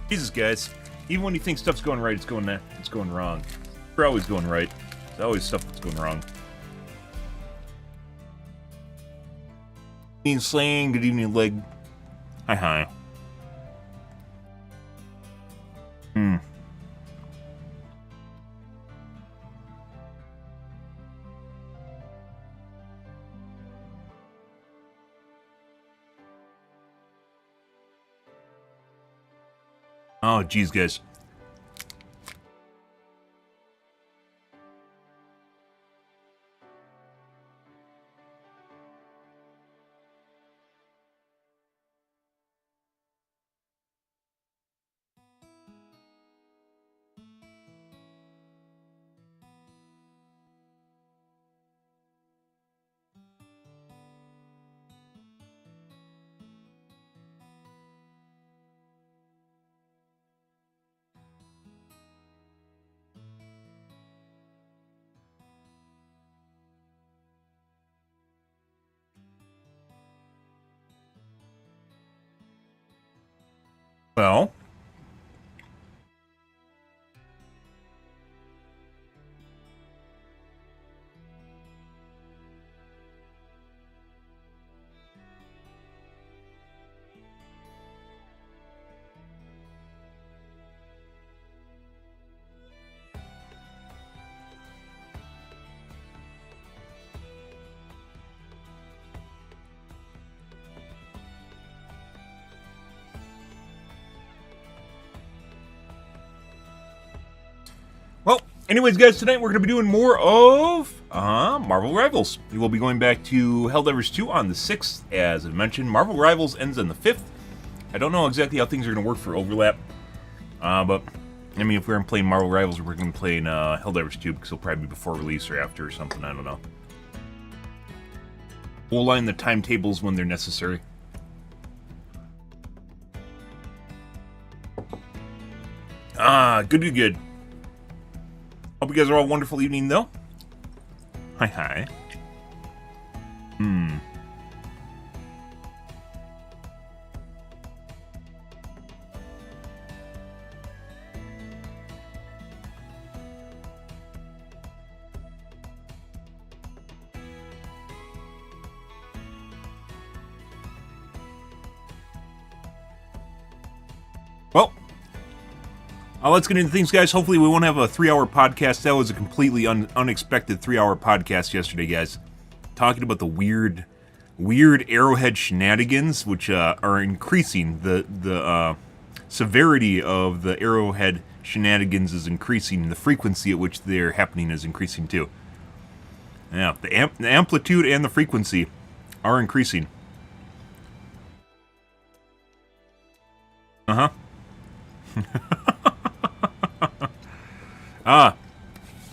Jesus, guys. Even when you think stuff's going right, it's going wrong. We're always going right. There's always stuff that's going wrong. Good evening, Slang. Good evening, Leg. Hi. Oh, geez, guys. Well. Well, anyways, guys, tonight we're going to be doing more of Marvel Rivals. We will be going back to Helldivers 2 on the 6th. As I mentioned, Marvel Rivals ends on the 5th. I don't know exactly how things are going to work for overlap. But, I mean, if we're playing Marvel Rivals, we're going to be playing Helldivers 2, because it'll probably be before release or after or something. I don't know. We'll line the timetables when they're necessary. Good. Hope you guys are all wonderful evening, though. Hi. Well, let's get into things, guys. Hopefully we won't have a 3-hour podcast. That was a completely unexpected 3-hour podcast yesterday, guys. Talking about the weird Arrowhead shenanigans, which are increasing. The severity of the Arrowhead shenanigans is increasing. The frequency at which they're happening is increasing, too. Yeah, the amplitude and the frequency are increasing.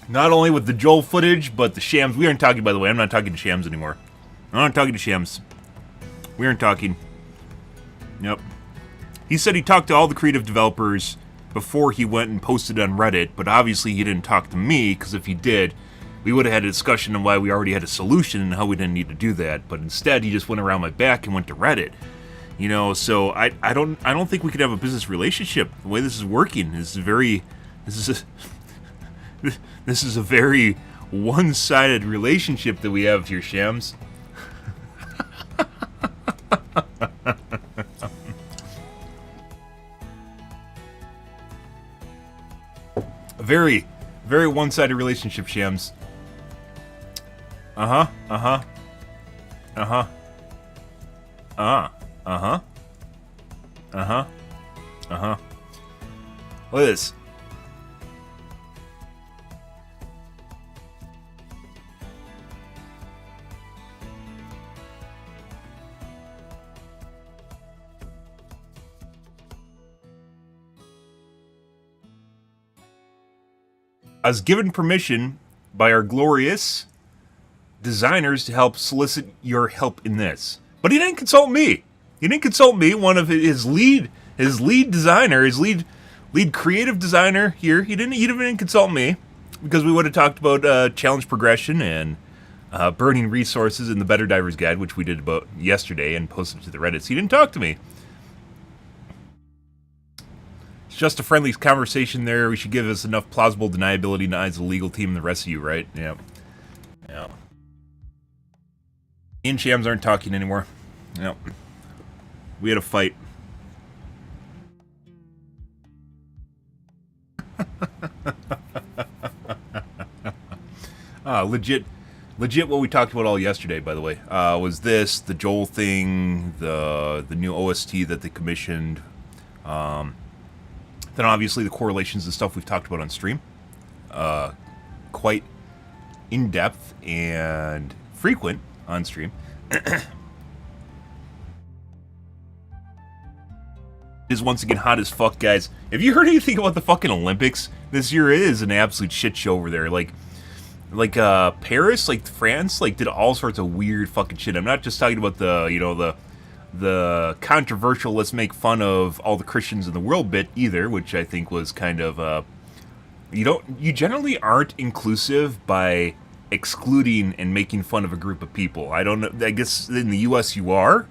Not only with the Joel footage, but the Shams. We aren't talking, by the way. I'm not talking to Shams anymore. I'm not talking to Shams. We aren't talking. Yep. He said he talked to all the creative developers before he went and posted on Reddit, but obviously he didn't talk to me, because if he did, we would have had a discussion on why we already had a solution and how we didn't need to do that. But instead, he just went around my back and went to Reddit. You know, so I don't think we could have a business relationship. The way this is working is this is a very one-sided relationship that we have here, Shams. A very one-sided relationship, Shams. Look at this. I was given permission by our glorious designers to help solicit your help in this. But he didn't consult me. One of his lead designer, his lead creative designer here. He didn't consult me, because we would have talked about challenge progression and burning resources in the BetterDivers guide, which we did about yesterday and posted to the Reddit. So he didn't talk to me. just a friendly conversation there. We should give us enough plausible deniability to eyes the legal team and the rest of you, right? Yeah. Yeah. Me and Shams aren't talking anymore. Yep. We had a fight. Legit what we talked about all yesterday, by the way, was this, the Joel thing, the new OST that they commissioned, then obviously the correlations and stuff we've talked about on stream, quite in-depth and frequent on stream. It is once again hot as fuck, guys. Have you heard anything about the fucking Olympics? This year is an absolute shit show over there. Like Paris, like France, like did all sorts of weird fucking shit. I'm not just talking about the, you know, the controversial let's make fun of all the Christians in the world bit either, which I think was kind of you generally aren't inclusive by excluding and making fun of a group of people. I don't know, I guess in the US you are.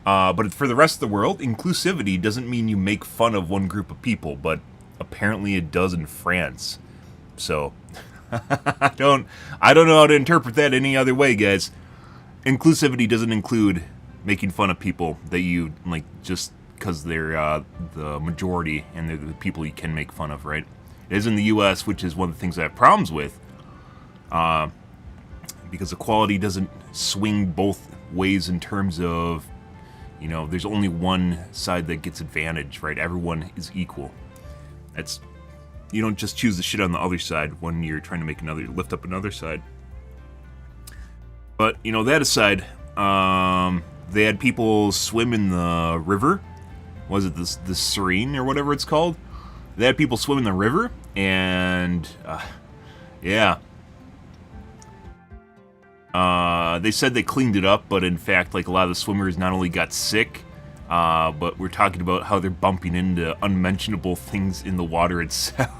But for the rest of the world, inclusivity doesn't mean you make fun of one group of people, but apparently it does in France. So I don't know how to interpret that any other way, guys. Inclusivity doesn't include making fun of people that you like just because they're the majority and they're the people you can make fun of, right? It is in the US, which is one of the things I have problems with, because equality doesn't swing both ways in terms of, you know, there's only one side that gets advantage, right? Everyone is equal. You don't just choose the shit on the other side when you're trying to make lift up another side. But, you know, that aside, they had people swim in the river. Was it the Serene or whatever it's called? They had people swim in the river, and, yeah. They said they cleaned it up, but in fact, like, a lot of the swimmers not only got sick, but we're talking about how they're bumping into unmentionable things in the water itself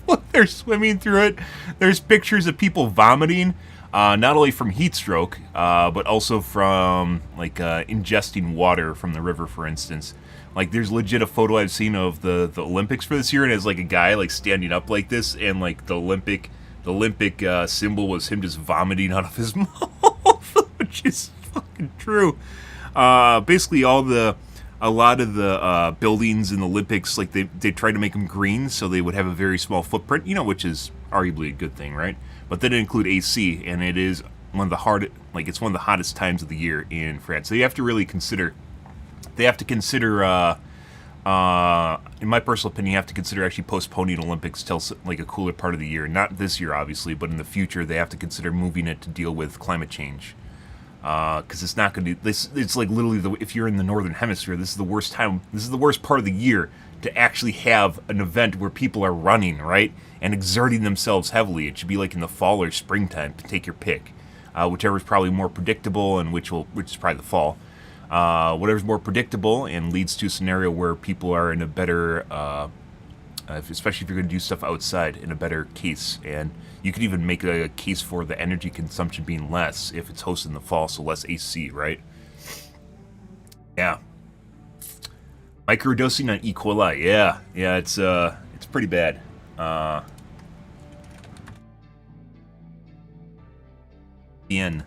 when they're swimming through it. There's pictures of people vomiting, not only from heat stroke, but also from, like, ingesting water from the river, for instance. Like, there's legit a photo I've seen of the Olympics for this year, and it's like a guy, like, standing up like this, and, like, the Olympic symbol was him just vomiting out of his mouth, which is fucking true. Basically, a lot of the buildings in the Olympics, like they tried to make them green so they would have a very small footprint, you know, which is arguably a good thing, right? But they didn't include AC, and it is it's one of the hottest times of the year in France. So you have to really consider. They have to consider. In my personal opinion, you have to consider actually postponing Olympics till like a cooler part of the year. Not this year, obviously, but in the future, they have to consider moving it to deal with climate change. Because it's not going to. It's like literally if you're in the northern hemisphere, this is the worst time. This is the worst part of the year to actually have an event where people are running, right, and exerting themselves heavily. It should be like in the fall or springtime. To take your pick, whichever is probably more predictable, and which is probably the fall. Whatever's more predictable and leads to a scenario where people are in a better, especially if you're going to do stuff outside, in a better case. And you could even make a case for the energy consumption being less if it's hosted in the fall, so less AC, right? Yeah. Microdosing on E. coli. Yeah, it's pretty bad. Ian.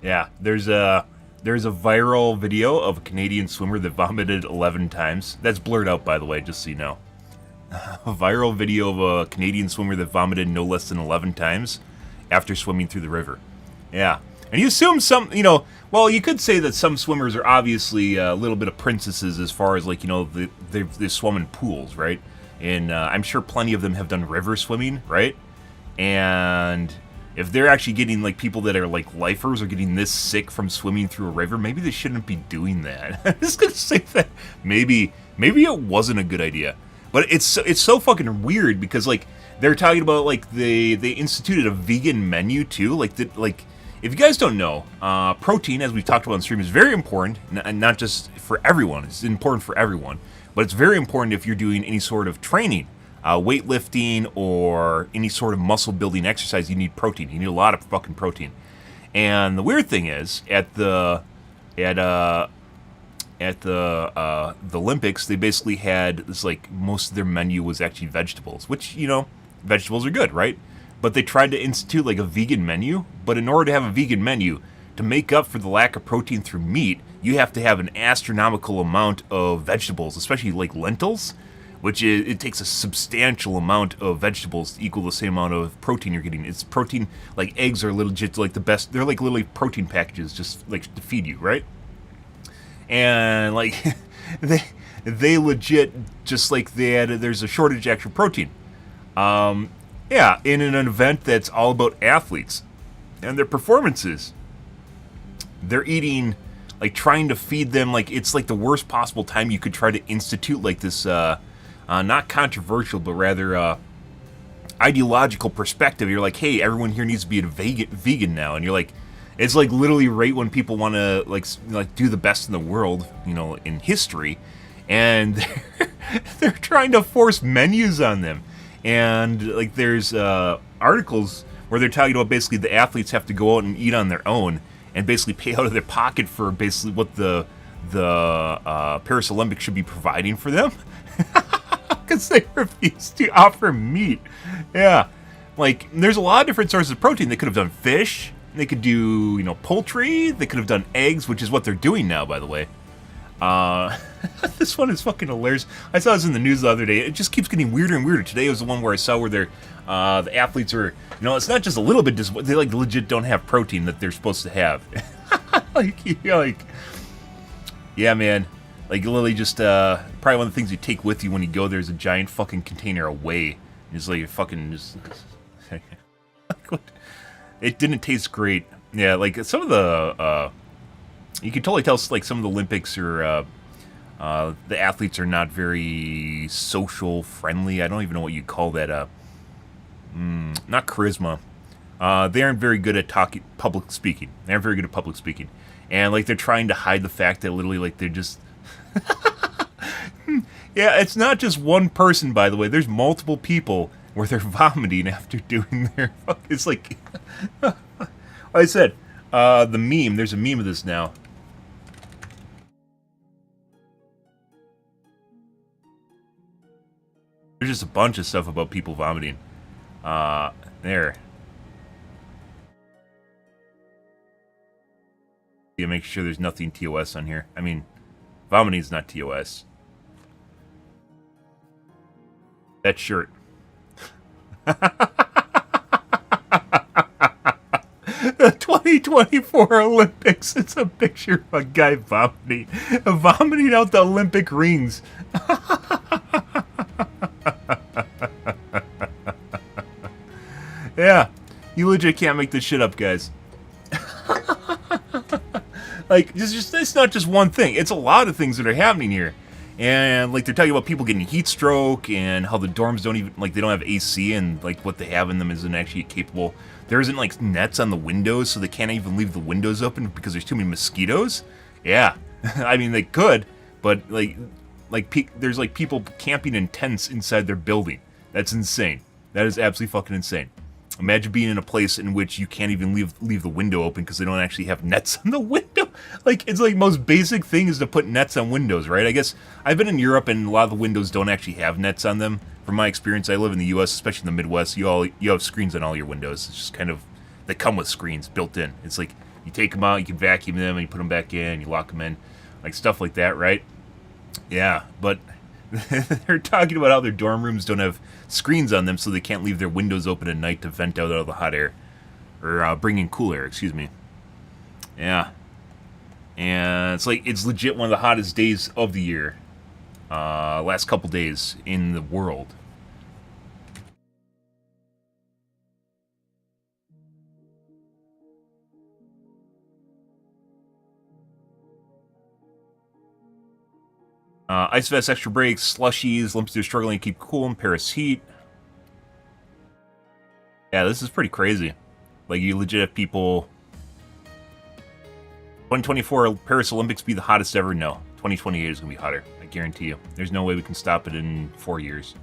Yeah. There's a viral video of a Canadian swimmer that vomited 11 times. That's blurred out, by the way, just so you know. A viral video of a Canadian swimmer that vomited no less than 11 times after swimming through the river. Yeah. And you assume you could say that some swimmers are obviously a little bit of princesses as far as, like, you know, they've swum in pools, right? And I'm sure plenty of them have done river swimming, right? And if they're actually getting, like, people that are, like, lifers are getting this sick from swimming through a river, maybe they shouldn't be doing that. I'm just gonna say that maybe it wasn't a good idea. But it's so fucking weird because, like, they're talking about, like, they instituted a vegan menu too. Like, if you guys don't know, protein, as we've talked about on stream, is very important, and not just for everyone. It's important for everyone, but it's very important if you're doing any sort of training. weightlifting or any sort of muscle building exercise, you need protein. You need a lot of fucking protein. And the weird thing is, at the Olympics, they basically had this, like, most of their menu was actually vegetables, which, you know, vegetables are good, right? But they tried to institute, like, a vegan menu. But in order to have a vegan menu, to make up for the lack of protein through meat, you have to have an astronomical amount of vegetables, especially, like, lentils, which is, it takes a substantial amount of vegetables to equal the same amount of protein you're getting. It's protein, like, eggs are legit, like, the best. They're, like, literally protein packages just, like, to feed you, right? And, like, they legit, just like there's a shortage of actual protein. Yeah, in an event that's all about athletes and their performances. They're eating, like, trying to feed them, like, it's like the worst possible time you could try to institute, like, this, not controversial, but rather, ideological perspective. You're like, hey, everyone here needs to be a vegan now. And you're like, it's like literally right when people want to, like do the best in the world, you know, in history. And they're trying to force menus on them. And, like, there's articles where they're talking about basically the athletes have to go out and eat on their own and basically pay out of their pocket for basically what the Paris Olympics should be providing for them. Because they refuse to offer meat. Yeah. Like, there's a lot of different sources of protein. They could have done fish. They could do, you know, poultry. They could have done eggs, which is what they're doing now, by the way. This one is fucking hilarious. I saw this in the news the other day. It just keeps getting weirder and weirder. Today was the one where I saw where they're, the athletes are, you know, it's not just a little bit, they, like, legit don't have protein that they're supposed to have. Like, you're like, yeah, man. Like, literally just, probably one of the things you take with you when you go there is a giant fucking container away. Just like, fucking, just, it didn't taste great. Yeah, like, some of the, you can totally tell, like, some of the Olympics are, the athletes are not very social friendly. I don't even know what you call that. Not charisma. They aren't very good at public speaking. They aren't very good at public speaking. And, like, they're trying to hide the fact that literally, like, they're just... Yeah, it's not just one person, by the way. There's multiple people where they're vomiting after doing their... It's like... Like I said, the meme, there's a meme of this now. There's just a bunch of stuff about people vomiting. There. Yeah, make sure there's nothing TOS on here. I mean, vomiting is not TOS. That shirt. The 2024 Olympics. It's a picture of a guy vomiting out the Olympic rings. Yeah, you legit can't make this shit up, guys. Like, it's not just one thing. It's a lot of things that are happening here. And, like, they're talking about people getting heat stroke and how the dorms don't even, like, they don't have AC and, like, what they have in them isn't actually capable. There isn't, like, nets on the windows, so they can't even leave the windows open because there's too many mosquitoes. Yeah. I mean, they could, but, there's, like, people camping in tents inside their building. That's insane. That is absolutely fucking insane. Imagine being in a place in which you can't even leave the window open because they don't actually have nets on the window. Like, it's like most basic thing is to put nets on windows, right? I guess I've been in Europe and a lot of the windows don't actually have nets on them. From my experience, I live in the U.S., especially in the Midwest. You have screens on all your windows. It's just kind of, they come with screens built in. It's like you take them out, you can vacuum them, and you put them back in, you lock them in, like stuff like that, right? Yeah, but they're talking about how their dorm rooms don't have screens on them, so they can't leave their windows open at night to vent out all the hot air, or bring in cool air, excuse me. Yeah, and it's like, it's legit one of the hottest days of the year, last couple days in the world. Ice Vest, extra brakes, slushies, Olympics are struggling to keep cool in Paris heat. Yeah, this is pretty crazy. Like, you legit have people... 2024 Paris Olympics be the hottest ever? No. 2028 is going to be hotter. I guarantee you. There's no way we can stop it in 4 years.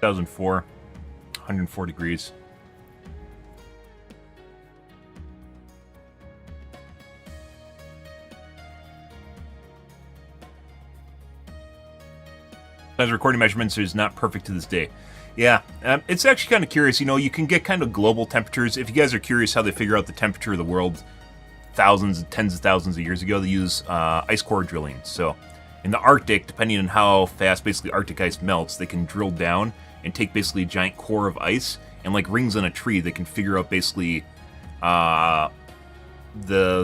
2004, 104 degrees. As recording measurements is not perfect to this day. Yeah, it's actually kind of curious. You know, you can get kind of global temperatures. If you guys are curious how they figure out the temperature of the world thousands and tens of thousands of years ago, they use ice core drilling. So in the Arctic, depending on how fast basically Arctic ice melts, they can drill down and take basically a giant core of ice and like rings on a tree, they can figure out basically the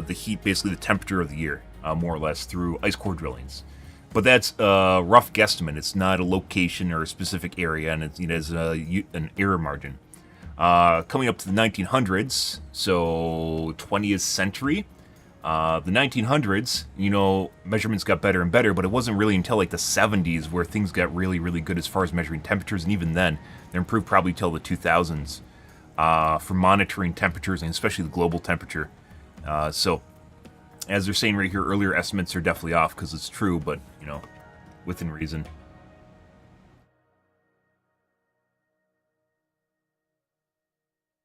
heat, basically the temperature of the year, more or less, through ice core drillings. But that's a rough guesstimate. It's not a location or a specific area, and it has an error margin. Coming up to the 1900s, so 20th century, the 1900s, you know, measurements got better and better, but it wasn't really until like the 70s where things got really, really good as far as measuring temperatures, and even then, they improved probably till the 2000s for monitoring temperatures, and especially the global temperature. So, as they're saying right here, earlier estimates are definitely off because it's true, but, you know, within reason.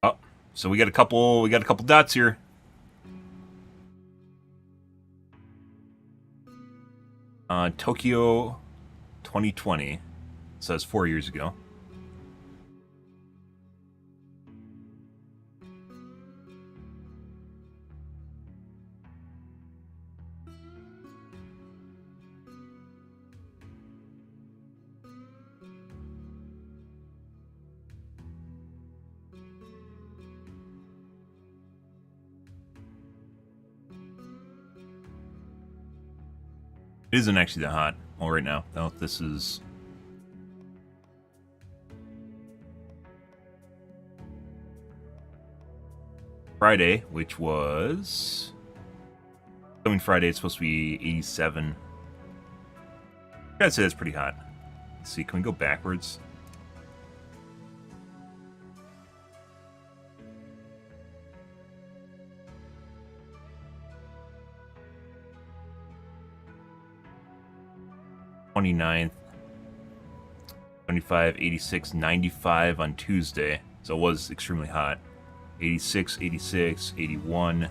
Oh, so we got a couple dots here. Tokyo 2020 says 4 years ago. It isn't actually that hot. Well, right now. No, this is... Friday, which was... Coming Friday, it's supposed to be 87. I'd say that's pretty hot. Let's see, can we go backwards? '29th, 25, 86, 95 on Tuesday. So it was extremely hot. 86, 86, 81.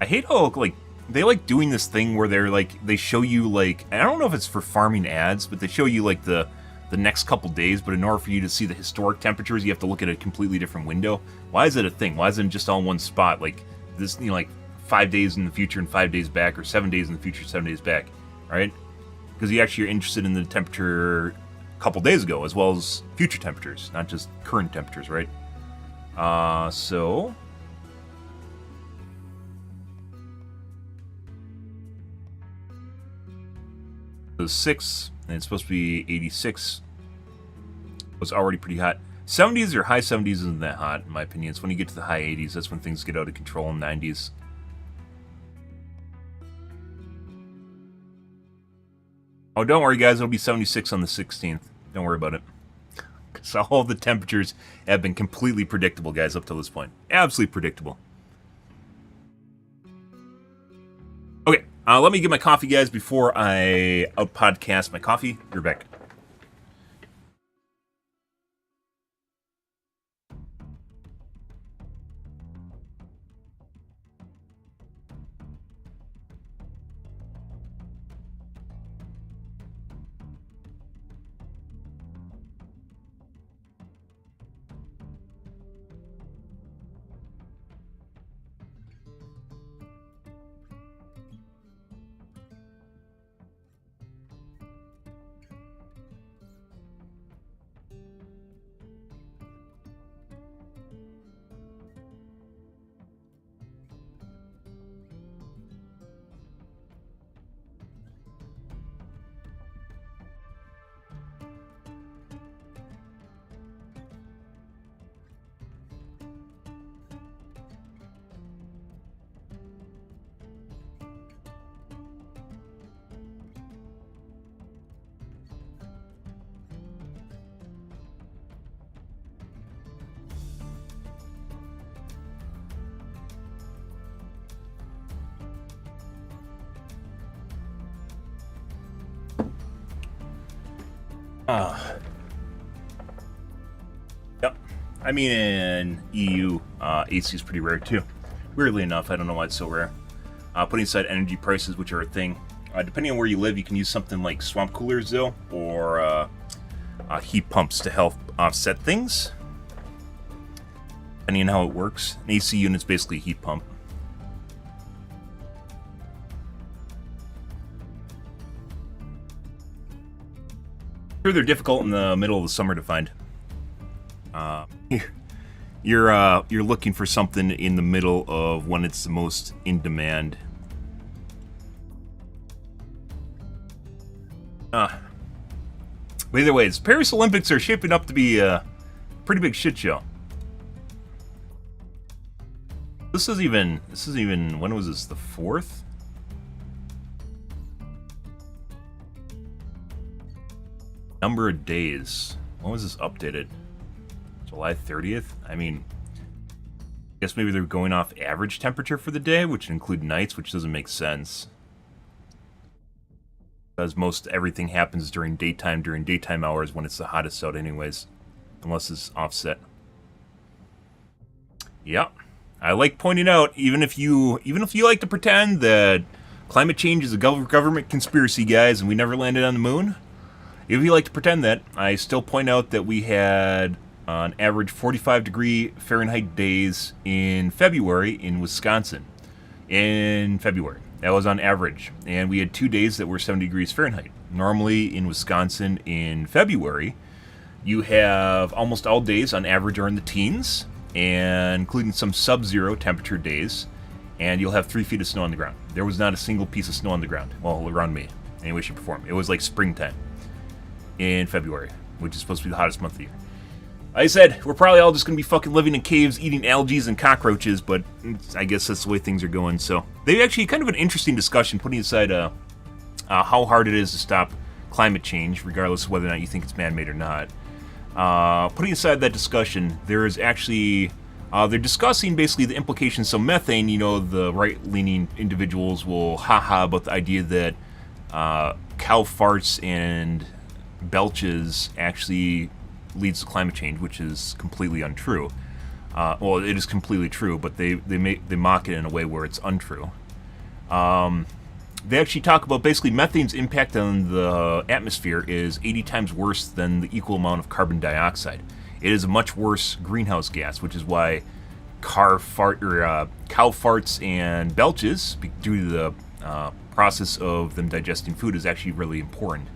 I hate how, like, they like doing this thing where they're like, they show you, like, I don't know if it's for farming ads, but they show you, like, the next couple days, but in order for you to see the historic temperatures, you have to look at a completely different window. Why is it a thing? Why isn't it just all in one spot? Like, this, you know, like, 5 days in the future and 5 days back, or 7 days in the future, 7 days back, right? Because you actually are interested in the temperature a couple days ago, as well as future temperatures, not just current temperatures, right? So... It was 6, and it's supposed to be 86. It was already pretty hot. 70s or high 70s isn't that hot, in my opinion. It's when you get to the high 80s, that's when things get out of control in 90s. Oh, don't worry, guys. It'll be 76 on the 16th. Don't worry about it. Because all the temperatures have been completely predictable, guys, up to this point. Absolutely predictable. Okay, let me get my coffee, guys, before I out-podcast my coffee. You're back. Yep. I mean, in EU, AC is pretty rare too. Weirdly enough, I don't know why it's so rare. Putting aside energy prices, which are a thing, depending on where you live, you can use something like swamp coolers, though, or heat pumps to help offset things. Depending on how it works, an AC unit's basically a heat pump. Sure, they're difficult in the middle of the summer to find. You're looking for something in the middle of when it's the most in demand. But either way, the Paris Olympics are shaping up to be a pretty big shit show. This is even, when was this, the 4th? Number of days. When was this updated? July 30th? I mean, I guess maybe they're going off average temperature for the day, which include nights, which doesn't make sense. Because most everything happens during daytime hours when it's the hottest out anyways. Unless it's offset. Yep. I like pointing out, even if you like to pretend that climate change is a government conspiracy, guys, and we never landed on the moon, if you like to pretend that, I still point out that we had on average 45-degree Fahrenheit days in February in Wisconsin. In February. That was on average. And we had 2 days that were 70 degrees Fahrenheit. Normally in Wisconsin in February, you have almost all days on average are in the teens, and including some sub-zero temperature days, and you'll have 3 feet of snow on the ground. There was not a single piece of snow on the ground. Well, around me. Any way, shape, or form. It was like springtime in February, which is supposed to be the hottest month of the year. Like I said, we're probably all just going to be fucking living in caves, eating algae and cockroaches, but I guess that's the way things are going. So they actually kind of an interesting discussion, putting aside how hard it is to stop climate change, regardless of whether or not you think it's man-made or not. Putting aside that discussion, there is actually they're discussing basically the implications. So methane, you know, the right-leaning individuals will ha-ha about the idea that cow farts and belches actually leads to climate change, which is completely untrue. Well, it is completely true, but they mock it in a way where it's untrue. They actually talk about basically methane's impact on the atmosphere is 80 times worse than the equal amount of carbon dioxide. It is a much worse greenhouse gas, which is why cow farts and belches, due to the process of them digesting food, is actually really important,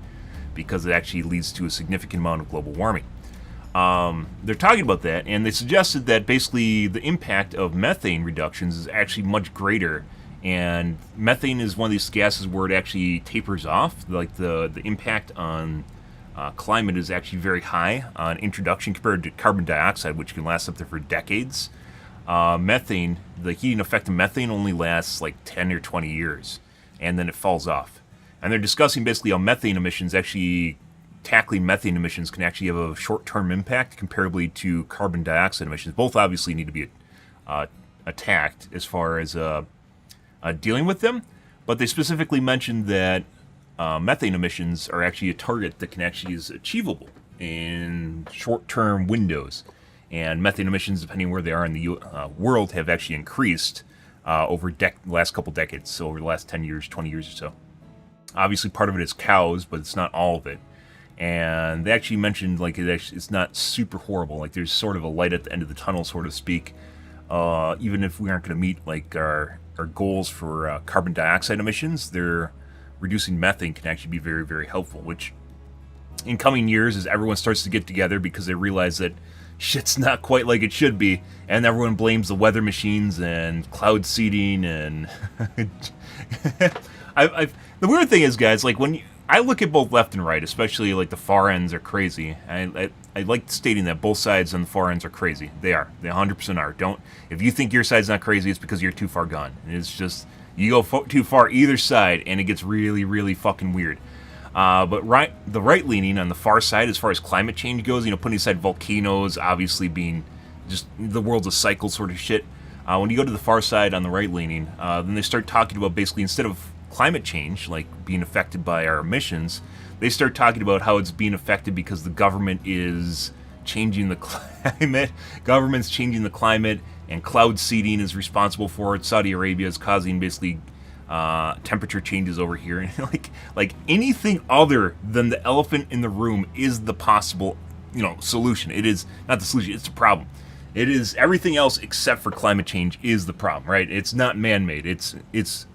because it actually leads to a significant amount of global warming. They're talking about that, and they suggested that basically the impact of methane reductions is actually much greater, and methane is one of these gases where it actually tapers off. Like the impact on climate is actually very high on introduction compared to carbon dioxide, which can last up there for decades. Methane, the heating effect of methane only lasts like 10 or 20 years, and then it falls off. And they're discussing basically how methane emissions actually, tackling methane emissions can actually have a short-term impact comparably to carbon dioxide emissions. Both obviously need to be attacked as far as dealing with them, but they specifically mentioned that methane emissions are actually a target that can actually is achievable in short-term windows. And methane emissions, depending where they are in the world, have actually increased over the last couple decades, so over the last 10 years, 20 years or so. Obviously, part of it is cows, but it's not all of it. And they actually mentioned, like, it's not super horrible. Like, there's sort of a light at the end of the tunnel, so to speak. Even if we aren't going to meet, like, our goals for carbon dioxide emissions, reducing methane can actually be very, very helpful, which in coming years, as everyone starts to get together because they realize that shit's not quite like it should be, and everyone blames the weather machines and cloud seeding and... The weird thing is, guys, like, when I look at both left and right, especially, like, the far ends are crazy. I like stating that both sides on the far ends are crazy. They are. They 100% are. If you think your side's not crazy, it's because you're too far gone. It's just, you go too far either side, and it gets really, really fucking weird. But the right-leaning on the far side, as far as climate change goes, putting aside volcanoes, obviously being just the world's a cycle sort of shit. When you go to the far side on the right-leaning, then they start talking about basically, instead of climate change, like being affected by our emissions, they start talking about how it's being affected because the government is changing the climate. Government's changing the climate, and cloud seeding is responsible for it. Saudi Arabia is causing basically temperature changes over here, and like anything other than the elephant in the room is the possible, solution. It is not the solution; it's the problem. It is everything else except for climate change is the problem, right? It's not man-made. It's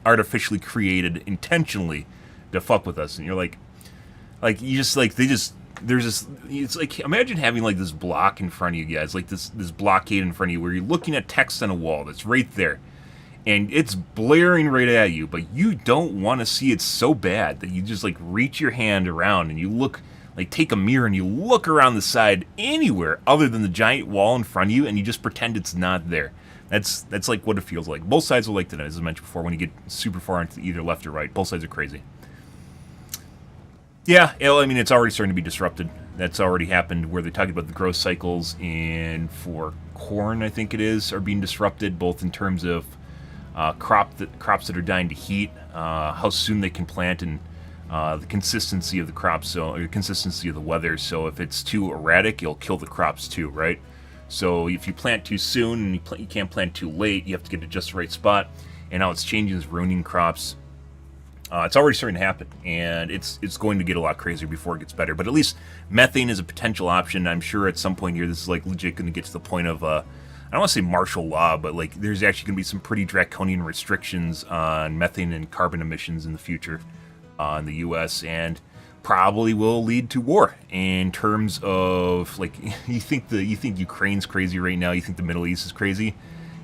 artificially created intentionally to fuck with us, and you're like you just like there's this. It's like imagine having like this block in front of you guys, like this blockade in front of you, where you're looking at text on a wall that's right there. And it's blaring right at you, but you don't want to see it so bad that you just like reach your hand around and you look, like take a mirror and you look around the side anywhere other than the giant wall in front of you, and you just pretend it's not there. That's like what it feels like. Both sides are like that, as I mentioned before. When you get super far into either left or right, both sides are crazy. Yeah, I mean it's already starting to be disrupted. That's already happened. Where they're talking about the growth cycles for corn, I think it is, are being disrupted, both in terms of crops that are dying to heat, how soon they can plant, and the consistency of the crops, or the consistency of the weather. So if it's too erratic, it'll kill the crops too, right? So if you plant too soon and you can't plant too late, you have to get to just the right spot. And how it's changing is ruining crops. It's already starting to happen, and it's going to get a lot crazier before it gets better. But at least methane is a potential option. I'm sure at some point here, this is like legit going to get to the point of I don't want to say martial law, but like there's actually going to be some pretty draconian restrictions on methane and carbon emissions in the future in the U.S. and probably will lead to war. In terms of like, you think Ukraine's crazy right now? You think the Middle East is crazy?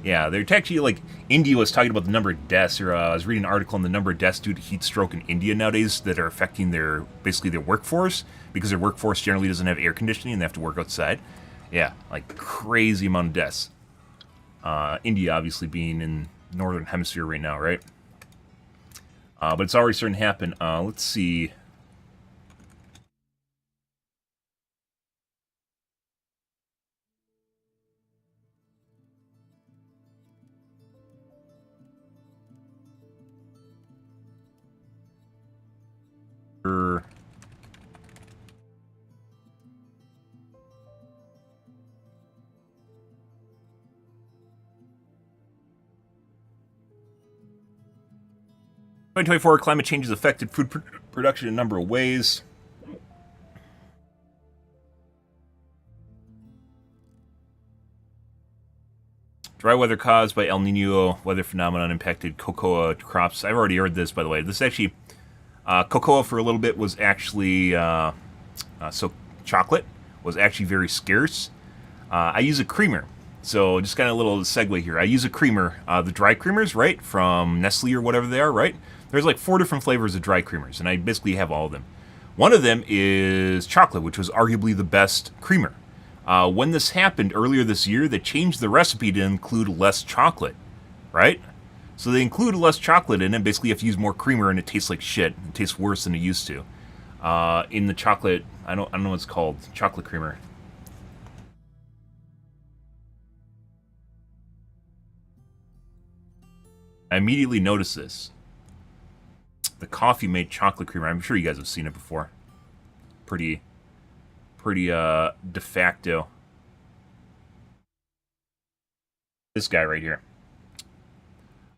Yeah, they're actually like India was talking about the number of deaths, or I was reading an article on the number of deaths due to heat stroke in India nowadays that are affecting their workforce, because their workforce generally doesn't have air conditioning and they have to work outside. Yeah, like crazy amount of deaths. India obviously being in northern hemisphere right now, right? But it's already starting to happen. Let's see. Er, 2024 climate change has affected food production in a number of ways. Dry weather caused by El Nino weather phenomenon impacted cocoa crops. I've already heard this, by the way. This actually, cocoa for a little bit was actually, so chocolate was actually very scarce. I use a creamer. So just kind of a little segue here. I use a creamer, the dry creamers, right, from Nestle or whatever they are, right? There's like 4 different flavors of dry creamers, and I basically have all of them. One of them is chocolate, which was arguably the best creamer. When this happened earlier this year, they changed the recipe to include less chocolate, right? So they include less chocolate in it. Basically, you have to use more creamer, and it tastes like shit. It tastes worse than it used to. In the chocolate, I don't know what it's called, chocolate creamer. I immediately noticed this. The coffee made chocolate creamer. I'm sure you guys have seen it before. Pretty de facto. This guy right here.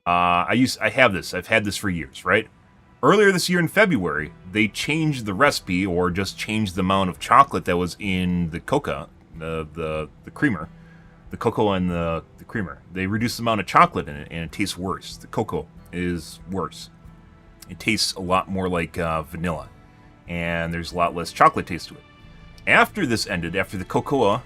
I have this. I've had this for years, right? Earlier this year in February, they changed the recipe, or just changed the amount of chocolate that was in the cocoa, the creamer. The cocoa and the creamer. They reduced the amount of chocolate in it, and it tastes worse. The cocoa is worse. It tastes a lot more like vanilla, and there's a lot less chocolate taste to it. After this ended, after the cocoa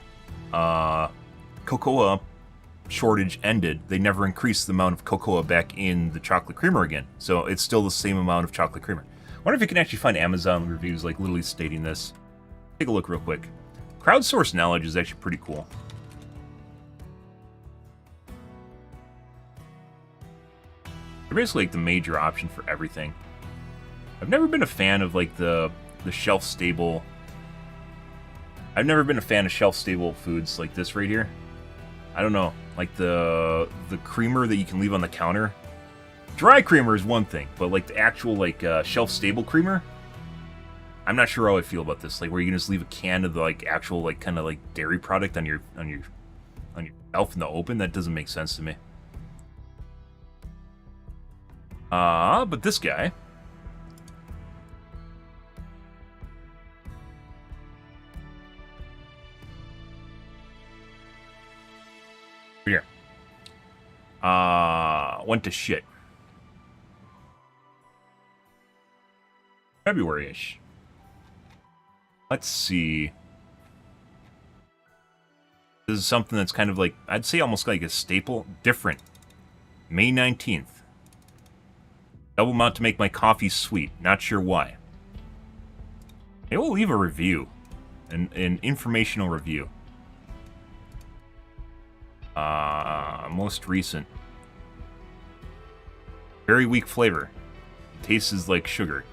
shortage ended, they never increased the amount of cocoa back in the chocolate creamer again. So it's still the same amount of chocolate creamer. I wonder if you can actually find Amazon reviews like literally stating this. Take a look real quick. Crowdsourced knowledge is actually pretty cool. They're basically like the major option for everything. I've never been a fan of like the shelf stable. I've never been a fan of shelf stable foods like this right here. I don't know, like the creamer that you can leave on the counter. Dry creamer is one thing, but like the actual like shelf stable creamer, I'm not sure how I feel about this. Like, where you can just leave a can of the like actual like kind of like dairy product on your shelf in the open. That doesn't make sense to me. But this guy. Here. Went to shit. February-ish. Let's see. This is something that's kind of like, I'd say almost like a staple. Different. May 19th. Double amount to make my coffee sweet. Not sure why. They will leave a review. An informational review. Most recent. Very weak flavor. It tastes like sugar.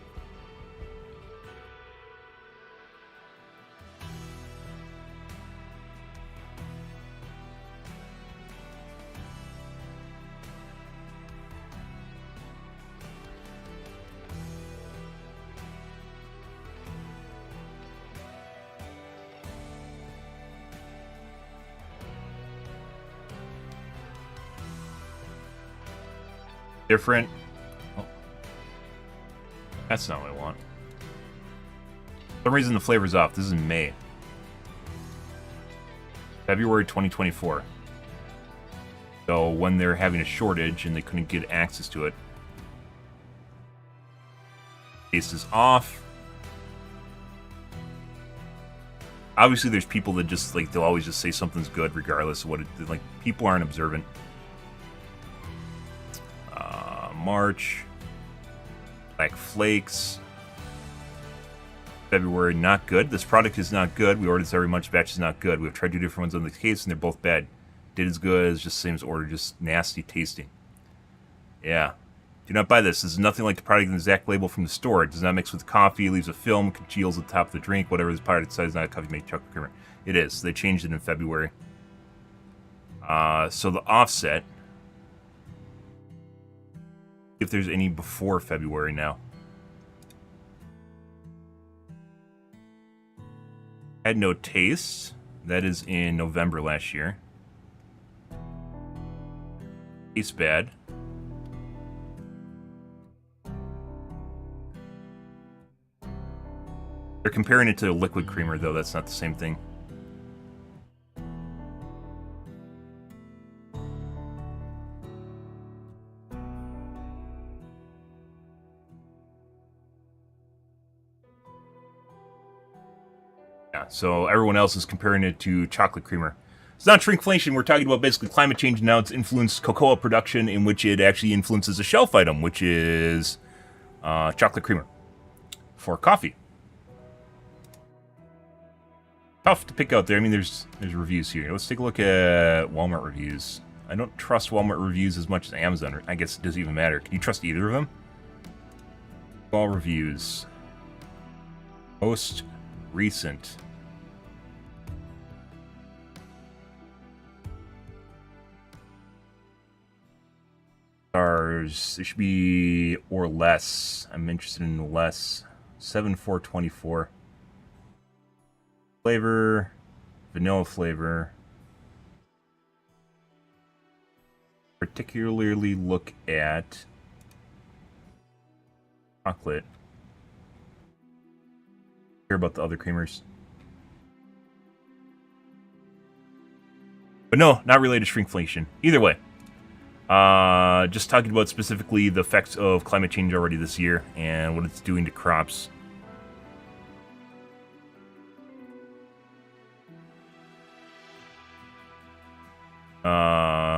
Different. Oh. That's not what I want. For some reason the flavor's off. This is in May. February 2024. So when they're having a shortage and they couldn't get access to it. Taste is off. Obviously there's people that just like, they'll always just say something's good regardless of what it, like, people aren't observant. March, Black Flakes, February, not good. This product is not good. We ordered this every month. Batch is not good. We've tried 2 different ones on the case, and they're both bad. Did as good as just same as ordered, just nasty tasting. Yeah. Do not buy this. This is nothing like the product in the exact label from the store. It does not mix with coffee, leaves a film, congeals at the top of the drink, whatever this product decides not a coffee made chocolate creamer. It is. They changed it in February. So the offset, if there's any before February now. Had no taste. That is in November last year. Tastes bad. They're comparing it to a liquid creamer, though. That's not the same thing. So everyone else is comparing it to chocolate creamer. It's not shrinkflation. We're talking about basically climate change and now it's influenced cocoa production, in which it actually influences a shelf item, which is chocolate creamer for coffee. Tough to pick out there. I mean, there's reviews here. Let's take a look at Walmart reviews. I don't trust Walmart reviews as much as Amazon. I guess it doesn't even matter. Can you trust either of them? All reviews. Most recent. Stars. It should be or less. I'm interested in less. 7/4/24. Flavor. Vanilla flavor. Particularly look at chocolate. Hear about the other creamers. But no, not related to shrinkflation. Either way. Just talking about specifically the effects of climate change already this year and what it's doing to crops.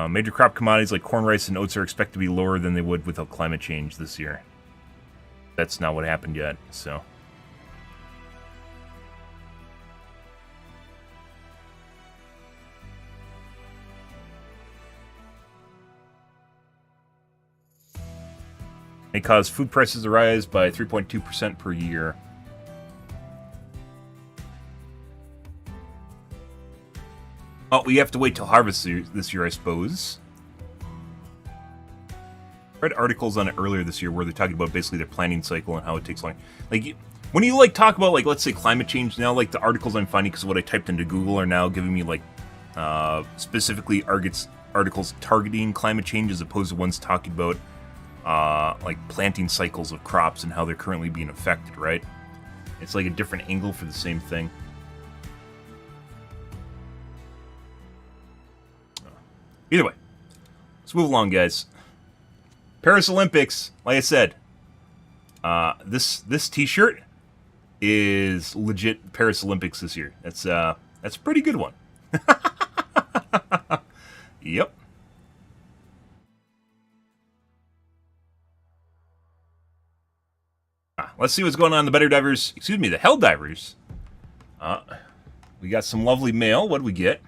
Major crop commodities like corn, rice, and oats are expected to be lower than they would without climate change this year. That's not what happened yet, so. May cause food prices to rise by 3.2% per year. Oh, we have to wait till harvest this year, I suppose. I read articles on it earlier this year where they're talking about basically their planting cycle and how it takes long. Like, when you like talk about, like, let's say climate change now, like the articles I'm finding because what I typed into Google are now giving me like specifically articles targeting climate change as opposed to ones talking about like planting cycles of crops and how they're currently being affected, right? It's like a different angle for the same thing. Either way, let's move along, guys. Paris Olympics, like I said, this T-shirt is legit Paris Olympics this year. That's a pretty good one. Yep. Let's see what's going on in the BetterDivers. Excuse me, the Helldivers. We got some lovely mail. What do we get?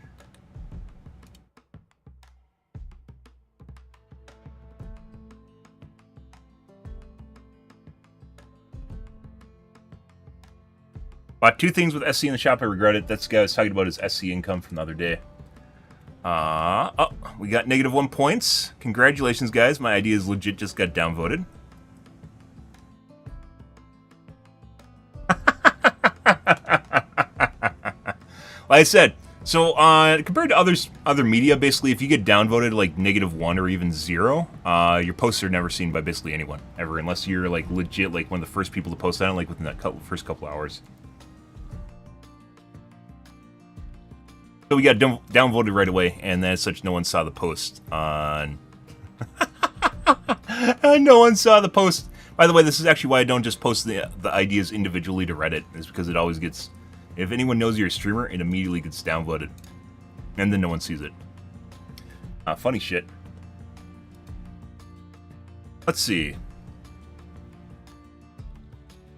Bought 2 things with SC in the shop. I regret it. That's the guy I was talking about his SC income from the other day. Oh, we got -1 points. Congratulations, guys. My ideas legit just got downvoted. Like I said, so compared to other media, basically, if you get downvoted like -1 or even 0, your posts are never seen by basically anyone ever, unless you're like legit like one of the first people to post on it, like within that first couple hours. So we got downvoted right away, and as such, no one saw the post on. No one saw the post. By the way, this is actually why I don't just post the ideas individually to Reddit, is because it always gets. If anyone knows you're a streamer, it immediately gets downvoted, and then no one sees it. Funny shit. Let's see.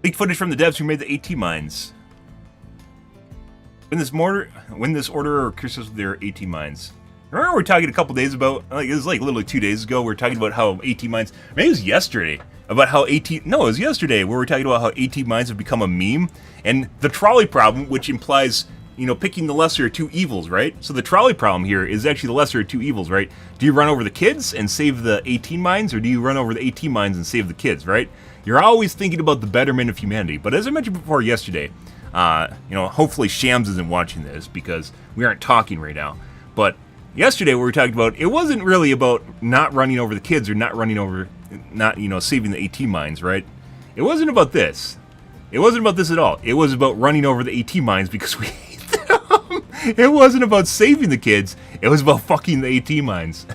Leaked footage from the devs who made the AT mines. When this order or Christmas with their AT mines. Remember we were talking a couple days about, like it was like literally 2 days ago, we were talking about how AT mines, maybe it was yesterday, about how it was yesterday, where we were talking about how AT mines have become a meme, and the trolley problem, which implies, you know, picking the lesser of 2 evils, right? So the trolley problem here is actually the lesser of 2 evils, right? Do you run over the kids and save the AT mines, or do you run over the AT mines and save the kids, right? You're always thinking about the betterment of humanity, but as I mentioned before yesterday, you know, hopefully Shams isn't watching this because we aren't talking right now. But yesterday we were talking about, it wasn't really about not running over the kids or not you know, saving the AT mines, right? It wasn't about this. It wasn't about this at all. It was about running over the AT mines because we hate them. It wasn't about saving the kids. It was about fucking the AT mines.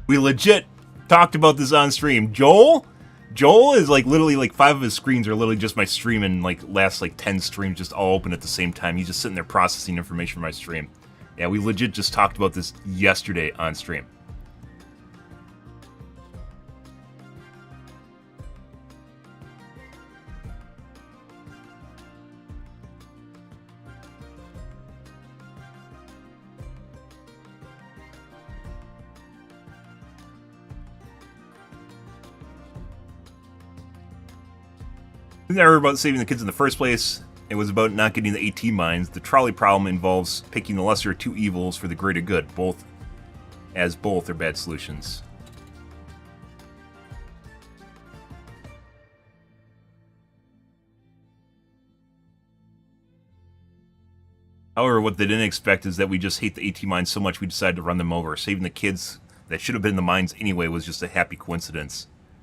We legit talked about this on stream. Joel is like literally like 5 of his screens are literally just my stream, and like last like 10 streams just all open at the same time. He's just sitting there processing information from my stream. Yeah, we legit just talked about this yesterday on stream. It was never about saving the kids in the first place. It was about not getting the AT mines. The trolley problem involves picking the lesser of 2 evils for the greater good, both are bad solutions. However, what they didn't expect is that we just hate the AT mines so much we decided to run them over. Saving the kids that should have been in the mines anyway was just a happy coincidence.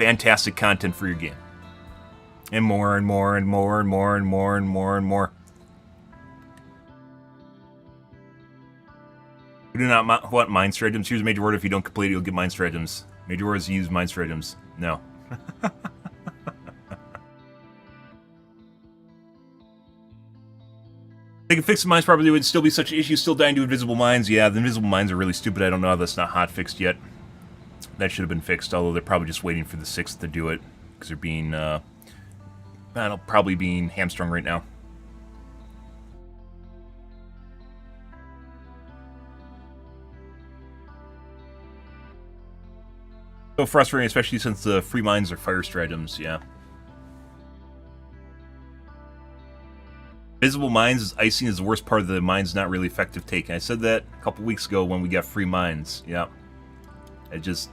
fantastic content for your game. And more and more and more and more and more and more and more. We do not want mine stratagems. Here's a major word. If you don't complete it, you'll get mine stratagems. Major words use mine stratagems. No. They could fix the mines properly, it would still be such an issue. Still dying to invisible mines. Yeah, the invisible mines are really stupid. I don't know how that's not hot-fixed yet. That should have been fixed, although they're probably just waiting for the 6th to do it. Because they're being, probably being hamstrung right now. So frustrating, especially since the free mines are fire stratagems, yeah. Visible mines, icing is the worst part of the mines, not really effective take. I said that a couple weeks ago when we got free mines, yeah. It just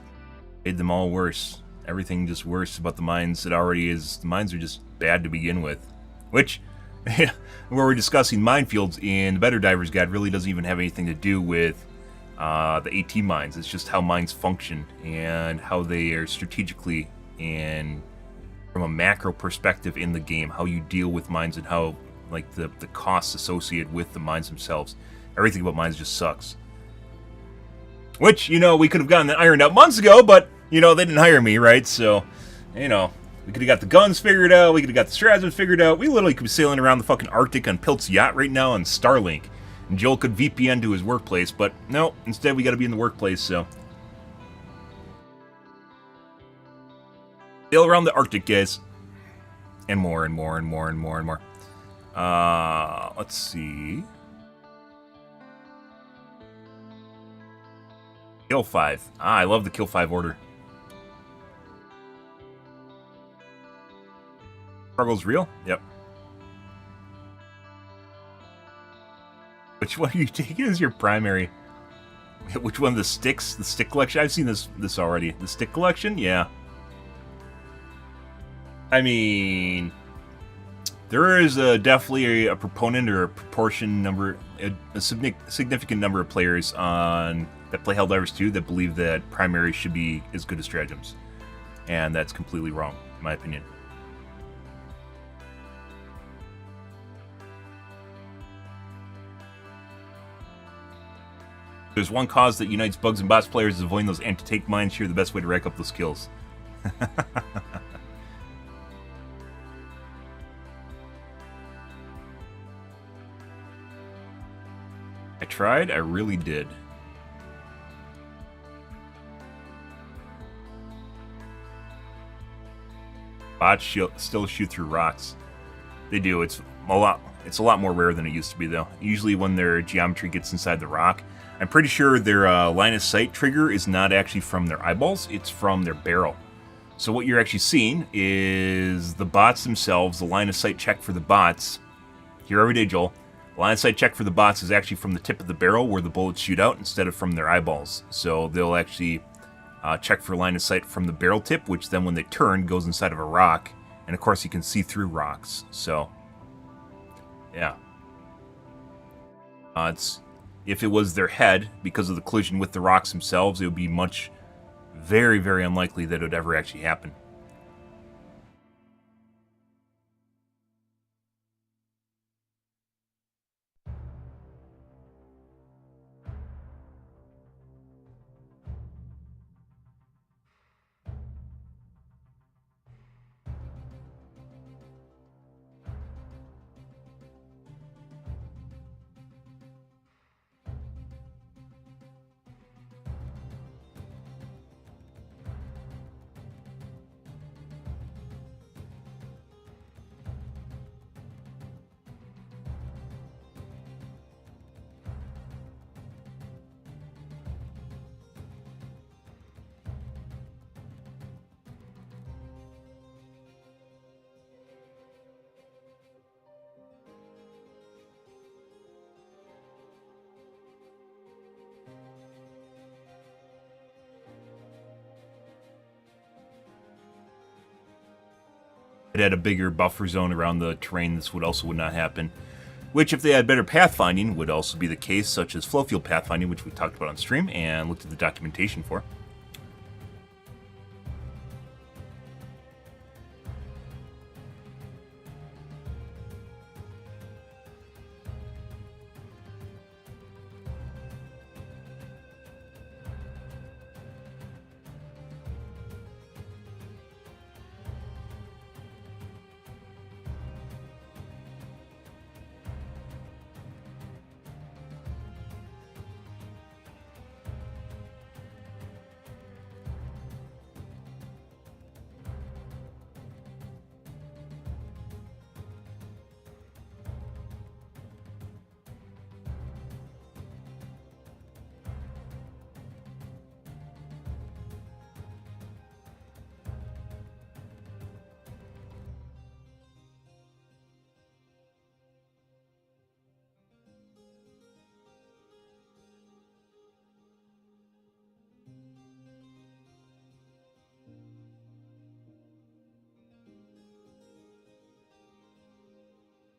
made them all worse. Everything just worse about the mines. It already is. The mines are just bad to begin with. Which, where we're discussing minefields in the BetterDivers guide really doesn't even have anything to do with the AT mines. It's just how mines function and how they are strategically and from a macro perspective in the game, how you deal with mines and how, like, the costs associated with the mines themselves. Everything about mines just sucks. Which, you know, we could have gotten that ironed out months ago, but, you know, they didn't hire me, right? So, you know, we could have got the guns figured out, we could have got the stratagems figured out. We literally could be sailing around the fucking Arctic on Pilt's yacht right now on Starlink. And Joel could VPN to his workplace, but no, instead we gotta be in the workplace, so. Sail around the Arctic, guys. And more and more and more and more and more. Let's see. Kill 5. I love the kill 5 order. Struggle's real? Yep. Which one are you taking as your primary? Which one? The sticks? The stick collection? I've seen this already. The stick collection? Yeah. I mean, there is definitely a proponent or a proportion number, a significant number of players that play Helldivers 2 that believe that primary should be as good as stratagems. And that's completely wrong, in my opinion. There's one cause that unites bugs and bots players is avoiding those anti-tank mines. Here, the best way to rack up those kills. I tried. I really did. Bots still shoot through rocks. They do. It's a lot more rare than it used to be, though. Usually, when their geometry gets inside the rock. I'm pretty sure their line of sight trigger is not actually from their eyeballs, it's from their barrel. So what you're actually seeing is the bots themselves, the line of sight check for the bots. Here every day, Joel. The line of sight check for the bots is actually from the tip of the barrel where the bullets shoot out instead of from their eyeballs. So they'll actually check for line of sight from the barrel tip, which then when they turn goes inside of a rock. And of course you can see through rocks. So, yeah. If it was their head, because of the collision with the rocks themselves, it would be very, very unlikely that it would ever actually happen. It had a bigger buffer zone around the terrain, this would not happen. Which, if they had better pathfinding, would also be the case, such as flow field pathfinding, which we talked about on stream and looked at the documentation for.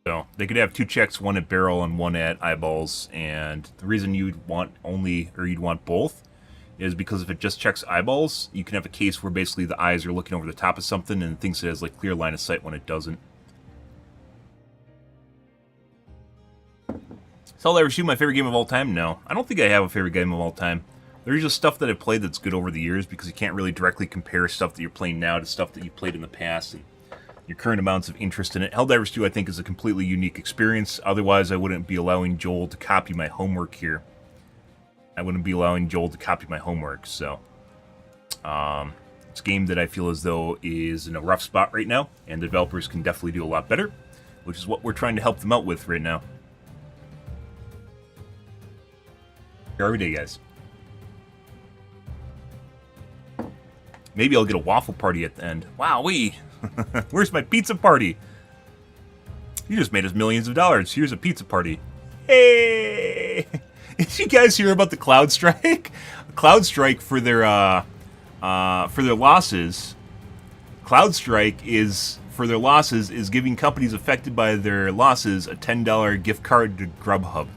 So they could have 2 checks, one at barrel and one at eyeballs. And the reason you'd want both is because if it just checks eyeballs, you can have a case where basically the eyes are looking over the top of something and thinks it has like clear line of sight when it doesn't. Helldivers 2, my favorite game of all time? No, I don't think I have a favorite game of all time. There's just stuff that I've played that's good over the years because you can't really directly compare stuff that you're playing now to stuff that you played in the past and your current amounts of interest in it. Helldivers 2, I think, is a completely unique experience. Otherwise, I wouldn't be allowing Joel to copy my homework here. I wouldn't be allowing Joel to copy my homework, so... it's a game that I feel as though is in a rough spot right now, and the developers can definitely do a lot better, which is what we're trying to help them out with right now. Every day, guys. Maybe I'll get a waffle party at the end. Wowee! Where's my pizza party? You just made us millions of dollars. Here's a pizza party. Hey! Did you guys hear about the Cloud Strike? Cloud Strike for their losses. Cloud Strike is for their losses is giving companies affected by their losses a $10 gift card to Grubhub.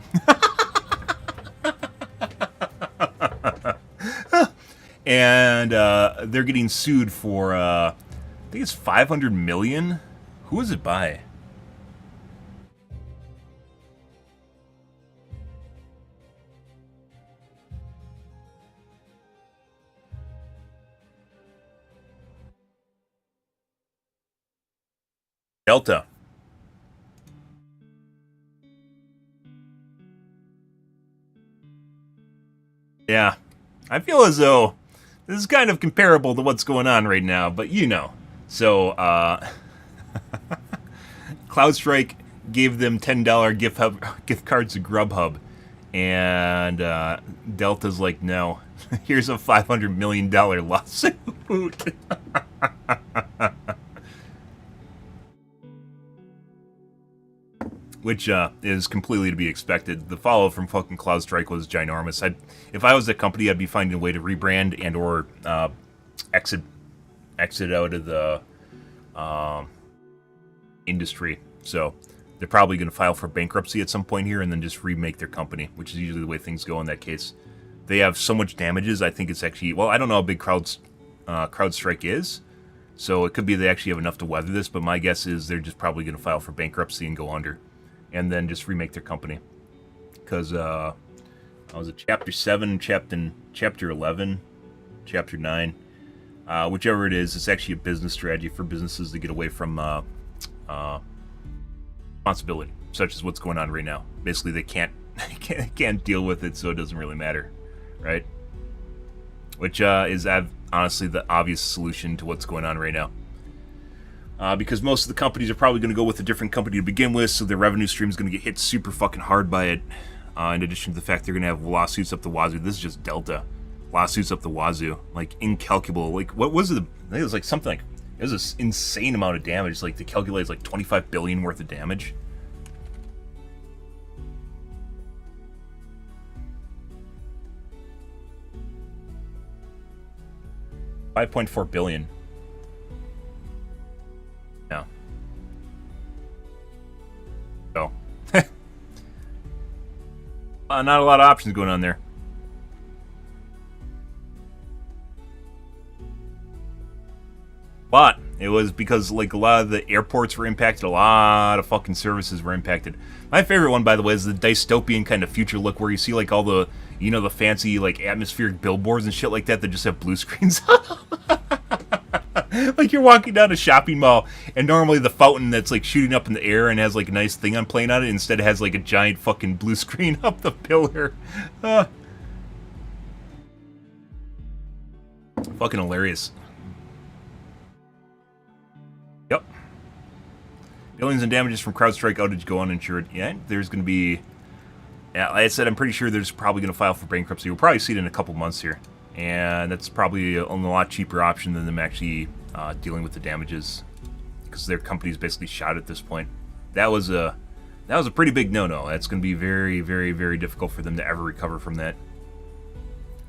And they're getting sued for, I think it's $500 million. Who is it by? Delta. Yeah, I feel as though this is kind of comparable to what's going on right now, but you know. So, CloudStrike gave them $10 gift cards to Grubhub, and Delta's like, no, here's a $500 million lawsuit. Which is completely to be expected. The follow-up from fucking CloudStrike was ginormous. If I was a company, I'd be finding a way to rebrand and or exit out of the industry. So they're probably going to file for bankruptcy at some point here and then just remake their company, which is usually the way things go in that case. They have so much damages, I think it's actually... Well, I don't know how big CrowdStrike is, so it could be they actually have enough to weather this, but my guess is they're just probably going to file for bankruptcy and go under. And then just remake their company. Because, I was at Chapter 7, Chapter 11, Chapter 9. Whichever it is, it's actually a business strategy for businesses to get away from responsibility, such as what's going on right now. Basically, they can't deal with it, so it doesn't really matter, right? Which is honestly the obvious solution to what's going on right now. Because most of the companies are probably going to go with a different company to begin with, so their revenue stream is going to get hit super fucking hard by it. In addition to the fact they're going to have lawsuits up the wazoo. This is just Delta. Lawsuits up the wazoo. Like, incalculable. Like, what was it? I think it was like something like... It was an insane amount of damage. Like, they calculated like 25 billion worth of damage. $5.4 billion. Yeah. So. Not a lot of options going on there. But it was because like a lot of the airports were impacted, a lot of fucking services were impacted. My favorite one, by the way, is the dystopian kind of future look where you see like all the, you know, the fancy like atmospheric billboards and shit like that just have blue screens on them. Like you're walking down a shopping mall and normally the fountain that's like shooting up in the air and has like a nice thing on playing on it instead it has like a giant fucking blue screen up the pillar. Fucking hilarious. Yep. Billions in damages from CrowdStrike outage go uninsured. Yeah, there's going to be... Yeah, like I said, I'm pretty sure there's probably going to file for bankruptcy. We'll probably see it in a couple months here. And that's probably a lot cheaper option than them actually dealing with the damages. Because their company's basically shot at this point. That was a pretty big no-no. That's going to be very, very, very difficult for them to ever recover from that.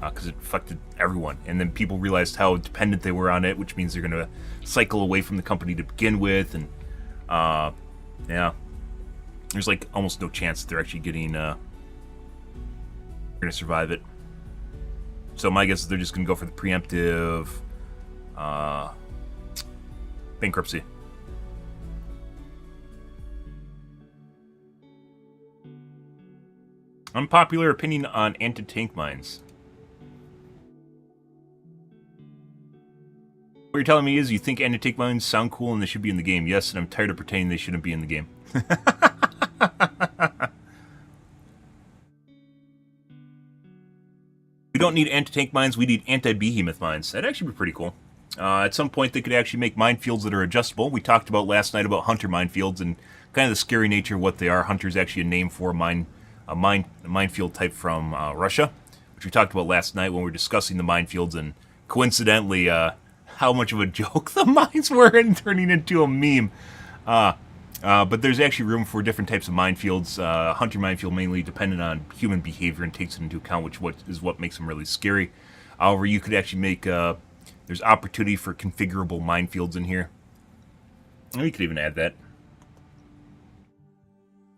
Because it affected everyone. And then people realized how dependent they were on it, which means they're going to cycle away from the company to begin with. And, yeah. there's like almost no chance that they're actually getting going to survive it. So my guess is they're just going to go for the preemptive bankruptcy. Unpopular opinion on anti-tank mines. What you're telling me is you think anti-tank mines sound cool and they should be in the game. Yes, and I'm tired of pretending they shouldn't be in the game. We don't need anti-tank mines, we need anti-behemoth mines. That'd actually be pretty cool. At some point, they could actually make minefields that are adjustable. We talked about last night about hunter minefields and kind of the scary nature of what they are. Hunter's actually a name for a minefield type from Russia, which we talked about last night when we were discussing the minefields, and coincidentally, how much of a joke the mines were and turning into a meme. But there's actually room for different types of minefields. Hunter minefield mainly dependent on human behavior and takes it into account, which what makes them really scary. However, you could actually make there's opportunity for configurable minefields in here. We could even add that.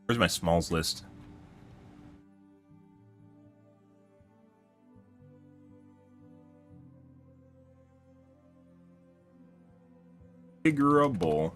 Where's my smalls list? Configurable.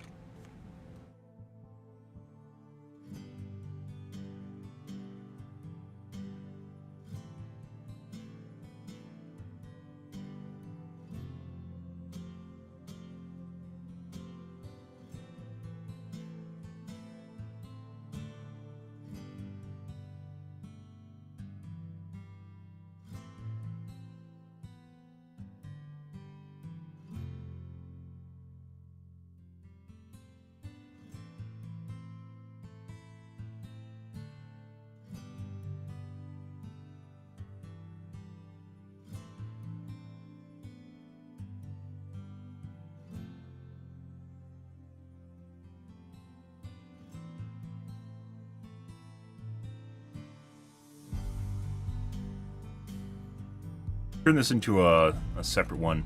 Turn this into a separate one.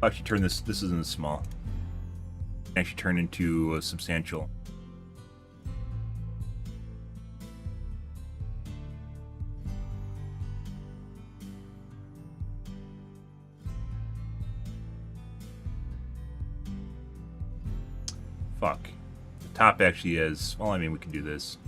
Actually, turn this isn't a small. Actually, turn into a substantial. Fuck. The top actually is. Well, I mean, we can do this.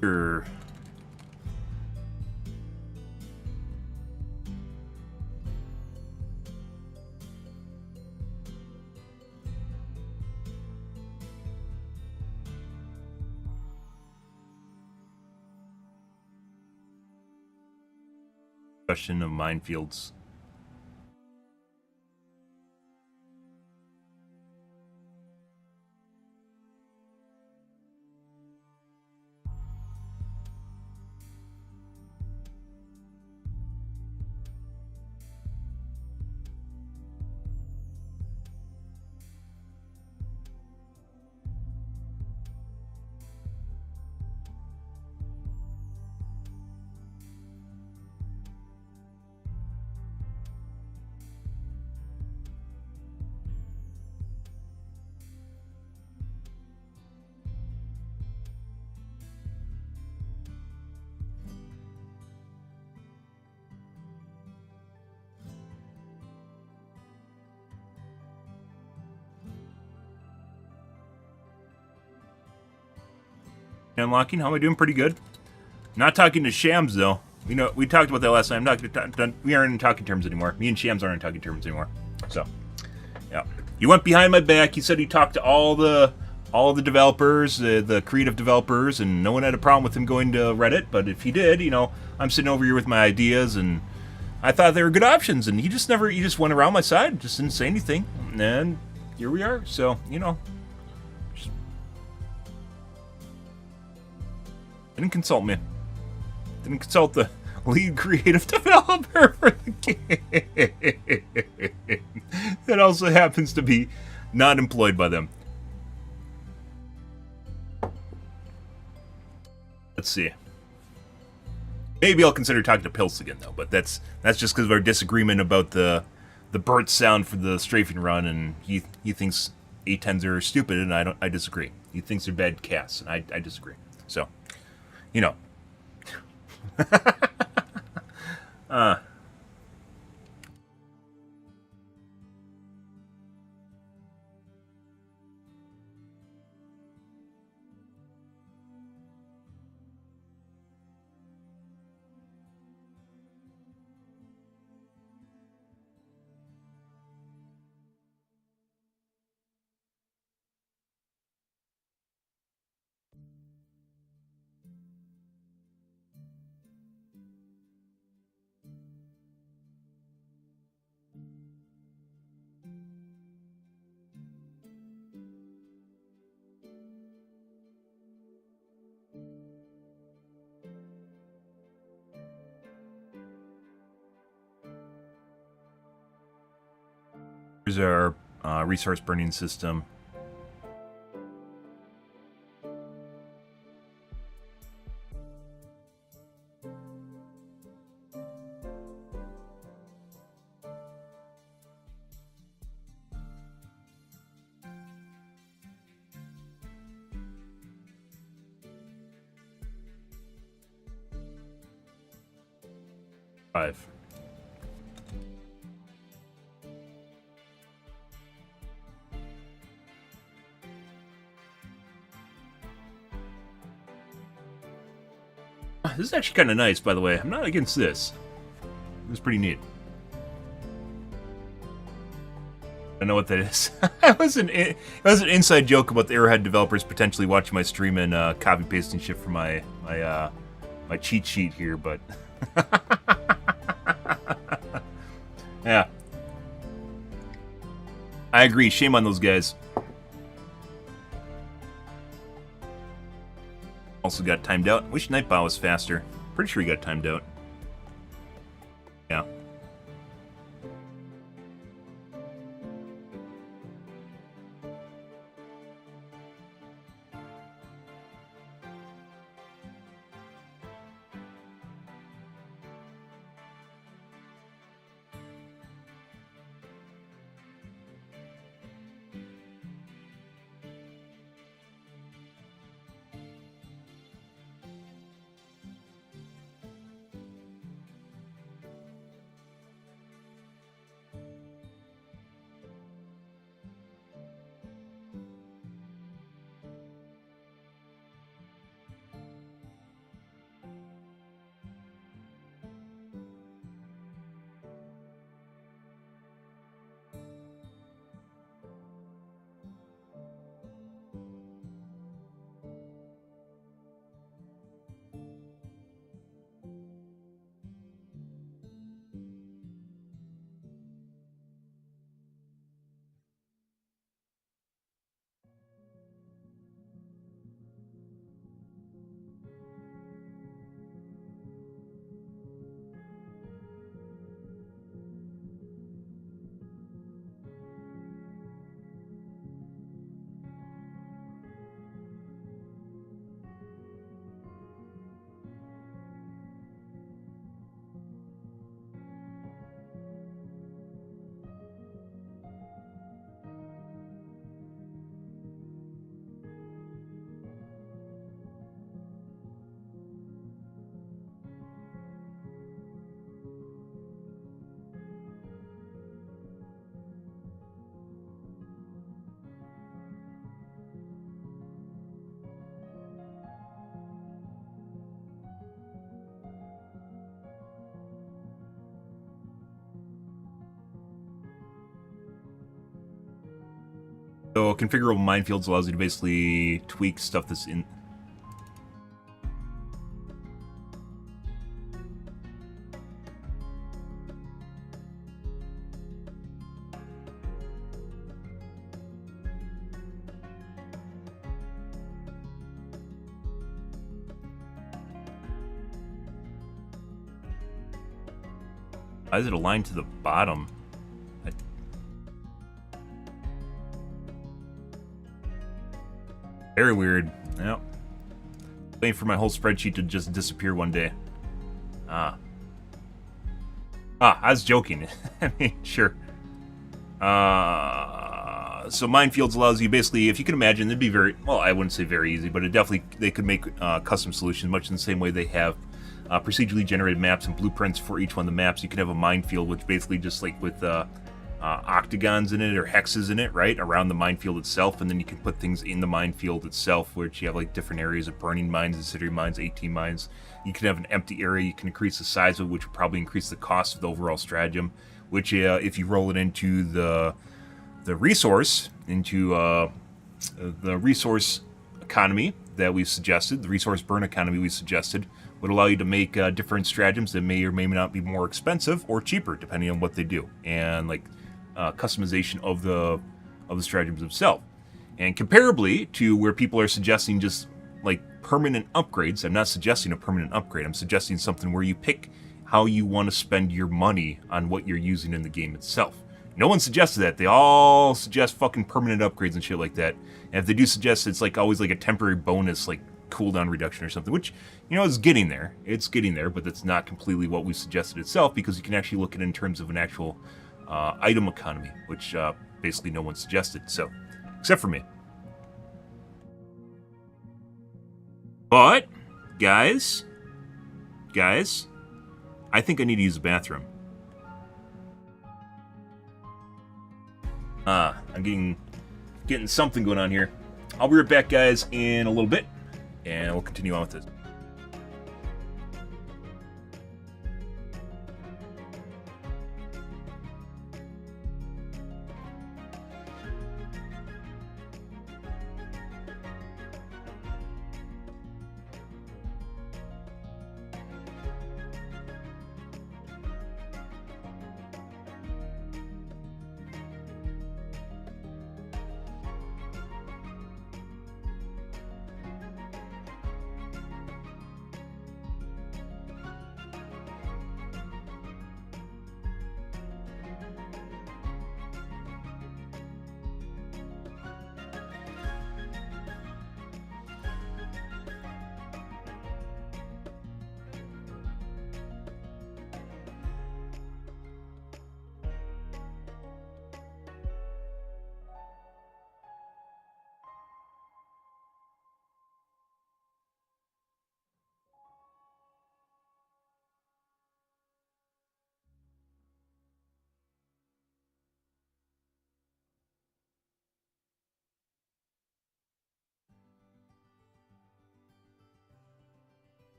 Sure. Question of minefields. Unlocking, how am I doing? Pretty good. Not talking to Shams though. You know, we talked about that last time. We aren't in talking terms anymore. Me and Shams aren't in talking terms anymore. So, yeah. You went behind my back. You said you talked to all the developers, the creative developers, and no one had a problem with him going to Reddit. But if he did, you know, I'm sitting over here with my ideas, and I thought they were good options, and he just went around my side, just didn't say anything, and here we are. So, you know. Didn't consult me. Didn't consult the lead creative developer for the game. also happens to be not employed by them. Let's see. Maybe I'll consider talking to Pills again, though, but that's just because of our disagreement about the Burt sound for the strafing run, and he thinks A10s are stupid, and I disagree. He thinks they're bad casts, and I disagree. So, you know. Here's our resource burning system. Five. This is actually kind of nice, by the way. I'm not against this. It's pretty neat. I know what that is. It was an inside joke about the Arrowhead developers potentially watching my stream and copy pasting shit from my cheat sheet here, but yeah, I agree. Shame on those guys. Also got timed out. Wish Nightbot was faster. Pretty sure he got timed out. Yeah. So configurable minefields allows you to basically tweak stuff that's in. Why is it aligned to the bottom? Very weird. Yep. Waiting for my whole spreadsheet to just disappear one day. I was joking. I mean, sure. So minefields allows you basically, if you can imagine, it'd be very, well, I wouldn't say very easy, but it definitely, they could make custom solutions much in the same way they have procedurally generated maps and blueprints for each one of the maps. You can have a minefield, which basically just like with octagons in it or hexes in it, right, around the minefield itself, and then you can put things in the minefield itself, which you have like different areas of burning mines, incendiary mines, AT mines. You can have an empty area. You can increase the size of it, which will probably increase the cost of the overall stratagem, which if you roll it into the resource, into the resource economy that we've suggested, the resource burn economy we suggested, would allow you to make different stratagems that may or may not be more expensive or cheaper, depending on what they do, and like customization of the stratagems themselves. And comparably to where people are suggesting just like permanent upgrades, I'm not suggesting a permanent upgrade. I'm suggesting something where you pick how you want to spend your money on what you're using in the game itself. No one suggested that. They all suggest fucking permanent upgrades and shit like that. And if they do suggest, it's like always like a temporary bonus, like cooldown reduction or something, which, you know, is getting there. It's getting there, but that's not completely what we suggested itself, because you can actually look at it in terms of an actual item economy, which basically no one suggested. So, except for me. But, guys, I think I need to use the bathroom. I'm getting something going on here. I'll be right back, guys, in a little bit, and we'll continue on with this.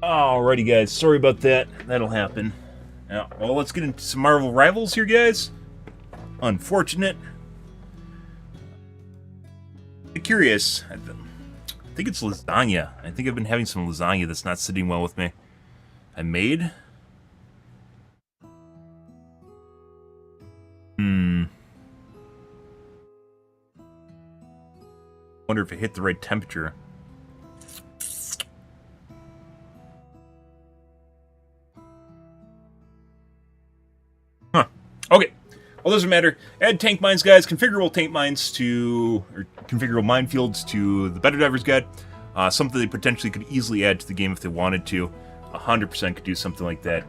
Alrighty, guys. Sorry about that. That'll happen. Now, well, let's get into some Marvel Rivals here, guys. Unfortunate. I'm curious. I think it's lasagna. I think I've been having some lasagna that's not sitting well with me. I made. Wonder if it hit the right temperature. Okay, well, doesn't matter. Add tank mines, guys. Configurable tank mines to, or configurable minefields to the BetterDivers guide. Something they potentially could easily add to the game if they wanted to. 100% could do something like that.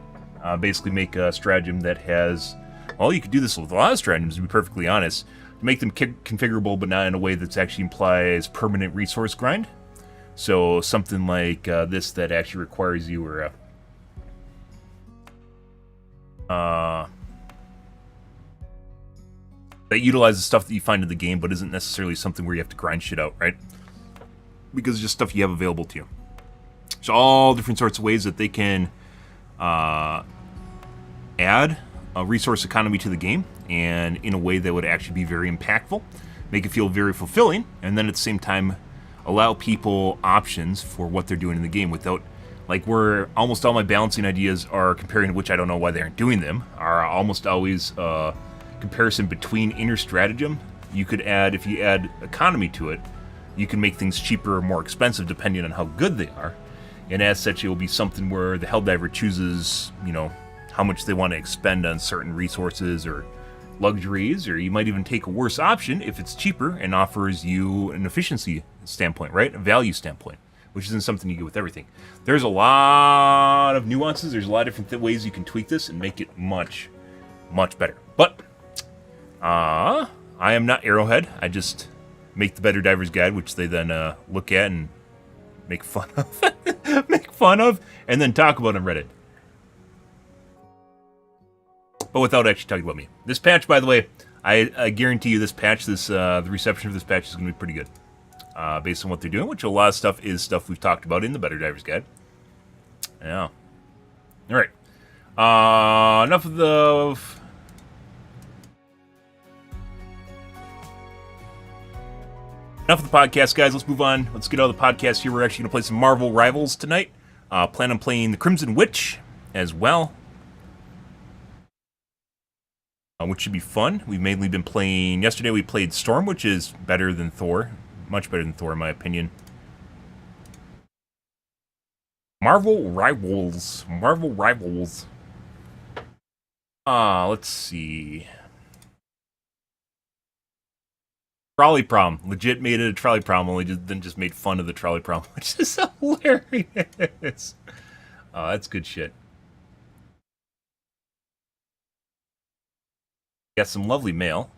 Basically make a stratagem that has, well, you could do this with a lot of stratagems, to be perfectly honest. Make them configurable, but not in a way that actually implies permanent resource grind. So something like this that actually requires you, or that utilizes stuff that you find in the game, but isn't necessarily something where you have to grind shit out, right? Because it's just stuff you have available to you. So all different sorts of ways that they can add a resource economy to the game, and in a way that would actually be very impactful, make it feel very fulfilling, and then at the same time allow people options for what they're doing in the game without, like, where almost all my balancing ideas are comparing, which I don't know why they aren't doing them, are almost always comparison between inner stratagem. You could add, if you add economy to it, you can make things cheaper or more expensive depending on how good they are. And as such, it will be something where the Helldiver chooses, you know, how much they want to expend on certain resources or luxuries, or you might even take a worse option if it's cheaper and offers you an efficiency standpoint, right? A value standpoint, which isn't something you get with everything. There's a lot of nuances. There's a lot of different ways you can tweak this and make it much, much better. But I am not Arrowhead. I just make the BetterDivers guide, which they then look at and make fun of, and then talk about on Reddit. but without actually talking about me. This patch, by the way, I guarantee you this patch, the reception of this patch is going to be pretty good. Based on what they're doing, which a lot of stuff is stuff we've talked about in the BetterDivers guide. Yeah. Alright. Enough of the... Enough of the podcast, guys. Let's move on. Let's get out of the podcast here. We're actually going to play some Marvel Rivals tonight. Plan on playing the Crimson Witch as well. Which should be fun. We've mainly been playing... Yesterday we played Storm, which is better than Thor. Much better than Thor, in my opinion. Marvel Rivals. Marvel Rivals. Let's see. Trolley problem. Legit made it a trolley problem, only then just made fun of the trolley problem, which is hilarious. That's good shit. Got some lovely mail.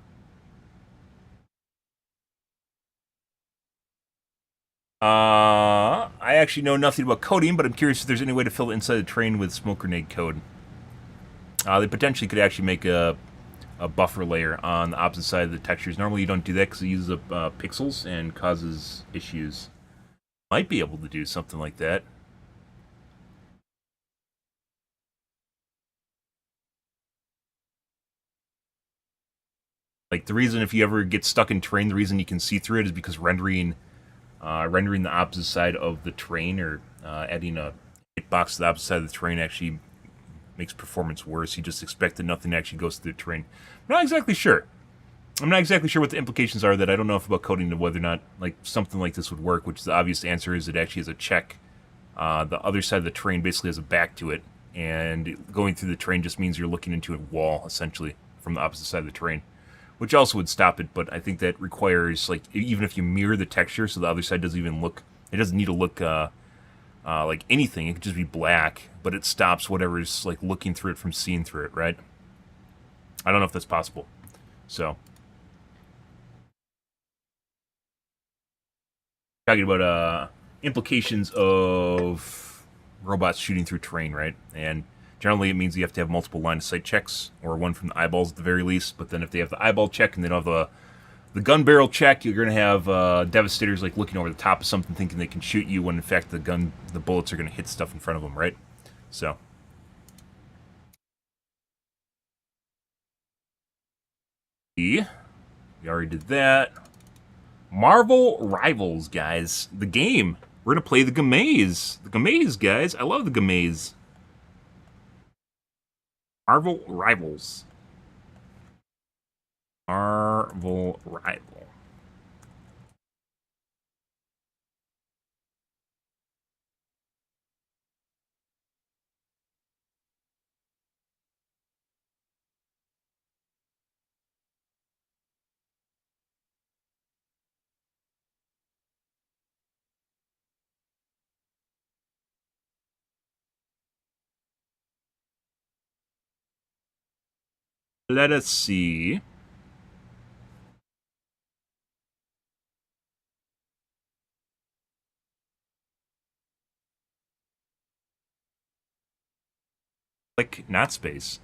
I actually know nothing about coding, but I'm curious if there's any way to fill the inside of the train with smoke grenade code. They potentially could actually make a buffer layer on the opposite side of the textures. Normally you don't do that because it uses up pixels and causes issues. Might be able to do something like that. Like, the reason if you ever get stuck in terrain, the reason you can see through it is because rendering the opposite side of the terrain, or adding a hitbox to the opposite side of the terrain, actually makes performance worse. You just expect that nothing actually goes through the terrain. I'm not exactly sure. I'm not exactly sure what the implications are that I don't know enough about coding to whether or not like something like this would work, which the obvious answer is it actually has a check. The other side of the terrain basically has a back to it, and going through the terrain just means you're looking into a wall, essentially, from the opposite side of the terrain. Which also would stop it, but I think that requires, like, even if you mirror the texture so the other side doesn't even look, it doesn't need to look like anything, it could just be black, but it stops whatever's, like, looking through it from seeing through it, right? I don't know if that's possible. So. Talking about implications of robots shooting through terrain, right? And generally, it means you have to have multiple line-of-sight checks, or one from the eyeballs at the very least. But then if they have the eyeball check and they don't have the gun barrel check, you're going to have Devastators like looking over the top of something thinking they can shoot you when in fact the bullets are going to hit stuff in front of them, right? So. We already did that. Marvel Rivals, guys. The game. We're going to play the Gamez. The Gamez, guys. I love the Gamez. Marvel Rivals. Marvel Rival. Let us see. Click, not space.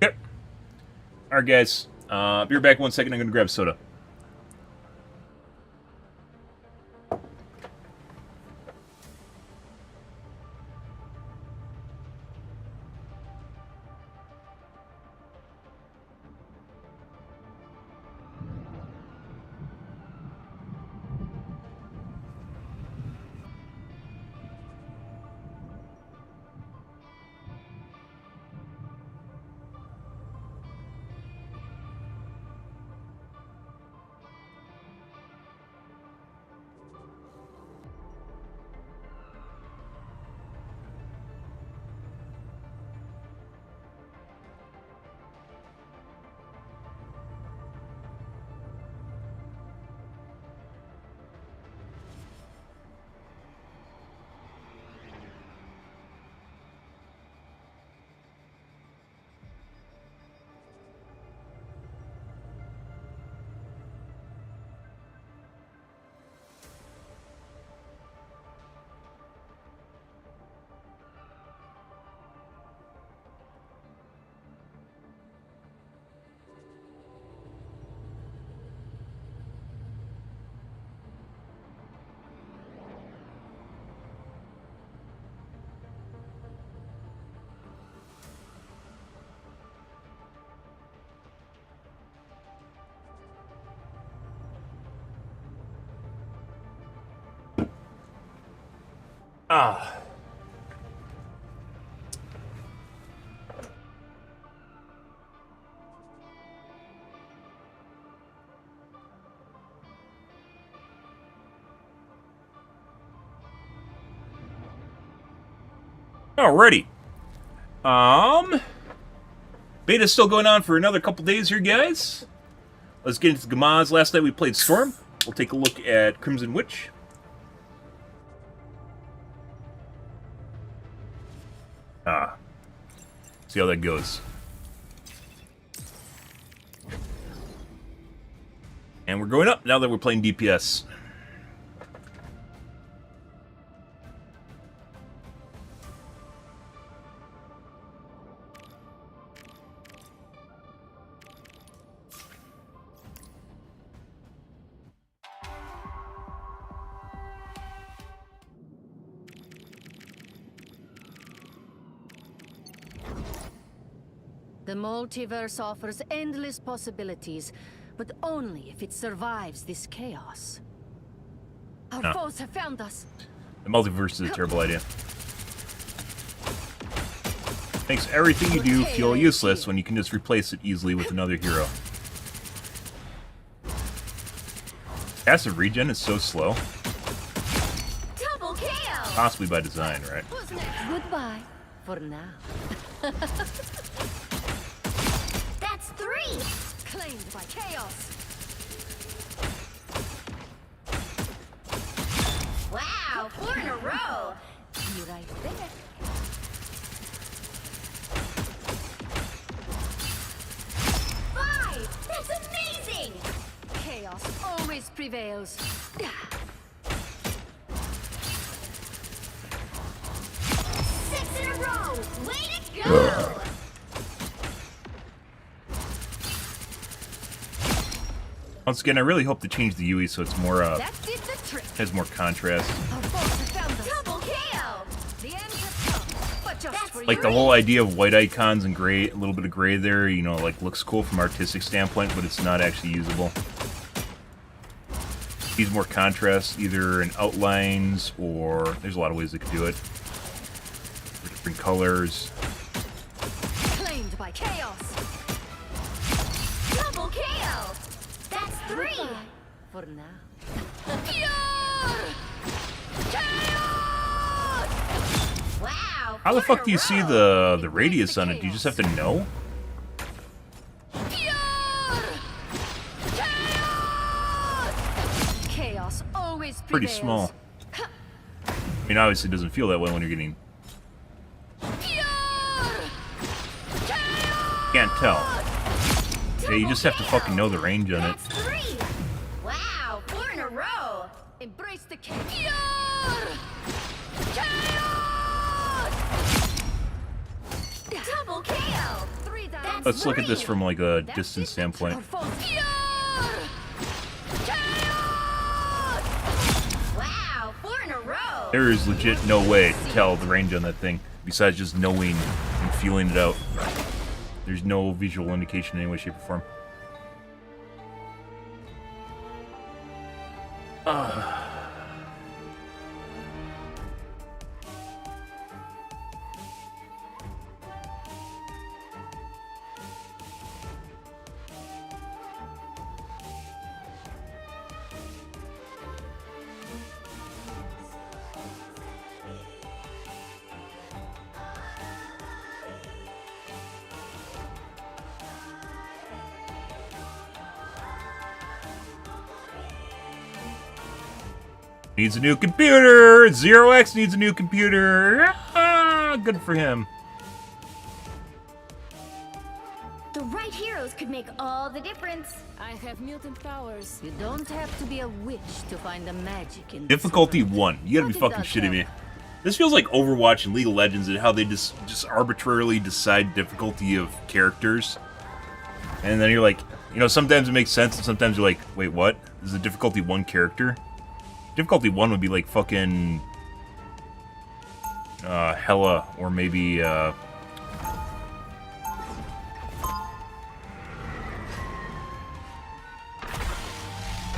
Yep. Alright, guys. Be right back 1 second. I'm going to grab soda. Ah. Alrighty. Beta's still going on for another couple days here, guys. Let's get into the Gamaz. Last night we played Storm. We'll take a look at Crimson Witch. See how that goes. And we're going up now that we're playing DPS. The multiverse offers endless possibilities, but only if it survives this chaos. Our foes have found us. The multiverse is a terrible idea. Makes everything you do feel useless when you can just replace it easily with another hero. Passive regen is so slow. Double kill! Possibly by design, right? Goodbye for now. That's 3! Claimed by chaos. Wow, 4 in a row. You right there. That's amazing! Chaos always prevails. 6 in a row! Way to go! Once again, I really hope to change the UE so it's more, That did the trick. has more contrast. Our foes have found us. Double kill! The end has come, but just for Like the whole idea of white icons and gray, a little bit of gray there, you know, like looks cool from an artistic standpoint, but it's not actually usable. Needs more contrast, either in outlines or there's a lot of ways they could do it. Different colors. Claimed by chaos. Double kill! That's 3! For now. Pure! Chaos! Wow! How the fuck do you see the radius on it? Do you just have to know? Chaos always Pretty prevails. small. I mean, obviously it doesn't feel that way when you're getting... Can't tell. Yeah, you just have to fucking know the range on it. That's 3! Wow, 4 in a row! Embrace the chaos! Double kill! 3 down. Let's look at this from like a distance standpoint. Wow, 4 in a row! There is legit no way to tell the range on that thing, besides just knowing and feeling it out. There's no visual indication in any way, shape, or form. Needs a new computer! 0x needs a new computer! Ah, good for him. The right heroes could make all the difference. I have mutant powers. You don't have to be a witch to find the magic in Difficulty this 1. You gotta be What did fucking that shitting me. tell? This feels like Overwatch and League of Legends and how they just arbitrarily decide difficulty of characters. And then you're like, you know, sometimes it makes sense and sometimes you're like, wait, what? This is a difficulty 1 character? Difficulty 1 would be like fucking... Hella, or maybe,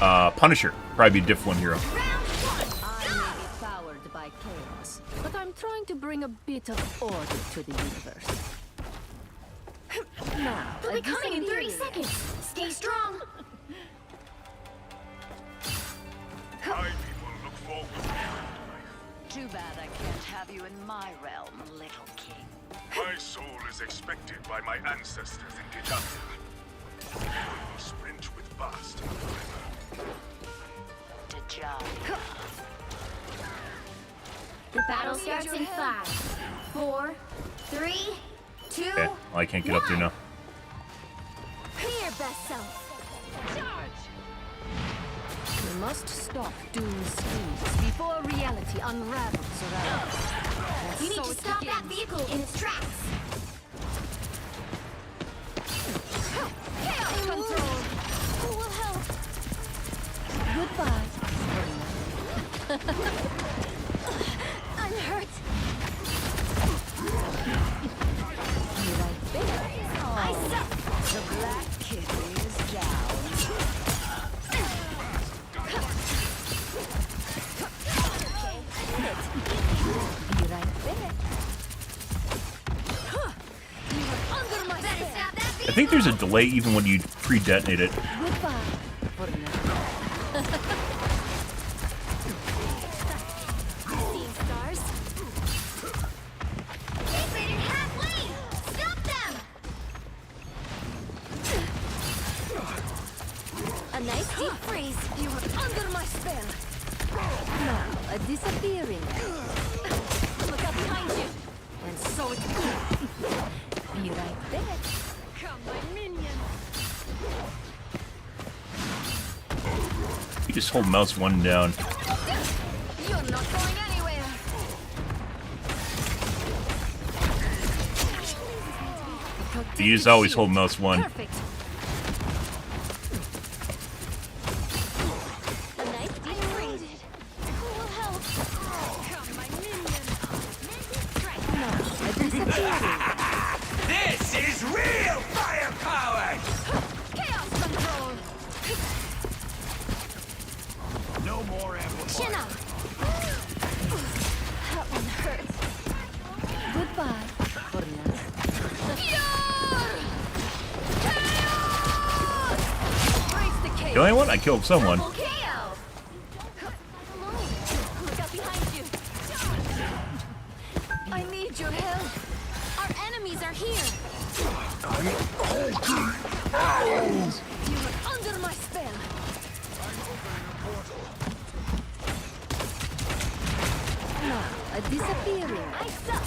Uh, Punisher. Probably be a diff 1 hero. I may be powered by chaos, bring a bit of order to the universe. Now, They'll be coming in 30 seconds. Stay strong. My people look forward to life. Too bad I can't have you in my realm, little king. My soul is expected by my ancestors in Tentatively. We will sprint with vast fiber. Dejah. The battle starts in 5, 4, 3, 2. Okay, well, I can't get up there now. Be your best self. We must stop Doom's schemes before reality unravels around us. You need to stop that vehicle in its tracks. Chaos control! Who will help? Goodbye. I'm hurt. Be right there. I suck. The Black Kitty is down. Be right there. You are under my Better spell. stop that I vehicle. think there's a delay even when you pre-detonate it. Goodbye. For now. Seeing stars. They faded halfway. Stop them. A nice deep freeze. You are under my spell. Now, a disappearing. Look up behind you. And so it will. Be right there. Come, my minion. You just hold mouse 1 down. You're not going anywhere. You just always hold mouse 1. Perfect. A nice deep freeze. Who will help? Come, my minion. Strike. Now, a disappearing. This is real firepower! Chaos control. No more amplifier. Chin up. That one hurts. Goodbye. For now. Breaks the cage. The only one I killed someone. Double KO. Look up behind you. I need your help. Our enemies are here. You are under my spell. Now, a disappearing. I suck.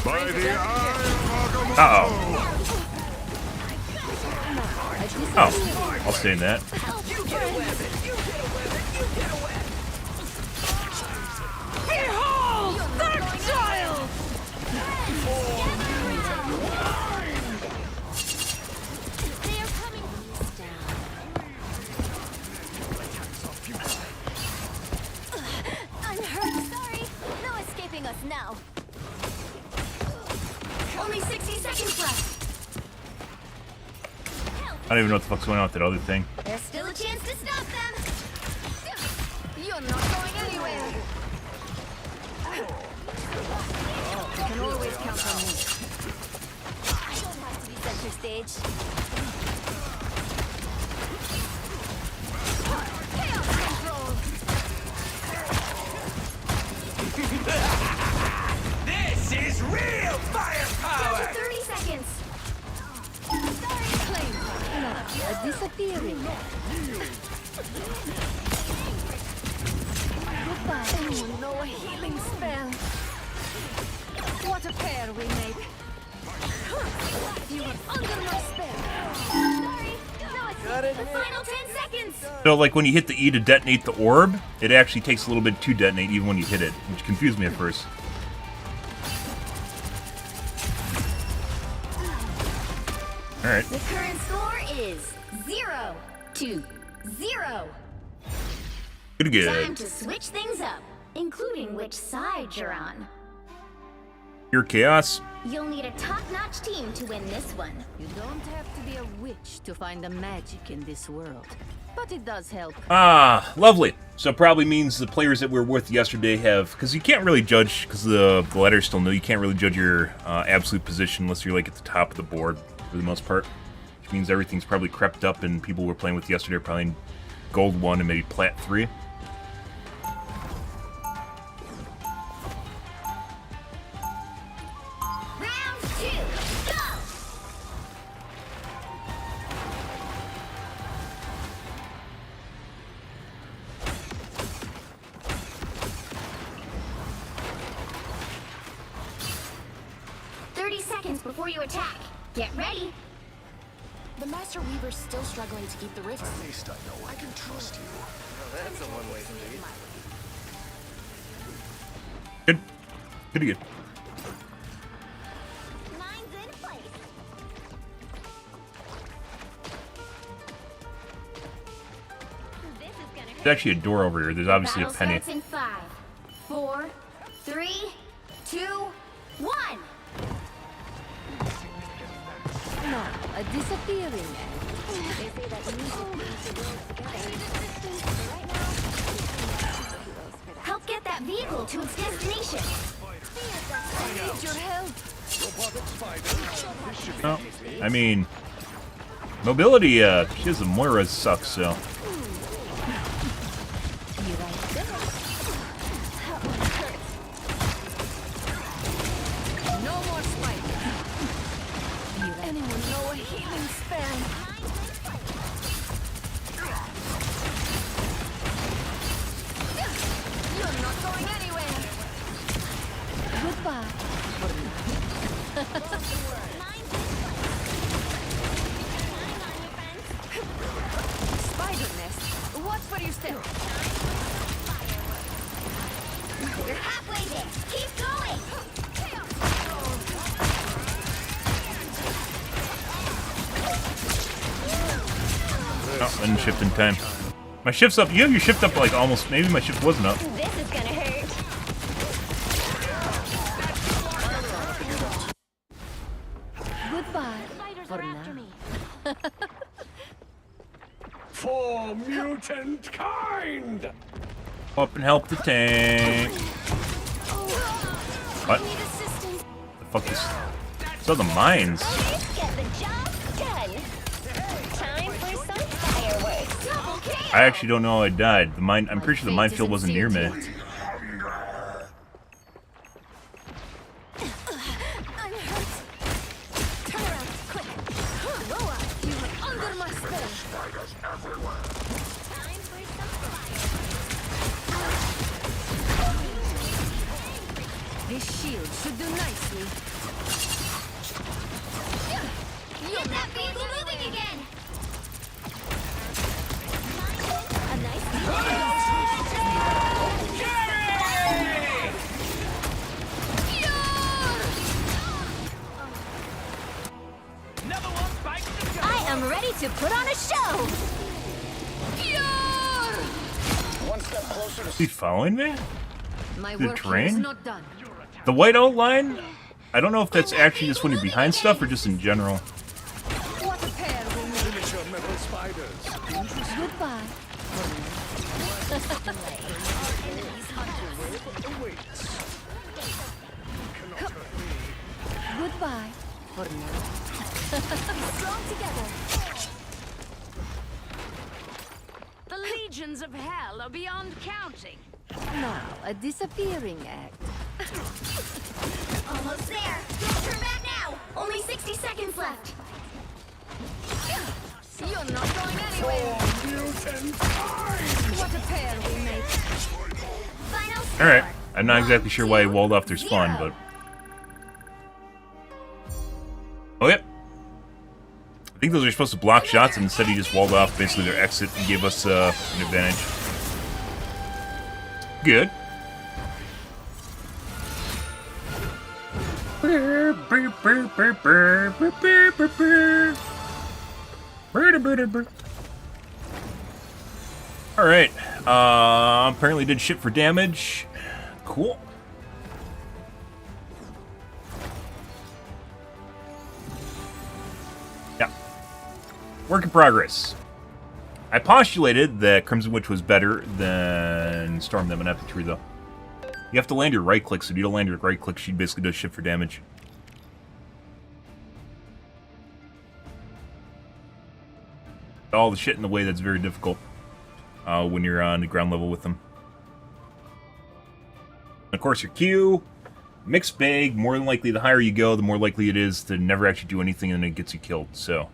By the eye of Agamotto! Uh-oh. A disappearing. Oh, I'll stay in that. Behold, third child. They are coming. I'm hurt. Sorry. No escaping us now. Only 60 seconds left. I don't even know what the fuck's going on with that other thing. There's still a chance to stop them. You're not going anywhere. You can always count on me. I don't have to be center stage. Chaos control. This is real Down firepower! to 30 seconds. Claim. Now, a disappearing. Goodbye. Oh, no, a healing spell. What a pair we make. You are under my spell. Sorry. No, it's the final 10 seconds. So, like, when you hit the E to detonate the orb, it actually takes a little bit to detonate even when you hit it, which confused me at first. Alright. The current score is 0-0. Pretty Time good. to switch things up, including which side you're on. Pure chaos. You'll need a top-notch team to win this one. You don't have to be a witch to find the magic in this world. but it does help. Ah, lovely. So it probably means the players that we were with yesterday have... Because you can't really judge, because the ladder's still new, you can't really judge your absolute position unless you're like at the top of the board for the most part. Which means everything's probably crept up and people we're playing with yesterday are probably in Gold 1 and maybe Plat 3. Round 2, go! Seconds before you attack. Get ready. The Master Weaver's still struggling to keep the rifts. At least I know I can trust you. That's a one-way street. Good. Pretty good. Mine's in place. This is gonna hurt. There's actually a door over here. There's obviously a Battle penny. starts in 5, 4, 3, 2, 1. No, a disappearing egg. They say that music brings the world together. Right now, Help get that vehicle to its destination. I need your help. Oh, I mean... Mobility, she has the Moira sucks, so... You right there. No more spiders. Anyone know a healing spell? You're not going anywhere. Goodbye. Spider nest. Watch where you step. You're halfway there. Keep going. Oh, I didn't shift in time. My shift's up. You have your shift up like almost... Maybe my shift wasn't up. This is gonna hurt. Goodbye. spiders For are after now. me. For mutant kind! Up and help the tank. What? Need assistance. The fuck is... So the mines. Get the job done. Time for some fireworks. Double kill. I actually don't know how I died. The mine... I'm pretty sure the minefield wasn't near me. I'm hurt. Turn around, quick. Roa, you are under my spell. Time for some fireworks. This shield should do nicely. Get that vehicle moving again. A nice Another one bites the dust. I am ready to put on a show. One step closer to Is he following me? My The work here train? is not done. The white outline? I don't know if that's actually just when you're behind stuff or just in general. What a pair we made. miniature metal spiders. Goodbye. Awaits. Goodbye. For now. Strong together. The legions of hell are beyond counting. Now, a disappearing act. Almost there. Don't turn back now. Only 60 seconds left. You're not going anywhere. Mutant kind! What a pair we make. Final score. Alright. I'm not exactly sure why he walled off their spawn, but... Oh, yep. I think those are supposed to block shots, and instead he just walled off basically their exit and gave us an advantage. Good. Alright. Apparently did shit for damage. Cool. Yeah. Work in progress. I postulated that Crimson Witch was better than Storm them in Epic 3, though. You have to land your right click, so if you don't land your right click, she basically does shit for damage. All the shit in the way that's very difficult when you're on the ground level with them. And of course, your Q, mixed bag. More than likely, the higher you go, the more likely it is to never actually do anything, and it gets you killed. So,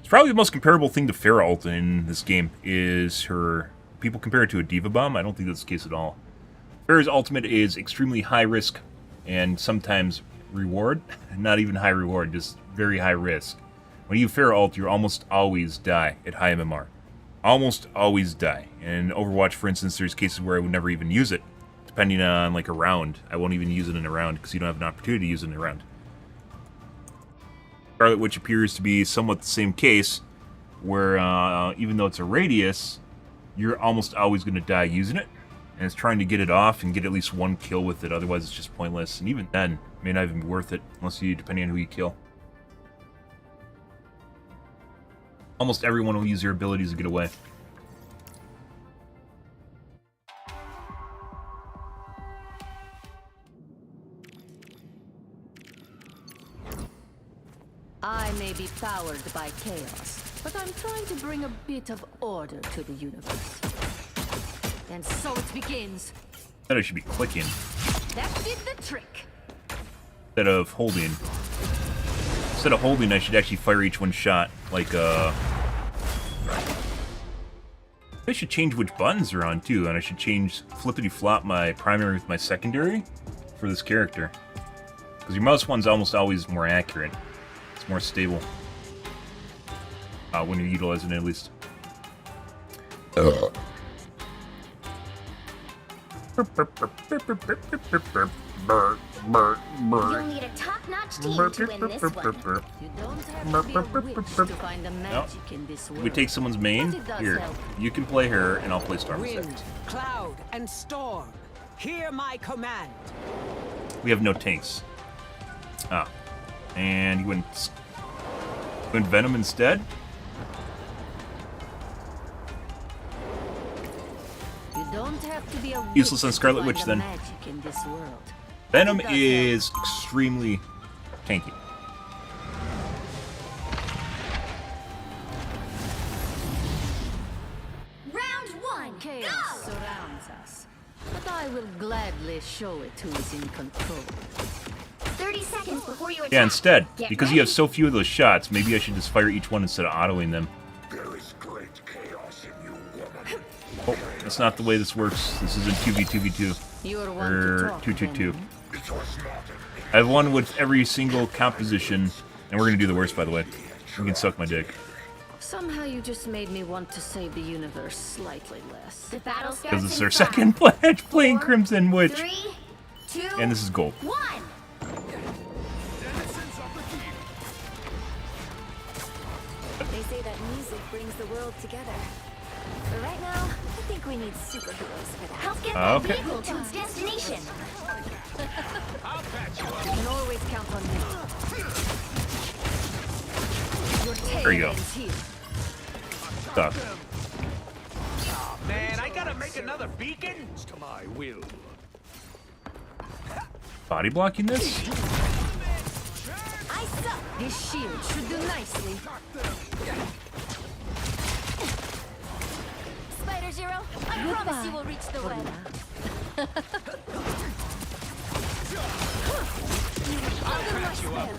it's probably the most comparable thing to Pharah ult in this game is her. People compare it to a Diva Bomb. I don't think that's the case at all. Pharah's ultimate is extremely high risk and sometimes reward. Not even high reward, just very high risk. When you Pharah ult, you almost always die at high MMR. Almost always die. In Overwatch, for instance, there's cases where I would never even use it. Depending on, like, a round. I won't even use it in a round because you don't have an opportunity to use it in a round. Scarlet Witch appears to be somewhat the same case, where even though it's a radius, you're almost always going to die using it. And it's trying to get it off and get at least one kill with it, otherwise it's just pointless. And even then, it may not even be worth it, unless you, depending on who you kill. Almost everyone will use their abilities to get away. I may be powered by chaos, but I'm trying to bring a bit of order to the universe. And so it begins. That I should be clicking. That did the trick. Instead of holding. Instead of holding, I should actually fire each one shot. Like, I should change which buttons are on, too. And I should change flippity-flop my primary with my secondary for this character. Because your mouse one's almost always more accurate. It's more stable. When you're utilizing it, at least. You'll need a top-notch team to win this one. You don't have to be a witch to find the magic in this world. We take someone's main. But it does Here, help. you can play her, and I'll play Storm. Wind, cloud, and storm. Hear my command. We have no tanks. Ah. And you went Venom instead? You don't have to be a Useless on witch to Scarlet find Witch, the then. magic in this world. Venom It does is extremely tanky. Round one, Chaos go! surrounds us, but I will gladly show it who is in control. 30 seconds before you attack. Yeah, instead, Get because you have ready. so few of those shots, maybe I should just fire each one instead of autoing them. There is great chaos in you, woman. Oh, that's not the way this works. This isn't 2v2v2. You're one to Or talk, 2-2-2. Venom. It was not an I have one with every single composition, and we're gonna do the worst, by the way. You can suck my dick. Somehow you just made me want to save the universe slightly less. The battle starts Because it's in our 5, second pledge playing 4, Crimson Witch. 3, 2, And this is gold. 1. They say that music brings the world together. But right now, I think we need superheroes for that. Help get that Okay. vehicle to its destination. You can always count on me. Your tail There you go. ends here. Stuff. Man, I gotta make another beacon? to my will. Body blocking this? I suck. This shield should do nicely. Spider Zero, I promise you will reach the web. I'll patch you up.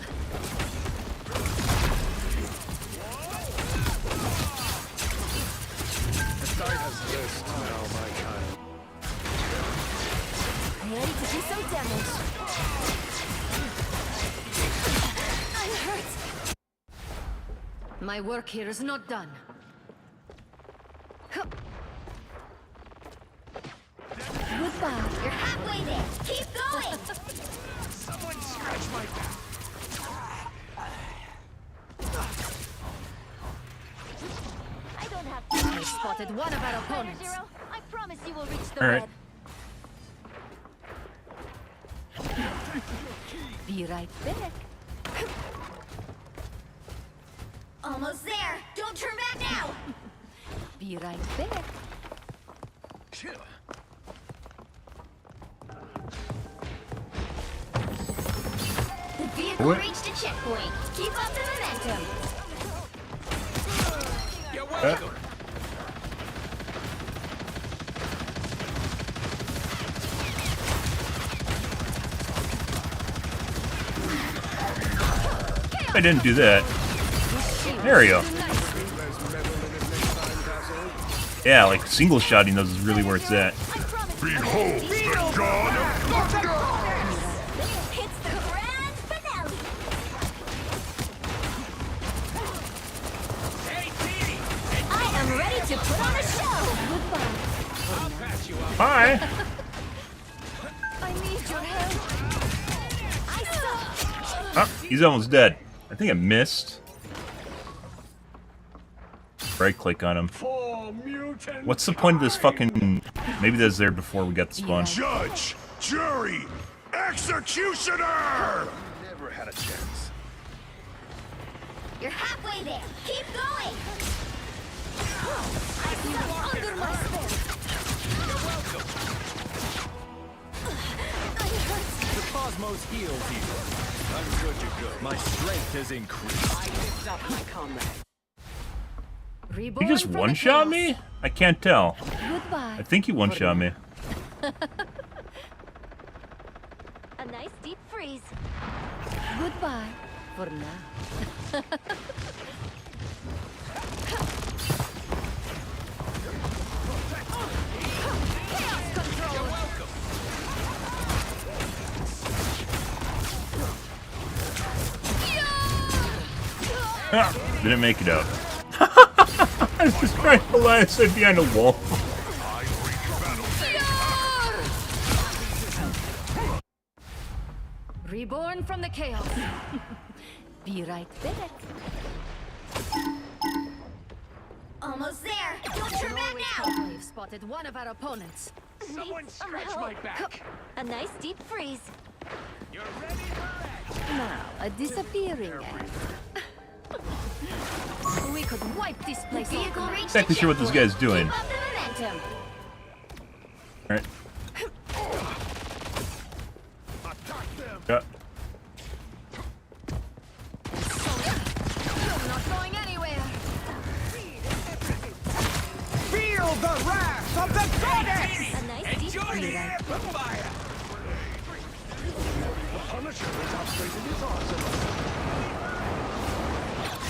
The side has thirst now, my child. Ready to do some damage. I'm hurt. My work here is not done. Goodbye. You're halfway there. Keep going. Someone scratch my back. I don't have I spotted one of our Spider opponents. Zero, I promise you will reach the All right. web. Be right back. Almost there. Don't turn back now. Be right back. The vehicle What? reached a checkpoint. Keep up the momentum. You're welcome. I didn't do that. There we go. Yeah, like single shotting those is really where it's at. Behold the god of thunder! It's the grand finale. Hey, Petey! I am ready to put on a show. I'll patch you up. Hi. I need your help. I suck. Oh, he's almost dead. I think I missed. Right click on him. What's the point of this fucking... Maybe that's there before we got the spawn. Judge, jury, executioner! Never had a chance. You're halfway there. Keep going. I suck under my spell. The cosmos heals you. I'm good to go. My strength has increased. I lift up my comrade. He just one-shot me? I can't tell. Goodbye. I think he one-shot me. A nice deep freeze. Goodbye. For now. Ah, didn't make it out. I was just trying to lie. I said behind a wall. Reborn from the chaos. Be right back. Almost there. Don't turn back now. We've spotted one of our opponents. Someone scratch my back. A nice deep freeze. You're ready for action. Now, a disappearing act. We could wipe this place Vehicle off. reached Exactly a sure what this checkpoint. guy's doing. Keep up the momentum. Alright. Yeah. You're not going anywhere. Feel the wrath of the goddess! A nice deep Enjoy freeze. the amplifier.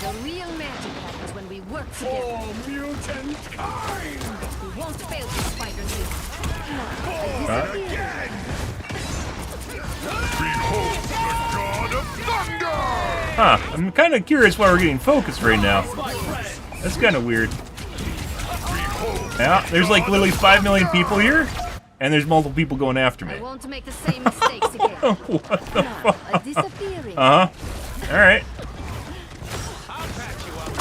The real magic happens when we work together. Mutant kind! We won't fail this spider here. Behold the god of thunder! Huh. I'm kind of curious why we're getting focused right now. That's kind of weird. Yeah, there's like literally 5 million people here, and there's multiple people going after me. I won't make the same mistakes again. What the fuck? A disappearing. Uh-huh. Alright. I'll patch you up.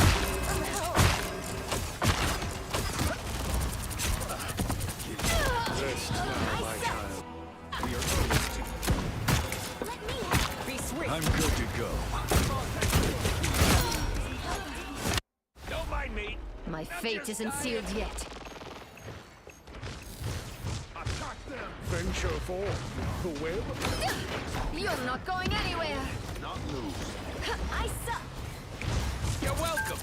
Be swift. I'm good to go. Don't mind me. My fate isn't sealed yet. Venture forth, the web. You're not going anywhere. I suck. You're welcome.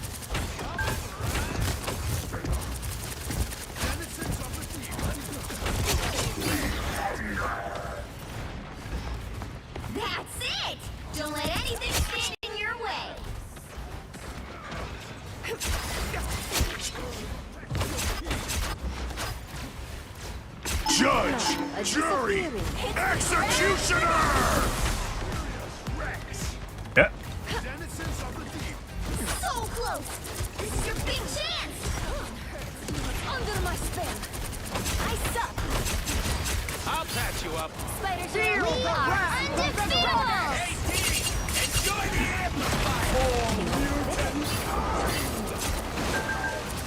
That's it. Don't let anything stand in your way. Judge, jury, executioner! Yeah. So close. This is your big chance. Under my spell. I suck. I'll patch you up. Spiders are undefeatable. Hey, Petey, enjoy the amplifier.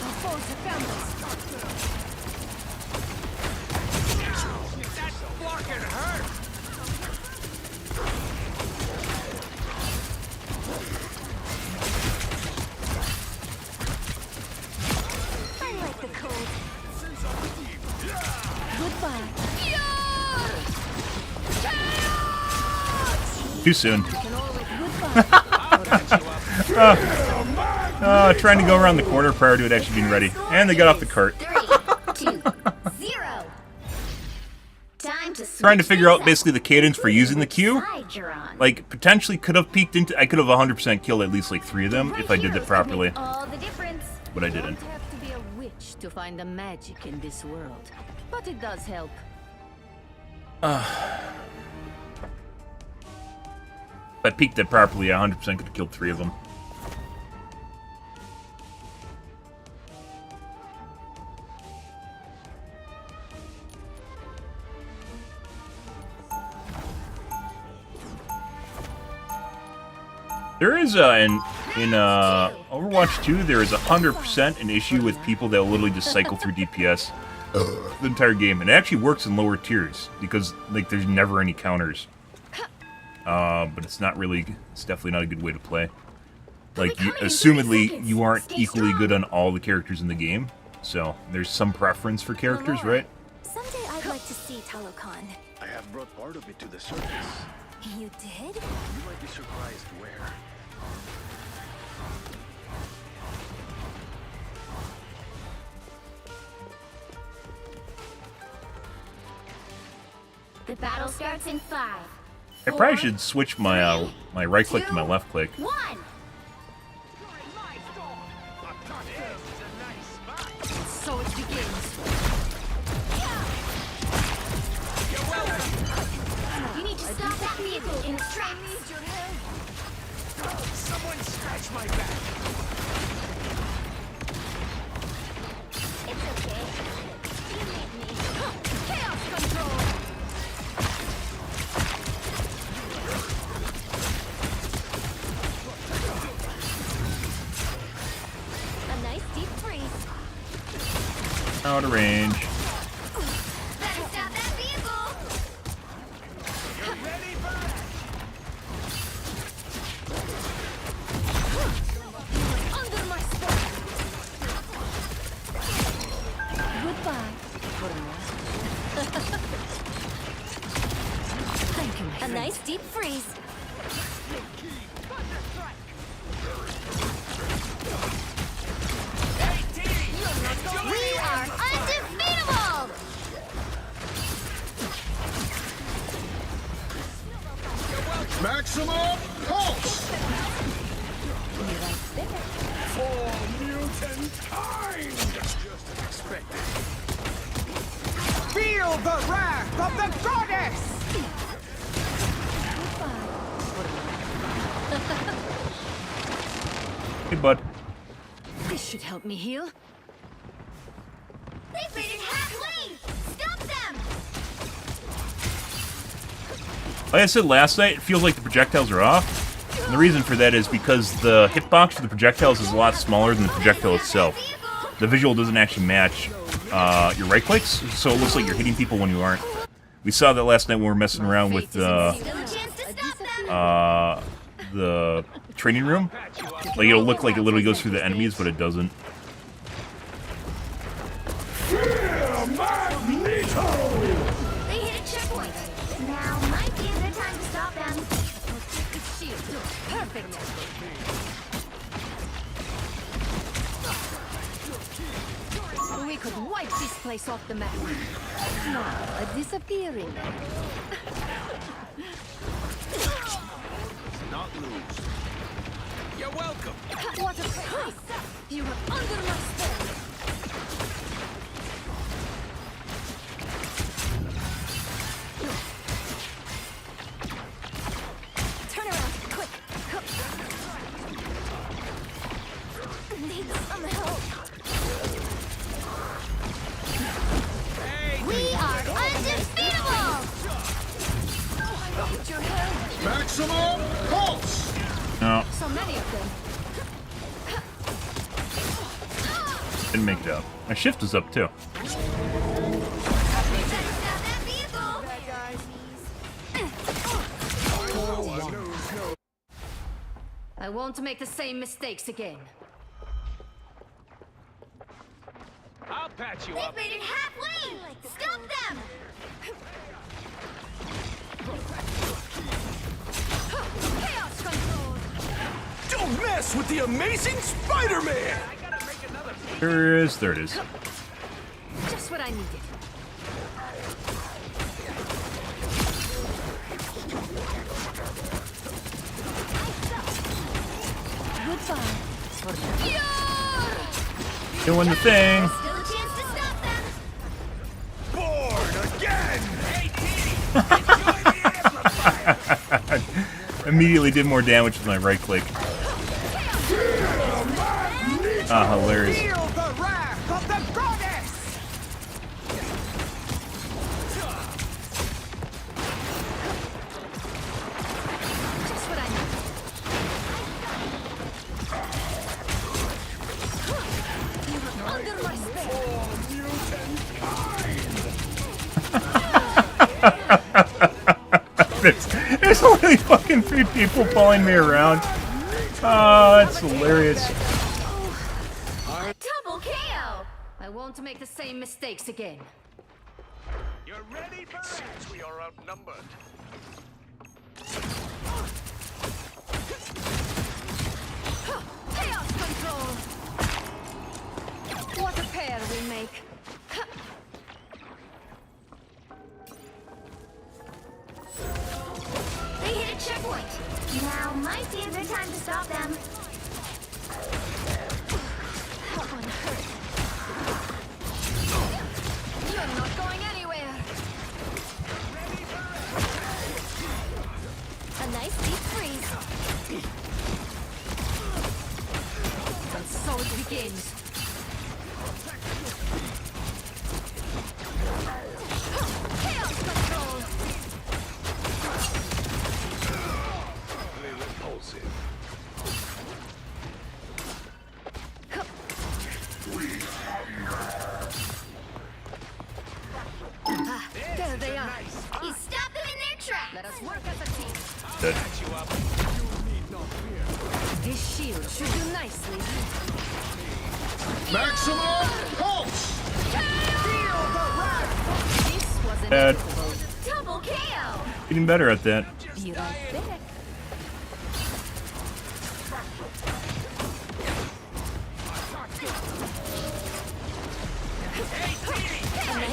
Our foes have found us. That fucking hurt. I like Too soon. Can always Trying to go around the corner prior to it actually being ready. And they got off the cart. 3, 2, 0. Time to Trying to figure out basically the cadence for using the Q. side you're on. Like, potentially could have peeked into... I could have 100% killed at least like 3 of them if I did that properly. All the difference. But I You didn't. don't have to be a witch to find the magic in this world. But it does help. If I peeked it properly, I 100% could have killed 3 of them. There is in Overwatch 2, there is 100% an issue with people that will literally just cycle through DPS the entire game, and it actually works in lower tiers because like there's never any counters. But it's not really. It's definitely not a good way to play. Like, assumedly, you aren't equally good on all the characters in the game, so there's some preference for characters, right? Someday I'd like to see Talocon. I have brought part of it to the surface. You did? You might be surprised where. The battle starts in 5. I probably should switch my my right click to my left click. 1. So it begins. You need to stop that vehicle in its tracks. Someone scratch my back. It's okay. You need me. Chaos control. A nice deep freeze. Out of range. Better stop that vehicle. Under my spell. Goodbye. Thank you, my A friend. nice deep freeze. We are undefeatable. Maximum pulse! For mutant kind! Just as expected. Feel the wrath of the goddess! Hey, bud. This should help me heal. They've made it halfway. Stop them. Like I said last night, it feels like the projectiles are off. And the reason for that is because the hitbox for the projectiles is a lot smaller than the projectile itself. The visual doesn't actually match your right clicks, so it looks like you're hitting people when you aren't. We saw that last night when we were messing around with Still a chance to stop them. the training room. Like, it'll look like it literally goes through the enemies, but it doesn't. They hit a checkpoint. Now might be a good time to stop them. Perfect. We could wipe this place off the map. Now, a disappearing. Not lose. You're welcome. What a place! You are under my spell. Turn around, quick. Need some help. We are undefeatable. Get your hand. Maximum pulse! No, So many of them. didn't make it out. My shift is up too. Better stop that vehicle. I won't make the same mistakes again. I'll patch you They've up. made it halfway. Stop them. Chaos control. Don't mess with the amazing Spider-Man! There it is. There it is. Just what I needed. Goodbye. Doing the thing. Still a chance to stop them. Born again! Immediately did more damage with my right click. Ah, hilarious. Feel the wrath of the goddess! Just what I needed. You're under my spell. There's only fucking 3 people following me around. Oh, that's hilarious. Double KO! I won't make the same mistakes again. You're ready for it. We are outnumbered. Chaos control! What a pair we make. They hit a checkpoint. Now might be a good time to stop them. That one hurt. You're not going anywhere. A nice deep freeze. And so it begins. Chaos control! Ah, there they are. You stop them in their tracks. Let us work as a team. Good. This shield should do nicely. Maximum pulse! This was Bad. inevitable. Double KO. Getting better at that. Be right back.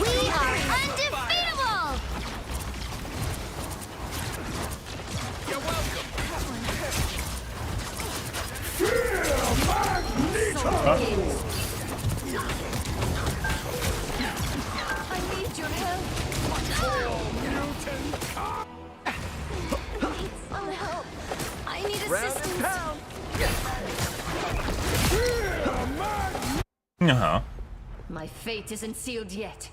We are undefeatable. You're welcome! I need your help. Some help. I need Round and assistance. pound! Uh-huh. My fate isn't sealed yet.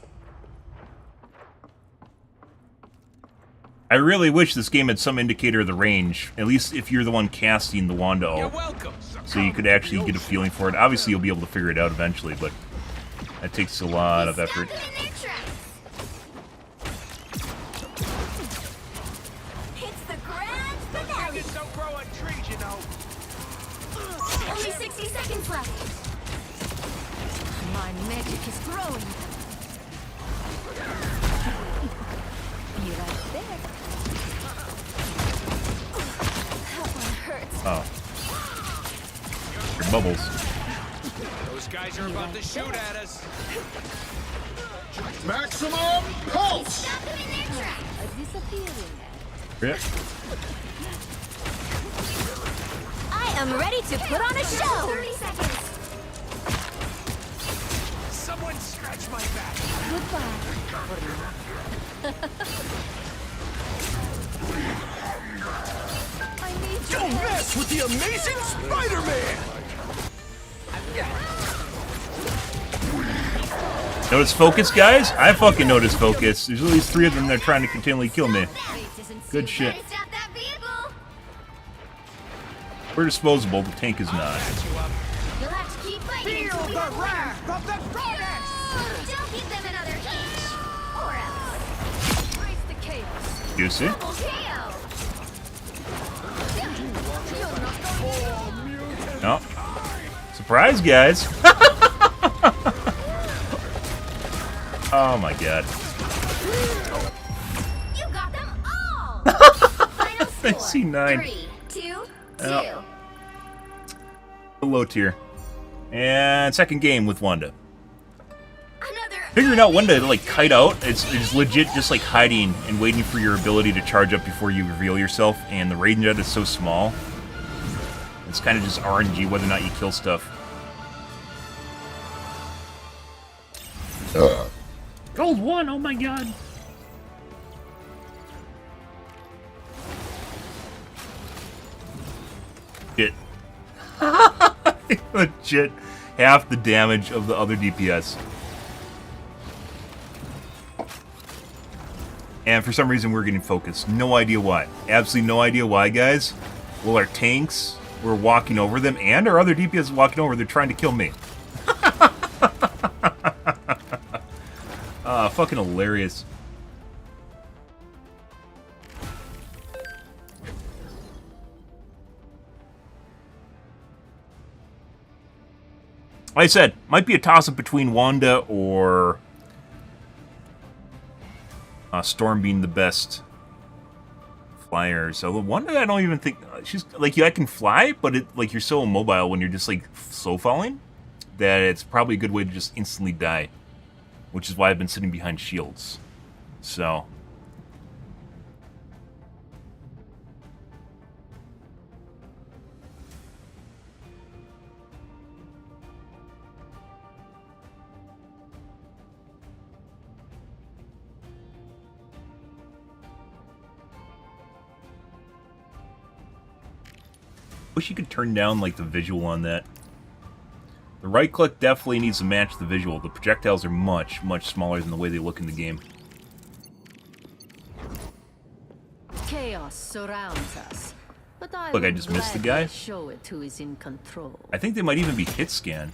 I really wish this game had some indicator of the range, at least if you're the one casting the wand to You're ult, welcome! so you could actually get a feeling for it. Obviously, you'll be able to figure it out eventually, but that takes a lot of effort. Stop them in their tracks. It's the grand finale. Dragons don't grow on trees, you know. Only 60 seconds left. My magic is growing. Be right there. That one hurts. Oh. Your bubbles. Those guys are about to shoot at us. Maximum pulse! Stop them in their tracks. A disappearing act. Rip. I am ready to put on a show. 30 seconds. Someone scratch my back. I need your Don't help. mess with the amazing Spider-Man! Notice focus, guys? I fucking notice focus. There's at least 3 of them that are trying to continually kill me. Fate isn't Good sealed. shit. Stop that vehicle. We're disposable, the tank is not. You'll have to keep fighting until we have winners. wrath of the goddess! Don't give them another cage. Or else. Embrace the chaos. You see? Double KO. You're not going No. Surprise, guys! Oh my god. You got them all. Final I see 9. 3, 2, 2. Yep. Low tier. And second game with Wanda. Another. Figuring out when to like kite out, it's legit just like hiding and waiting for your ability to charge up before you reveal yourself, and the Raiden jet is so small. It's kind of just RNG whether or not you kill stuff. Gold 1, oh my god. Shit. Legit half the damage of the other DPS. And for some reason we're getting focused. No idea why. Absolutely no idea why, guys. Well, our tanks were walking over them, and our other DPS is walking over. They're trying to kill me. Fucking hilarious. Like I said, might be a toss-up between Wanda or Storm being the best flyer. So the Wanda, I don't even think she's like, yeah, I can fly, but it like you're so immobile when you're just like slow falling that it's probably a good way to just instantly die, which is why I've been sitting behind shields. So. Wish you could turn down like the visual on that. The right click definitely needs to match the visual. The projectiles are much, much smaller than the way they look in the game. Chaos surrounds us, but I Look, I just missed the guy. Show it who is in control. I think they might even be hit scan.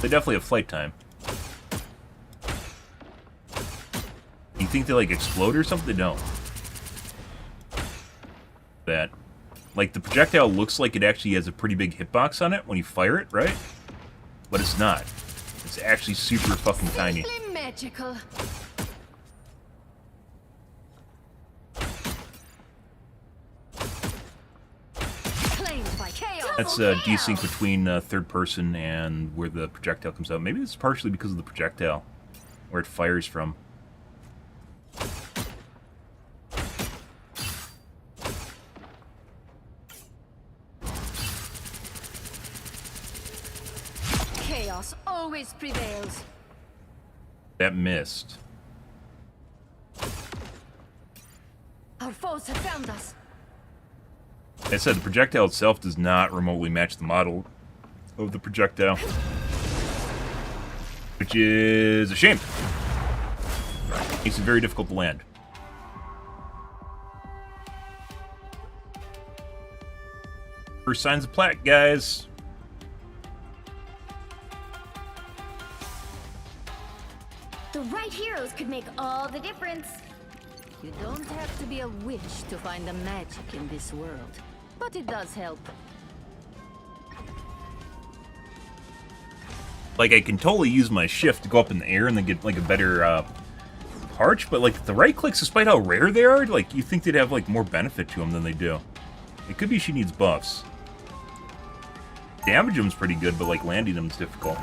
They definitely have flight time. You think they like explode or something? They don't. That. Like, the projectile looks like it actually has a pretty big hitbox on it when you fire it, right? But it's not. It's actually super fucking tiny. Simply magical. Claimed by chaos. That's a desync between third person and where the projectile comes out. Maybe it's partially because of the projectile, where it fires from. Chaos always prevails. That missed. Our foes have found us. Like I said, the projectile itself does not remotely match the model of the projectile, which is a shame. Makes it very difficult to land. First signs of plaque, guys. The right heroes could make all the difference. You don't have to be a witch to find the magic in this world, but it does help. Like, I can totally use my shift to go up in the air and then get, like, a better, parch, but, like, the right clicks, despite how rare they are, like, you think they'd have, like, more benefit to them than they do. It could be she needs buffs. Damage them's pretty good, but, like, landing them's difficult.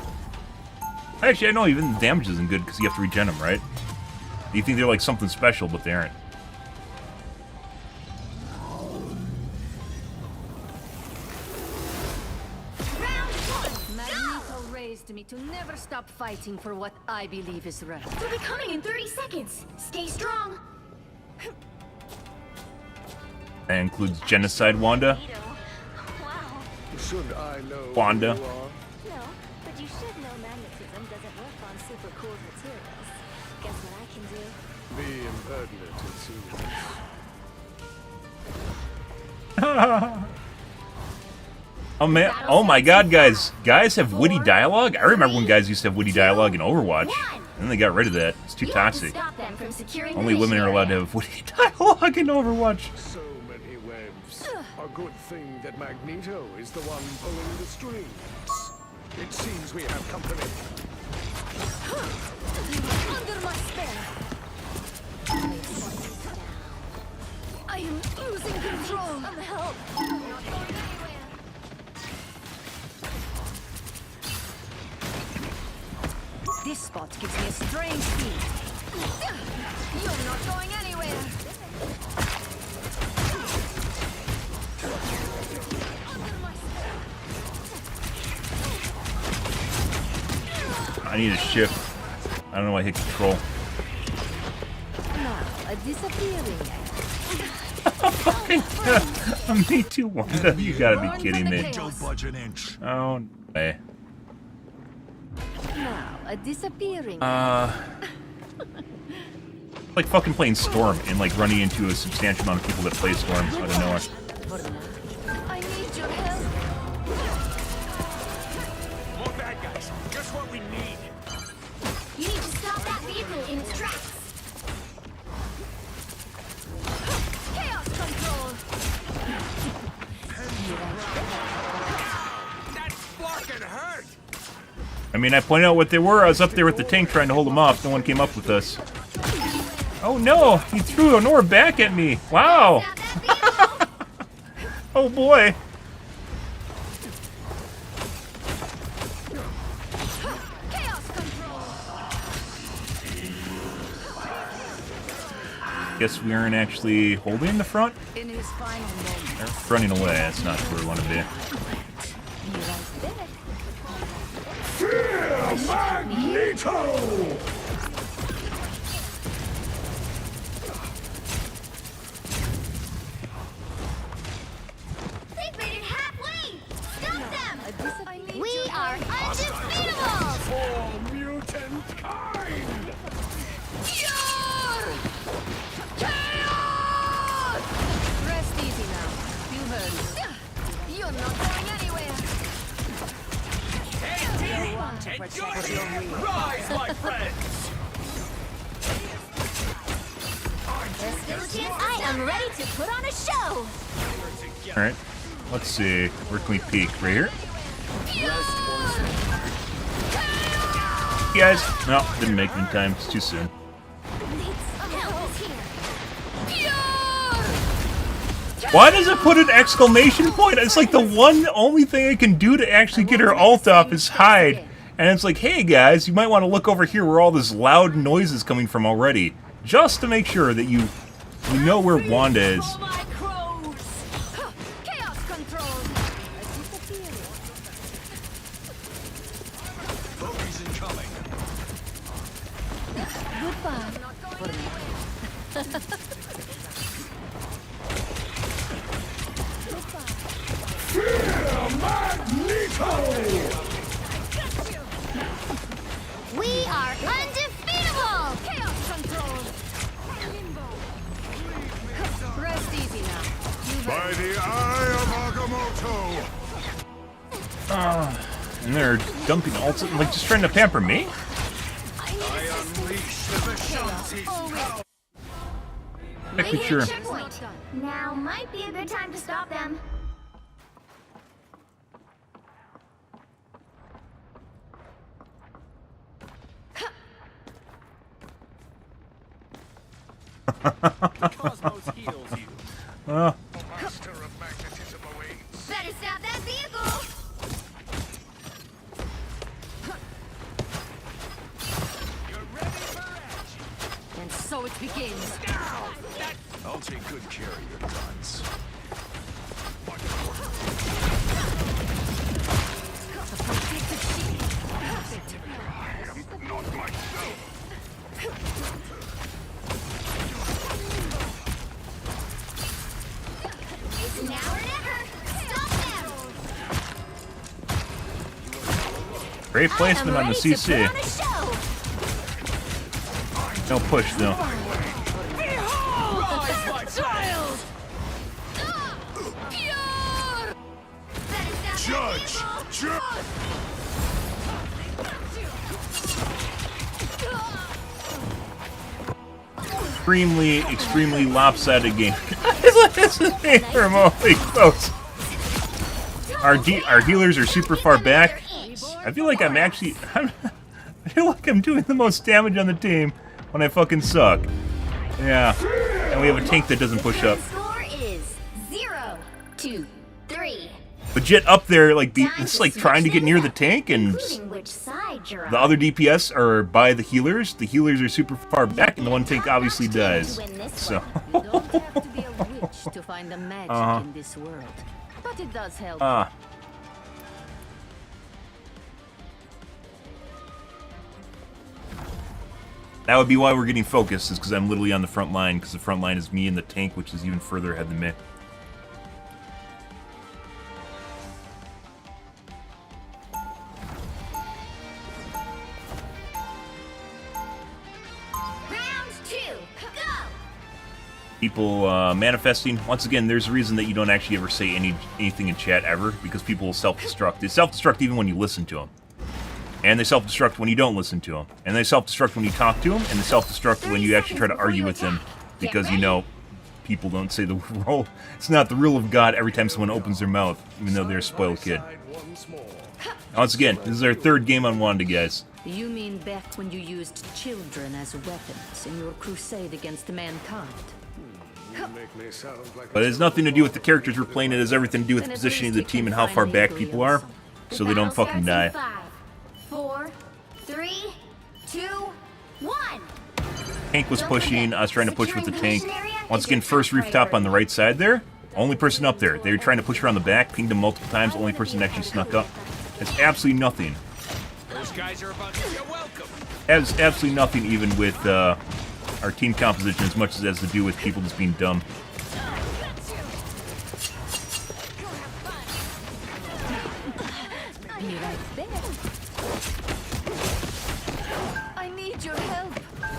Actually, I know even the damage isn't good because you have to regen them, right? You think they're, like, something special, but they aren't. Magneto raised me to never stop fighting for what I believe is right. They'll be coming in 30 seconds. Stay strong. That includes Genocide Wanda. Wow. Should I know Wanda. who you are? No, but you should know magnetism doesn't work on super cool materials. Guess what I can do? Be impertinent, it seems. Oh man! Oh my God, guys! Guys have witty dialogue. I remember when guys used to have witty dialogue in Overwatch, and then they got rid of that. It's too You have to toxic. stop them from securing the Only women mission are allowed to area. have witty dialogue in Overwatch. So many webs. A good thing that Magneto is the one pulling the strings. It seems we have company. Under my spell. I am This spot gives me a strange feeling. You're not going anywhere. I need a shift. I don't know why I hit control. Now, a disappearing. Me too, Wanda. You gotta be kidding me. Don't budge an inch. Oh, hey. Now, a disappearing. Like fucking playing Storm and like running into a substantial amount of people that play Storm out of nowhere. I need your help. More bad guys. Just what we need. You need to stop that vehicle in its tracks. Chaos control. That fucking hurt. I mean, I pointed out what they were. I was up there with the tank trying to hold them off. No one came up with us. Oh no! He threw an orb back at me. Wow. Oh boy. Chaos control. Guess we aren't actually holding the front. In his final moment. Or running away. That's not where we want to be. Magneto! They've made it halfway. Stop them. I need We your are help. undefeatable. For mutant kind! Rest easy now. You heard me. You're not going anywhere. Rise, my friends. I am ready to put on a show. Alright. Let's see. Where can we peek? Right here? You guys? No, didn't make it in time. It's too soon. Why does it put an exclamation point? It's like the only thing I can do to actually get her ult off is hide. And it's like, hey guys, you might want to look over here where all this loud noise is coming from already. Just to make sure that you know where Wanda is. Chaos control. Bogeys incoming. We are undefeatable. Chaos control. Rest easy now. You By the eye of Agamotto! And they're dumping ults, like just trying to pamper me? I unleash the Vishanti! Make sure. Checkpoint. Now might be a good time to stop them. Cosmos heals you. Master of magnetism awaits. Better stop that vehicle. And so it begins. I'll take good care of your guns. Not myself. It's now or never. Stop them. Great placement on the CC. Put on a show. No push though. Judge! Judge! Extremely lopsided game. This is being remotely close. Our healers are super far back. I feel like I feel like I'm doing the most damage on the team when I fucking suck. Yeah. And we have a tank that doesn't push up. Score is 0-3. Legit up there, like it's like trying to get near the tank and Including which side The other DPS are by the healers. The healers are super far back, and the one tank obviously dies. So. You don't have to be a witch to find the magic in this world, but it does help. That would be why we're getting focused, is because I'm literally on the front line, because the front line is me and the tank, which is even further ahead than me. Round 2, go! People manifesting. Once again, there's a reason that you don't actually ever say anything in chat ever, because people will self-destruct. They self-destruct even when you listen to them. And they self-destruct when you don't listen to them. And they self-destruct when you talk to them, and they self-destruct when you actually try to argue with them. Because, you know, people don't say the rule. It's not the rule of God every time someone opens their mouth, even though they're a spoiled kid. Once again, this is our third game on Wanda, guys. You mean back when you used children as weapons in your crusade against mankind? But it has nothing to do with the characters we're playing. It has everything to do with the positioning of the team and how far back people are, so they don't fucking die. 4, 3, 2, 1. Tank was pushing. I was trying to push with the tank. Once again, first rooftop on the right side there. Only person up there. They were trying to push around the back, pinged him multiple times. Only person that actually snuck up. It's absolutely nothing. Those guys are about to get welcome. Has absolutely nothing even with our team composition as much as it has to do with people just being dumb. Be right there. I need your help.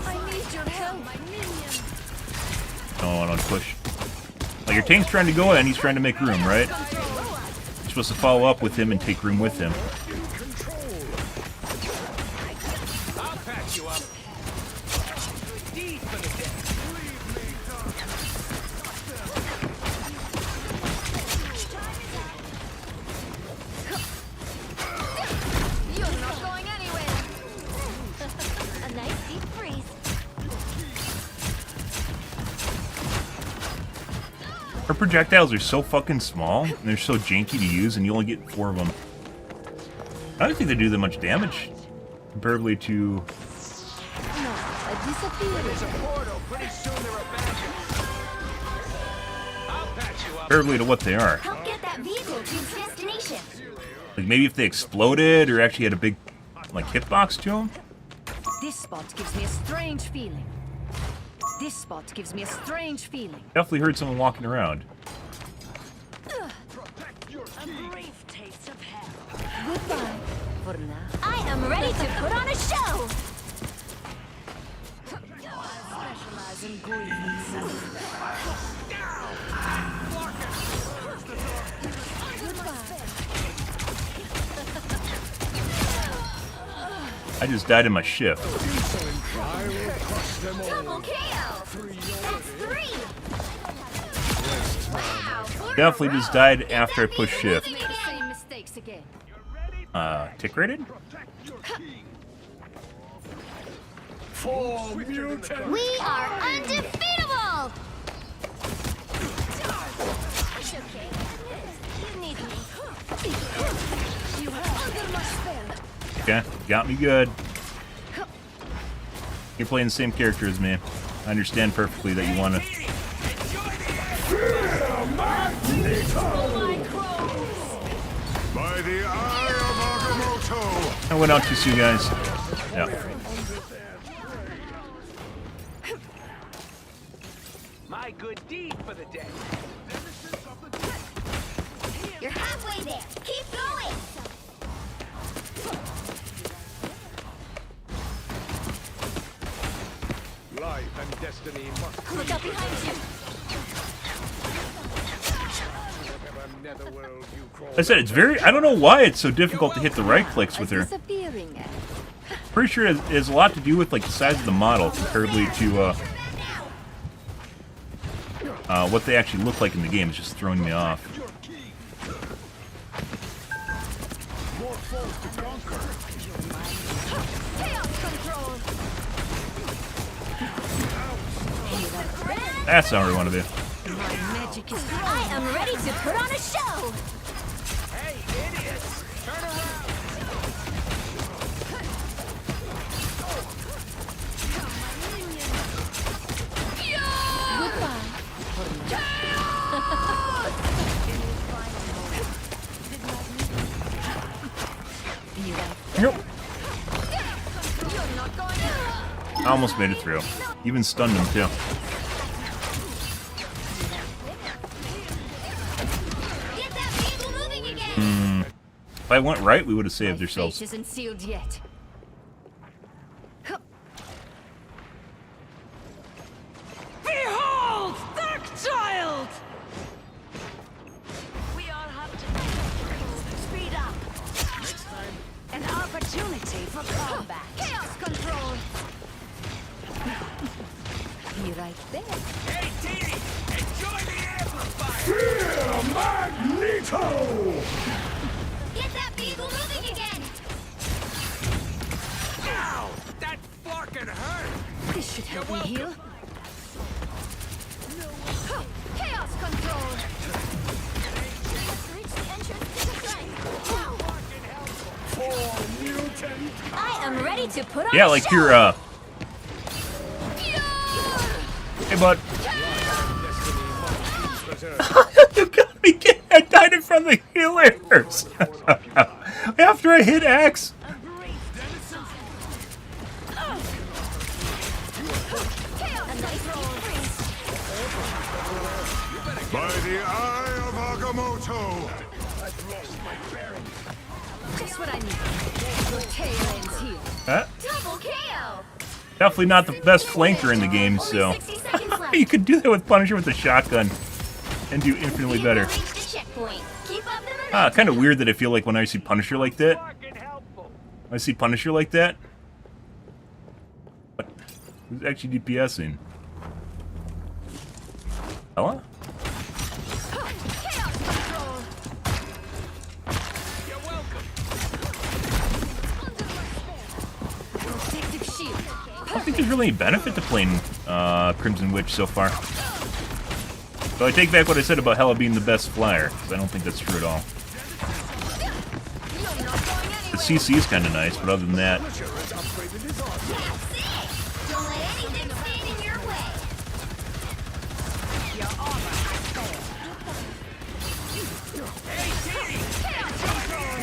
I need your help. My minion. No, I don't push. Like, your tank's trying to go in, he's trying to make room, right? You're supposed to follow up with him and take room with him. I'll patch you up. Deep for the day. You're not going anywhere. A nice deep freeze. Her projectiles are so fucking small, and they're so janky to use, and you only get 4 of them. I don't think they do that much damage, comparably to... I disappeared. There's a portal. Pretty soon they're abandoned. I'll patch you up. comparably to what they are. Help get that vehicle to its destination. Like, maybe if they exploded, or actually had a big, like, hitbox to them? This spot gives me a strange feeling. This spot gives me a strange feeling. Definitely heard someone walking around. A brief taste of hell. Goodbye for now. I am ready to put on a show. Specialize in grievance. I just died in my shift. Double KO. That's 3. Wow. Definitely just died after I pushed shift. Make the same mistakes again. Tick rated? We are undefeatable. It's okay. You need me. You are under my spell. Okay, got me good. You're playing the same character as me. I understand perfectly that you want to... By the eye of Agamotto! I went out too soon, guys. Yeah. My good deed for the day. You're halfway there. Keep going. Life and destiny must Look up behind you. whatever netherworld you crawl. I said, it's very... I don't know why it's so difficult to hit the right clicks with her. Disappearing. Pretty sure it has a lot to do with, like, the size of the model comparably to, what they actually look like in the game. It's just throwing me off. That's not what I want to do. My magic is I am ready to put on a show. Hey, idiots! Turn around! Nope. I almost made it through. Even stunned him too. If I went right, we would have saved ourselves. Isn't sealed yet. Behold, Dark Child! We all have to speed up. Next time, an opportunity for combat. Chaos control. Be right there. Hey, Dee, enjoy the amplifier! Magneto! Get that beagle moving again! Ow! That fucking hurt! This should help me heal. Chaos control. Reach the entrance to the front. I am ready to put on Yeah, a like show. you're Hey, bud. You got me kidding. I died in front of the healers. After I hit X. By the eye of Agamotto! Just what I need. Your tail ends here. Huh? Double KO! Definitely not the best flanker in the game, so 60 seconds left. you could do that with Punisher with a shotgun and do infinitely better. Reach the checkpoint. Keep up the momentum. Kind of weird that I feel like when I see Punisher like that, when I see Punisher like that, what? Who's actually DPSing? Ella? Chaos control. You're welcome. Protective shield. I don't think there's really any benefit to playing Crimson Witch so far. So I take back what I said about Hela being the best flyer, because I don't think that's true at all. You're not going anywhere. The CC is kind of nice, but other than that, That's it! Don't let anything stand in your way.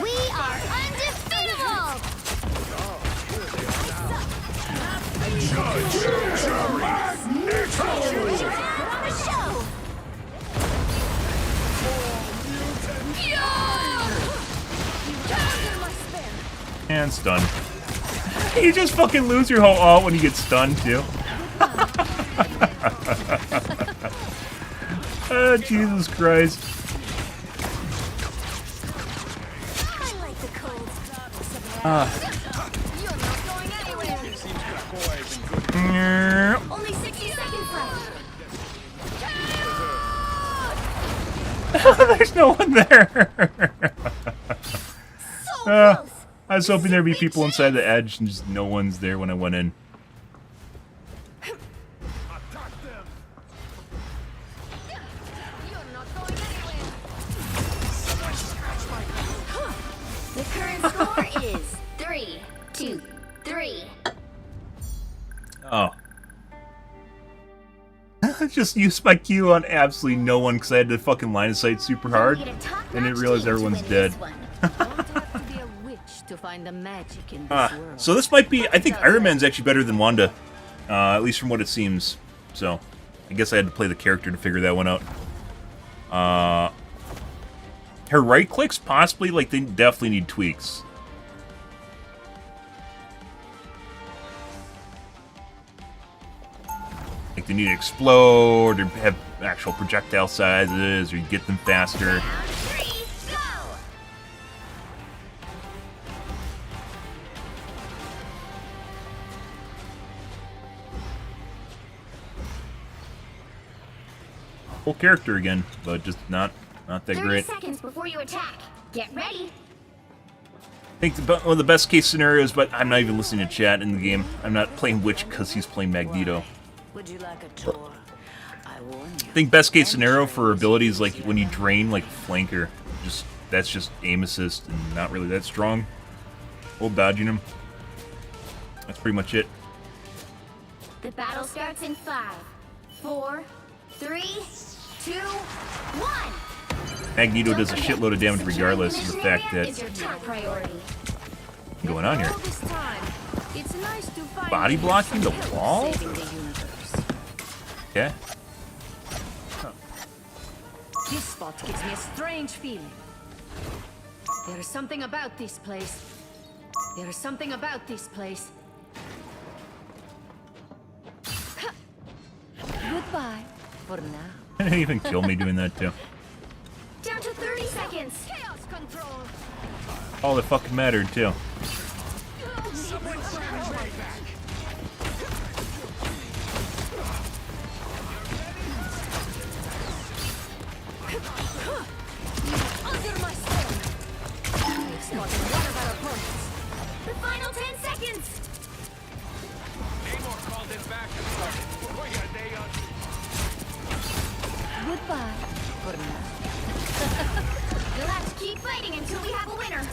We are undefeatable! Put on a show! and stun. You just fucking lose your whole ult when you get stunned, too. Oh, Jesus Christ. I like the cold. You're not going anywhere. Only 60 seconds left. There's no one there. So close. I was hoping there'd be people inside the edge, and just no one's there when I went in. You're not going anywhere. The current score is 3-2-3. Oh. I just used my Q on absolutely no one because I had to fucking line of sight super hard. And didn't realize everyone's dead. Don't have to be a witch to find the magic in this world. So this might be, I think Iron Man's actually better than Wanda. At least from what it seems. So, I guess I had to play the character to figure that one out. Her right clicks, possibly, like, they definitely need tweaks. Like, they need to explode, or have actual projectile sizes, or get them faster. Round 3, go! Full character again, but just not that 30 great. seconds before you attack. Get ready. I think one of the best case scenarios, but I'm not even listening to chat in the game. I'm not playing Witch because he's playing Magneto. Would you like a tour? I warn you. I think best case scenario for abilities like when you drain like flanker, that's just aim assist and not really that strong. Old dodging him. That's pretty much it. The battle starts in 5, 4, 3, 2, 1. Magneto does a shitload of damage regardless of the fact that Is your top priority. going on here? All this time, it's nice to find Body blocking the some help wall? saving the universe. Okay. This spot gives me a strange feeling. There is something about this place. There is something about this place. Goodbye for now. Didn't even kill me doing that too. Down to 30 seconds. Chaos control. All that fucking mattered too. Under my stone. We've spotted one of our opponents. The final 10 seconds. Namor called it back. Boy, are they on. Goodbye for now. You'll have to keep fighting until we have a winner.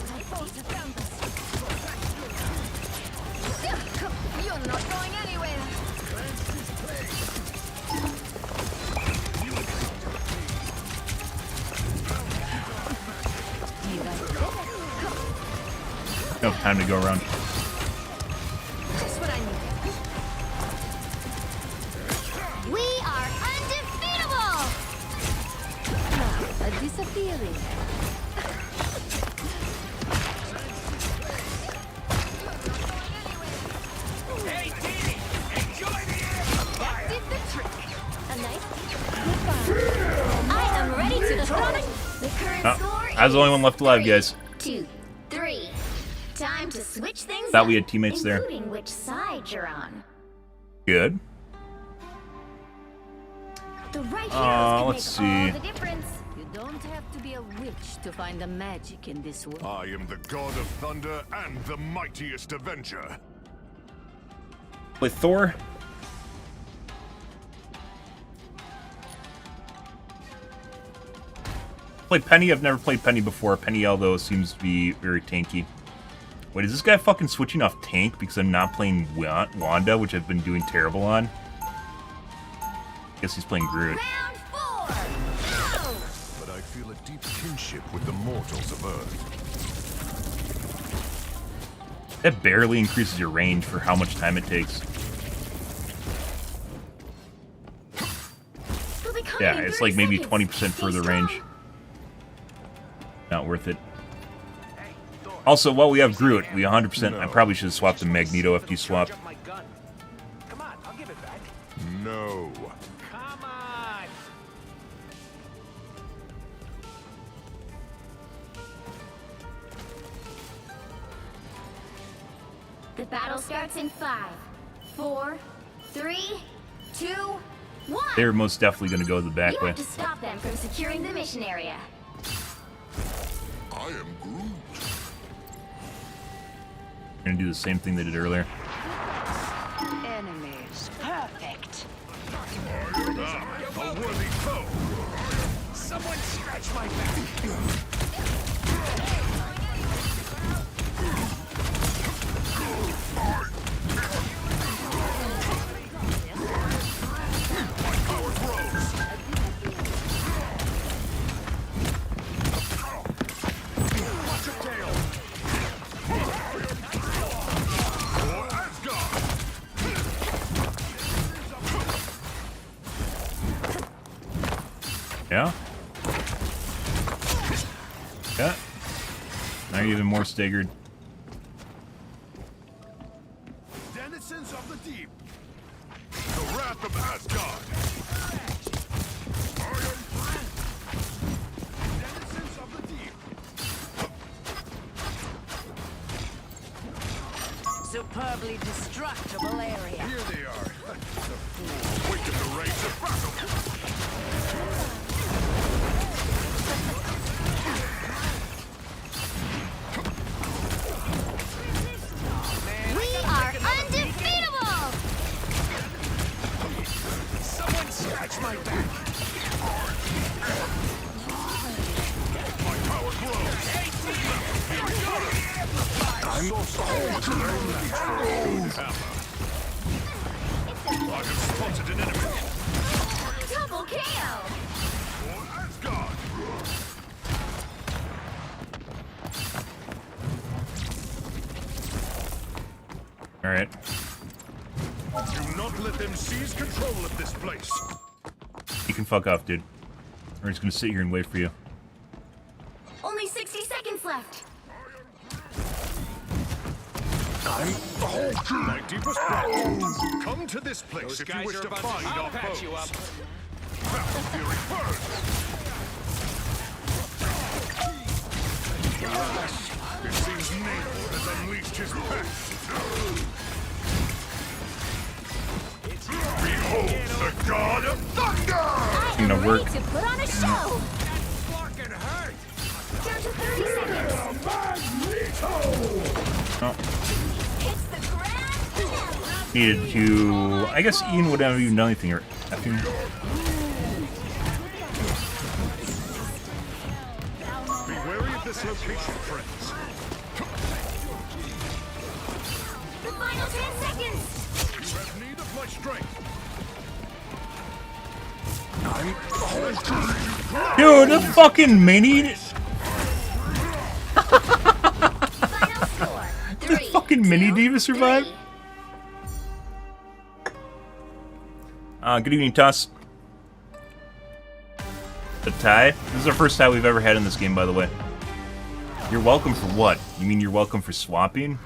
You're not going anywhere. No time to go around. Just what I needed. We are undefeatable. A disappearing. Hey, Dee, enjoy the air. Did the trick. A nice. Goodbye. I am ready to throw it. The current Oh, score I was the only one left alive, 3, guys. 2, 3. Time to switch things Thought up, we had teammates there. including which side you're on. Good. The right heroes can let's make all see. the difference. You don't have to be a witch to find the magic in this world. I am the god of thunder and the mightiest avenger. With Thor. Played Penny. I've never played Penny before. Penny, although, seems to be very tanky. Wait, is this guy fucking switching off tank because I'm not playing Wanda, which I've been doing terrible on? Guess he's playing Groot. Round 4. Go! But I feel a deep kinship with the mortals of Earth. That barely increases your range for how much time it takes. We'll be coming Yeah, in it's 30 like maybe seconds. 20% Stay further strong. range. Not worth it. Also, while we have Groot, we 100%. I probably should have swapped the Magneto FD swap. Jump my gun. Come on, I'll give it back. No. Come on. The battle starts in 5, 4, 3, 2, 1. They're most definitely going to go the back You way. have to stop them from securing the mission area. I am Groot. Going to do the same thing they did earlier. Enemies. Perfect. A worthy foe. Someone scratch my back. Watch your tail. For Asgard. Yeah? Yeah. Now you're even more staggered. Denizens of the deep. The wrath of Asgard. Denizens of the deep. Superbly destructible area. Here they are. The fools awaken the rage of battle. We are undefeatable! Someone scratch my back. My power grows. I'm always alone reach for a own hammer. I have spotted an enemy. Double KO! For Asgard. Alright. Do not let them seize control of this place. You can fuck off, dude. We're just gonna sit here and wait for you. Only 60 seconds left. My deepest gratitude. Come to this place Those if you guys wish are to about find I'll our patch foes. you up. Battle Fury burn. It seems Namor has unleashed his past. Behold the God of Thunder! You gonna work? To put on a show. Fucking hurt. Down to 30 seconds. Oh. It's the grand finale. Needed to... I guess Ian would have even done anything. Or after. Be wary of this location, friends. The final 10 seconds. You have need of my strength. Dude, the fucking mini... Final score. The fucking mini diva survived? Good evening, Tuss. The tie? This is our first tie we've ever had in this game, by the way. You're welcome for what? You mean you're welcome for swapping?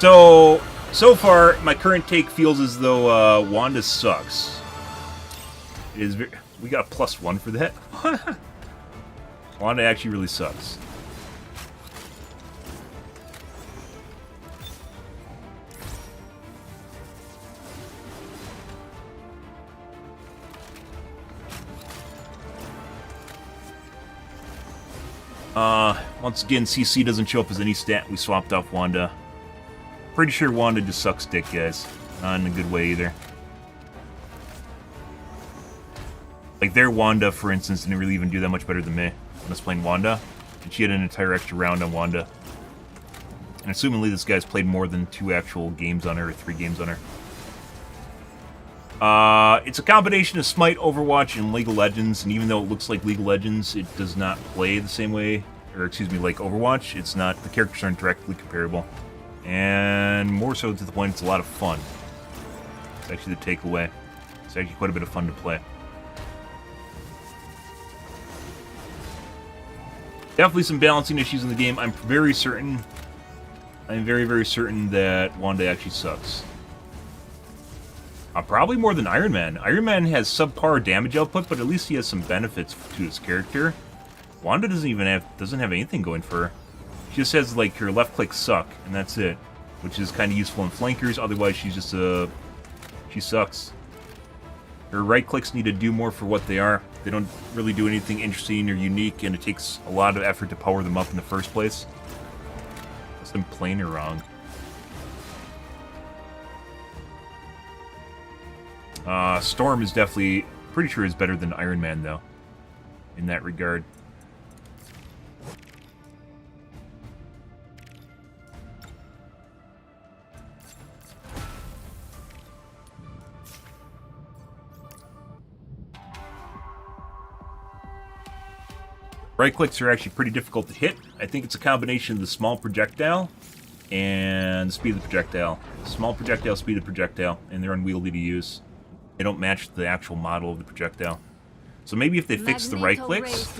So far, my current take feels as though Wanda sucks. It is we got a +1 for that. Wanda actually really sucks. Once again, CC doesn't show up as any stat. We swapped off Wanda. Pretty sure Wanda just sucks dick, guys. Not in a good way either. Like, their Wanda, for instance, didn't really even do that much better than me when I was playing Wanda. And she had an entire extra round on Wanda. And assumingly this guy's played more than 2 actual games on her, or 3 games on her. It's a combination of Smite, Overwatch, and League of Legends, and even though it looks like League of Legends, it does not play the same way, or excuse me, like Overwatch. It's not, the characters aren't directly comparable. And more so to the point, it's a lot of fun. It's actually the takeaway. It's actually quite a bit of fun to play. Definitely some balancing issues in the game. I'm very, very certain that Wanda actually sucks. Probably more than Iron Man. Iron Man has subpar damage output, but at least he has some benefits to his character. Wanda doesn't have anything going for her. She just has, like, her left click suck, and that's it. Which is kind of useful in flankers, otherwise she's just she sucks. Her right clicks need to do more for what they are. They don't really do anything interesting or unique, and it takes a lot of effort to power them up in the first place. Unless I'm playing her wrong. Storm is definitely, pretty sure is better than Iron Man, though, in that regard. Right clicks are actually pretty difficult to hit. I think it's a combination of the small projectile and the speed of the projectile. Small projectile, speed of projectile, and they're unwieldy to use. They don't match the actual model of the projectile. So maybe if they fix the right clicks,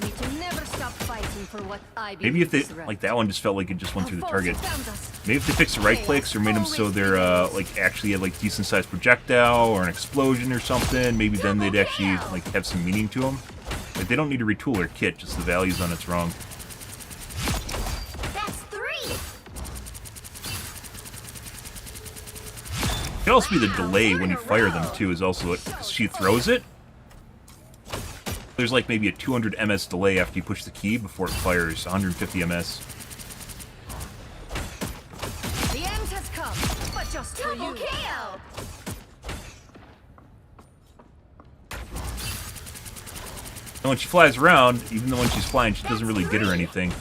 maybe if they, like that one just felt like it just went through the target. Maybe if they fixed the right clicks or made them so they're like actually had like decent sized projectile or an explosion or something, maybe then they'd actually like have some meaning to them. Like they don't need to retool their kit, just the values on it's wrong. That's 3. It could also be the delay when you fire them too. Is also it. She throws it. There's like maybe a 200 ms delay after you push the key before it fires. 150 ms. The end has come, but just for you. KO. And when she flies around, even though when she's flying, she doesn't really get her anything.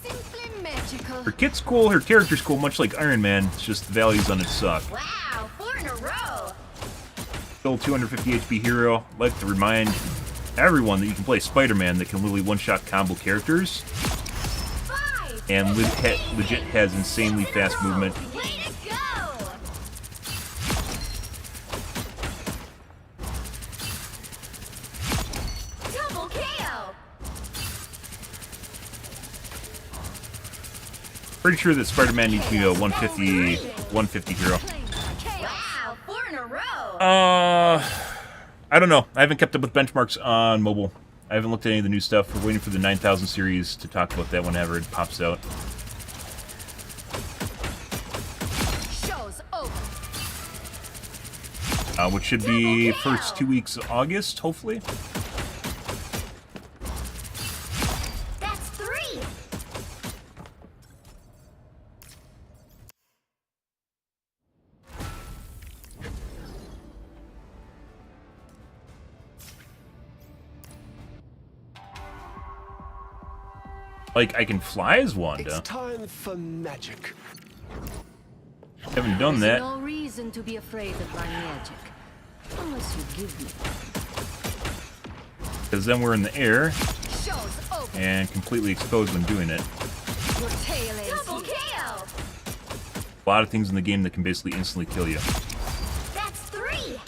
Simply magical. Her kit's cool, her character's cool, much like Iron Man. It's just the values on it suck. Wow, 4 in a row. Still 250 HP hero. I'd like to remind everyone that you can play Spider-Man that can literally one-shot combo characters. 5. And legit has insanely fast movement. Way to go. Pretty sure that Spider-Man needs to be a 150 hero. Wow, 4 in a row. I don't know. I haven't kept up with benchmarks on mobile. I haven't looked at any of the new stuff. We're waiting for the 9000 series to talk about that whenever it pops out. Show's over. Which should be first 2 weeks of August, hopefully. That's 3. Like, I can fly as Wanda. It's time for magic. Haven't done There's that. no reason to be afraid of my magic. Unless you give me. Because then we're in the air Show's over. and completely exposed when doing it. Your tail ends Double here. KO. A lot of things in the game that can basically instantly kill you. That's 3.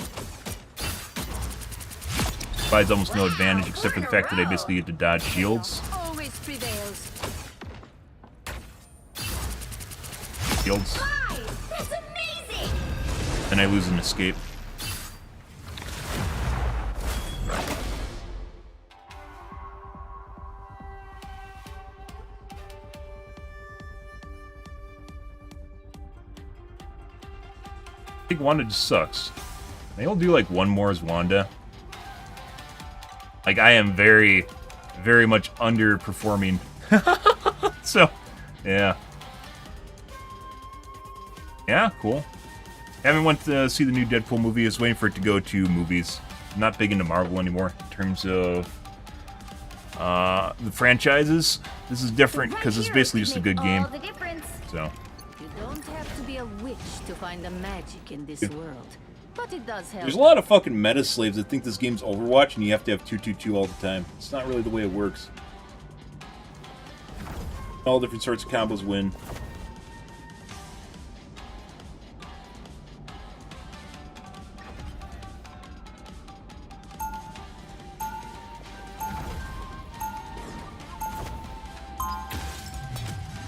Provides almost no advantage except for the fact that I basically get to dodge shields. Always prevails. Shields. 5. That's amazing. And I lose an escape. I think Wanda just sucks. Maybe I'll do like one more as Wanda. Like, I am very, very much underperforming. So, yeah. Yeah, cool. Haven't went to see the new Deadpool movie. I was waiting for it to go to movies. I'm not big into Marvel anymore in terms of the franchises. This is different because it's basically just a good game. All the difference. So, You don't have to be a witch to find the magic in this world. But it does help. there's a lot of fucking meta slaves that think this game's Overwatch and you have to have 2-2-2 all the time. It's not really the way it works. All different sorts of combos win.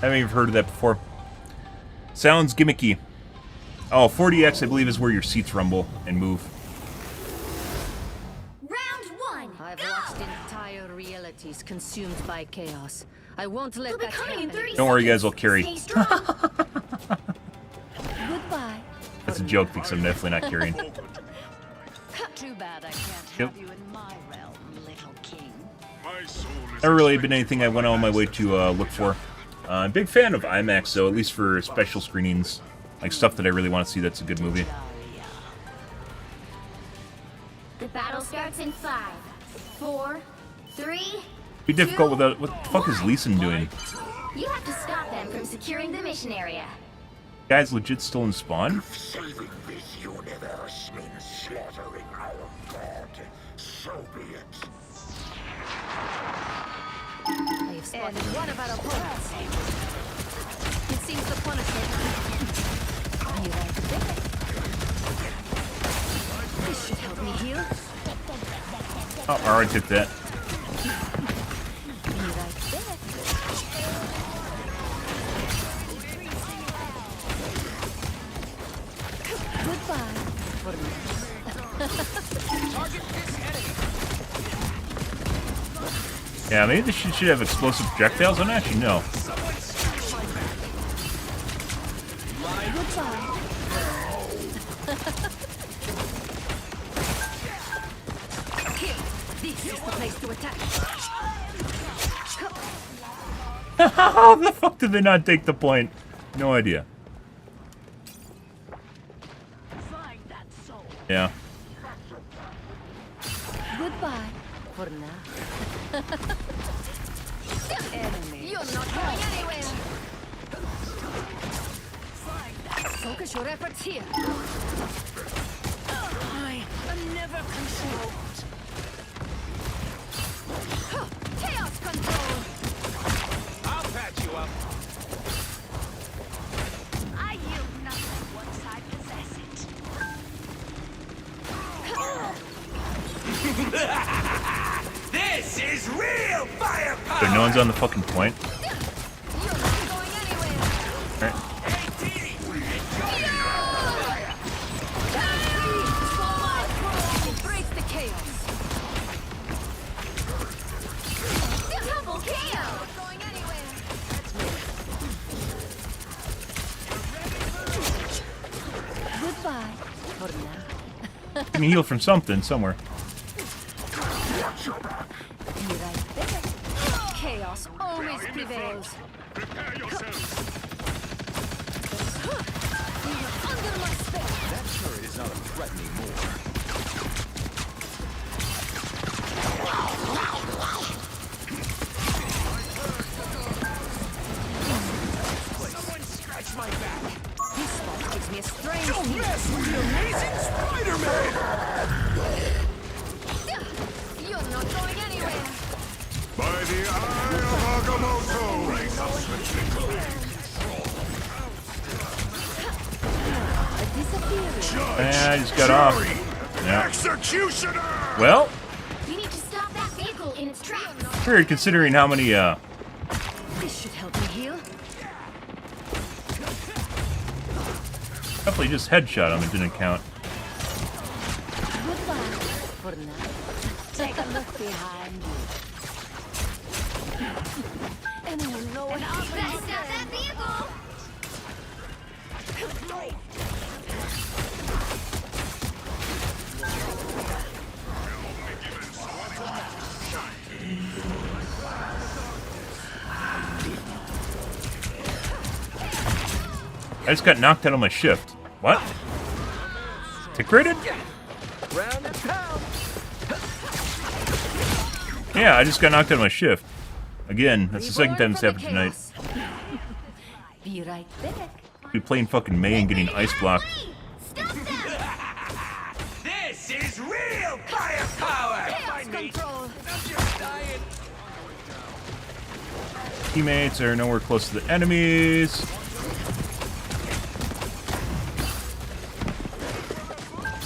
Haven't even heard of that before. Sounds gimmicky. Oh, 40X, I believe, is where your seats rumble and move. Round 1. I've watched entire realities consumed by chaos. I won't let We'll be that coming in happen. 30 Don't worry, seconds. guys, I'll carry. Stay strong. Goodbye. That's a joke because I'm definitely not carrying. Too bad I can't Yep. have you in my realm, little king. My soul is Never really been anything I went on my way to look for. I'm a big fan of IMAX, though, at least for special screenings. Like stuff that I really want to see that's a good movie. The battle starts in 5, 4, 3. Be difficult without. What the fuck is Leeson doing? You have to stop them from securing the mission area. Guy's legit still in spawn? saving this universe means slaughtering our god. So be it. I have spotted one of our opponents. It seems the punishment. Are you right there? This should help me heal. Oh, I already took that. Be right there. Goodbye. For now. Target this enemy. Yeah, maybe this should have explosive projectiles. I don't actually know. Goodbye. Here, this is the place to attack. How the fuck did they not take the point? No idea. Find that soul. Yeah. Goodbye. For now. Enemy. You're not going anywhere. Focus your efforts here. I am never controlled. Chaos control. I'll patch you up. I yield nothing once I possess it. This is real firepower. But no one's on the fucking point. You're not going anywhere. Can heal from something somewhere. Chaos always prevails. Prepare yourselves. Under my spell. That turret is not a threat anymore. Someone scratch my back. This spot gives me a strange Don't feeling. mess with the amazing Spider-Man! You're not going anywhere. By the eye of Agamotto! I just got off. Yeah. Executioner! Well, We need to stop that vehicle in its tracks. weird considering how many, This should help me heal. definitely just headshot him. It didn't count. Goodbye for now. Take a look behind you. Anyone know what Better stop that vehicle. I just got knocked out of my shift. What? Tick rated? Round and pound. Yeah, I just got knocked out of my shift. Again, that's the second time this happened tonight. Be right back. Be playing fucking May and getting ice blocked. Stop them. This is real firepower! Chaos control. I'm just dying. Teammates are nowhere close to the enemies.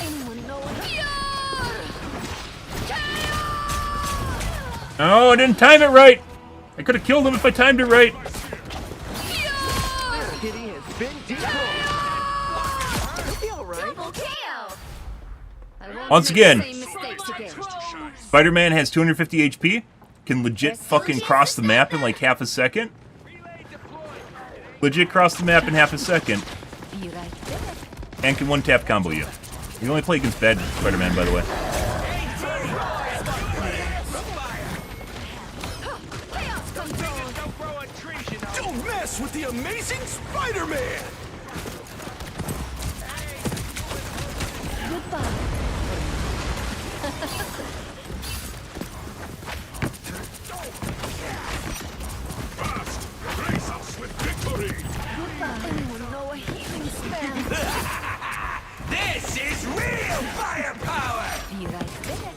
Anyone know what? Oh, I didn't time it right. I could have killed him if I timed it right. Kitty has been decoyed. You'll be alright. Double KO. I won't Once make again. the same mistakes again. Spider-Man has 250 HP. Can legit fucking cross the map in like half a second. Legit cross the map in half a second. Be right back. And can one-tap combo you. You can only play against bad Spider-Man, by the way. Chaos control. Don't grow on trees, you know. Don't mess with the amazing Spider-Man! Goodbye. Fast! Grace us with victory! Goodbye. Anyone know a healing spell? This is real firepower! Be right back.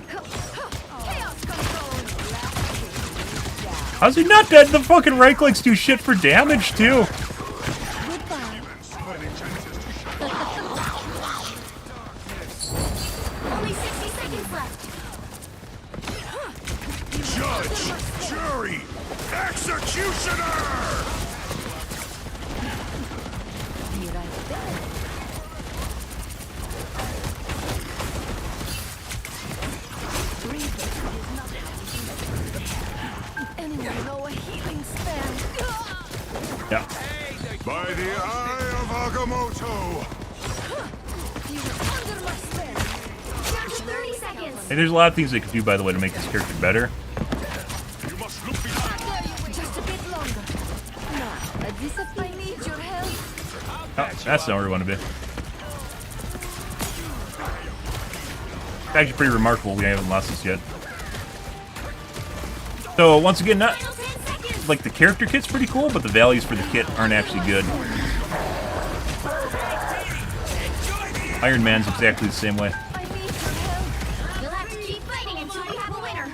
Chaos control. How's he not dead? The fucking right clicks do shit for damage, too. Goodbye. Only 60 seconds left. Judge! Jury! Executioner! Be right back. Anyone know a healing spell? Yeah. By the eye of Agamotto! You were under my spell. Down to 30 seconds. Hey, there's a lot of things they could do, by the way, to make this character better. You must look behind! Just a bit longer. No, I need your help. Oh, that's not where we want to be. It's actually pretty remarkable we haven't lost this yet. So, once again, not Final 10 seconds. like the character kit's pretty cool, but the values for the kit aren't actually good. Iron Man's exactly the same way. I need your help. You'll have to keep fighting until we have a winner.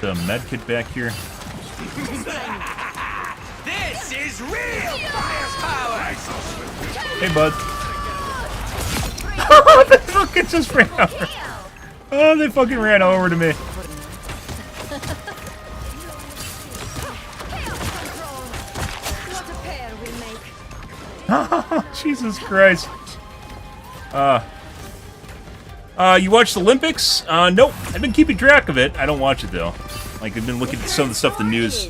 The med kit back here. This is real firepower! Hey, bud. They fucking just ran over. Oh, they fucking ran over to me. What a pair we make. Jesus Christ. You watched the Olympics? Nope. I've been keeping track of it. I don't watch it, though. Like, I've been looking at some of the stuff in the news.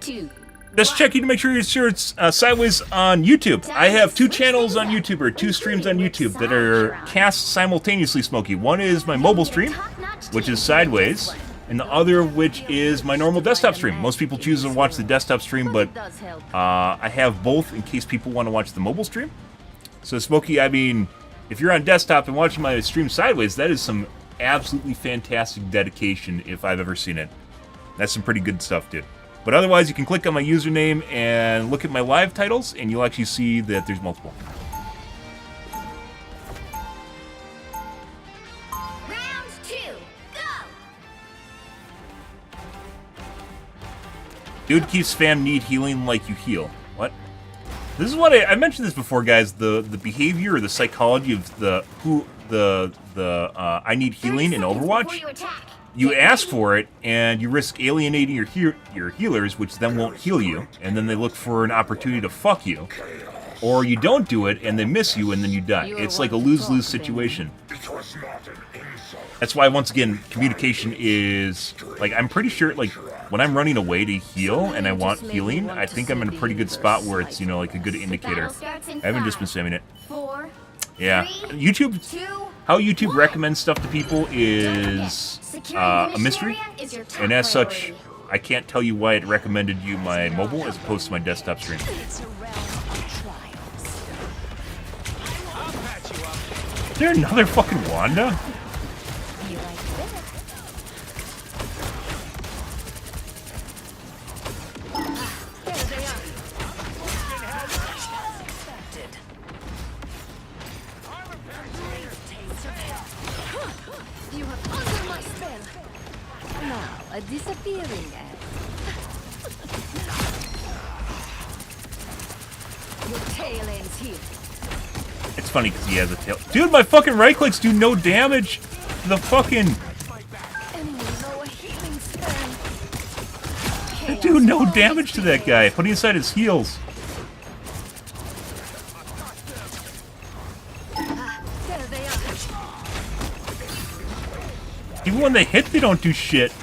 0-2. Just checking to make sure it's sideways on YouTube. I have 2 channels on YouTube, or 2 streams on YouTube that are cast simultaneously, Smokey. One is my mobile stream, which is sideways, and the other of which is my normal desktop stream. Most people choose to watch the desktop stream, but I have both in case people want to watch the mobile stream. So, Smokey, I mean, if you're on desktop and watching my stream sideways, that is some absolutely fantastic dedication if I've ever seen it. That's some pretty good stuff, dude. But otherwise, you can click on my username and look at my live titles, and you'll actually see that there's multiple. Round 2, go! Dude keeps spam need healing like you heal. What? This is what I mentioned this before, guys. The behavior or the psychology of the I need healing in Overwatch. You ask for it, and you risk alienating your healers, which then won't heal you, and then they look for an opportunity to fuck you. Or you don't do it, and they miss you, and then you die. It's like a lose-lose situation. That's why, once again, communication is... Like, I'm pretty sure, like, when I'm running away to heal, and I want healing, I think I'm in a pretty good spot where it's, you know, like a good indicator. I haven't just been spamming it. Yeah. YouTube... How YouTube recommends stuff to people is a mystery, and as such, I can't tell you why it recommended you my mobile as opposed to my desktop stream. Is there another fucking Wanda? A disappearing act. Your tail ends here. It's funny because he has a tail. Dude, my fucking right clicks do no damage to the fucking... They do no damage to that guy. Putting aside his heals. There they are. Even when they hit, they don't do shit.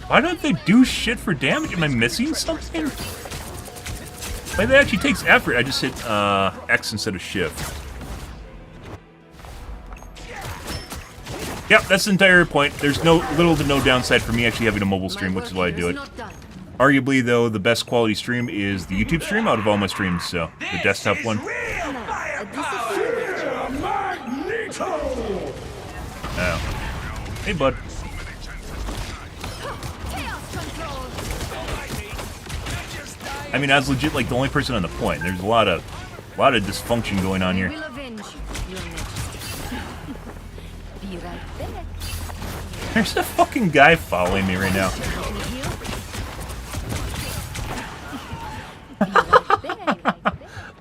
Why don't they do shit for damage? Am I missing something? Like, that actually takes effort. I just hit X instead of shift. Yep, that's the entire point. There's little to no downside for me actually having a mobile stream, which is why I do it. Arguably, though, the best quality stream is the YouTube stream out of all my streams, so the desktop one. Oh. Hey, bud. I mean, I was legit like the only person on the point. There's a lot of dysfunction going on here. There's a fucking guy following me right now.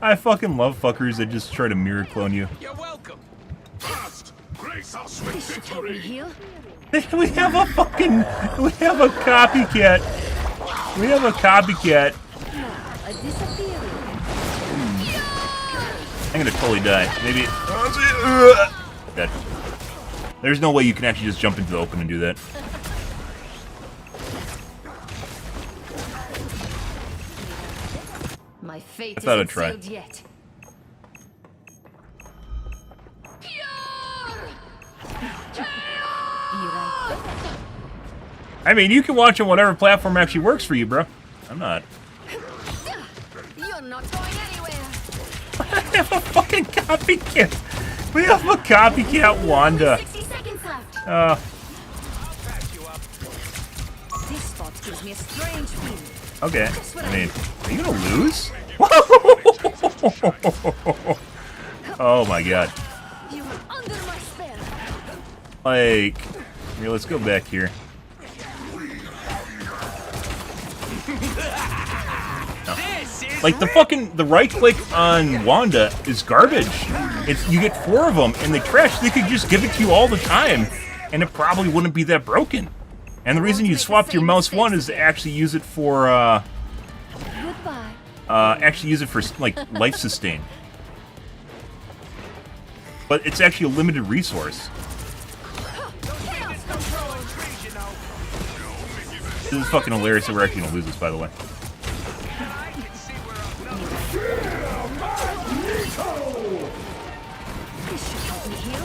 I fucking love fuckers that just try to mirror clone you. You're welcome. First, grace us with victory. We have a copycat. We have a copycat. I'm gonna totally die. Maybe. Dead. There's no way you can actually just jump into the open and do that. My fate I thought I'd try. yet. I mean, you can watch on whatever platform actually works for you, bro. I'm not. You're not going anywhere. I have a fucking copycat. We have a copycat Wanda. 60 seconds left. This spot gives me a strange feeling. Okay. I mean, are you gonna lose? Oh my god. You were under my spell. Like, here, let's go back here. No. Like the right click on Wanda is garbage. You get 4 of them and they trash. They could just give it to you all the time, and it probably wouldn't be that broken. And the reason you swapped your mouse one is to actually use it for, Goodbye. actually use it for, like, life sustain. But it's actually a limited resource. This is fucking hilarious that we're actually gonna lose this, by the way. This should help me heal.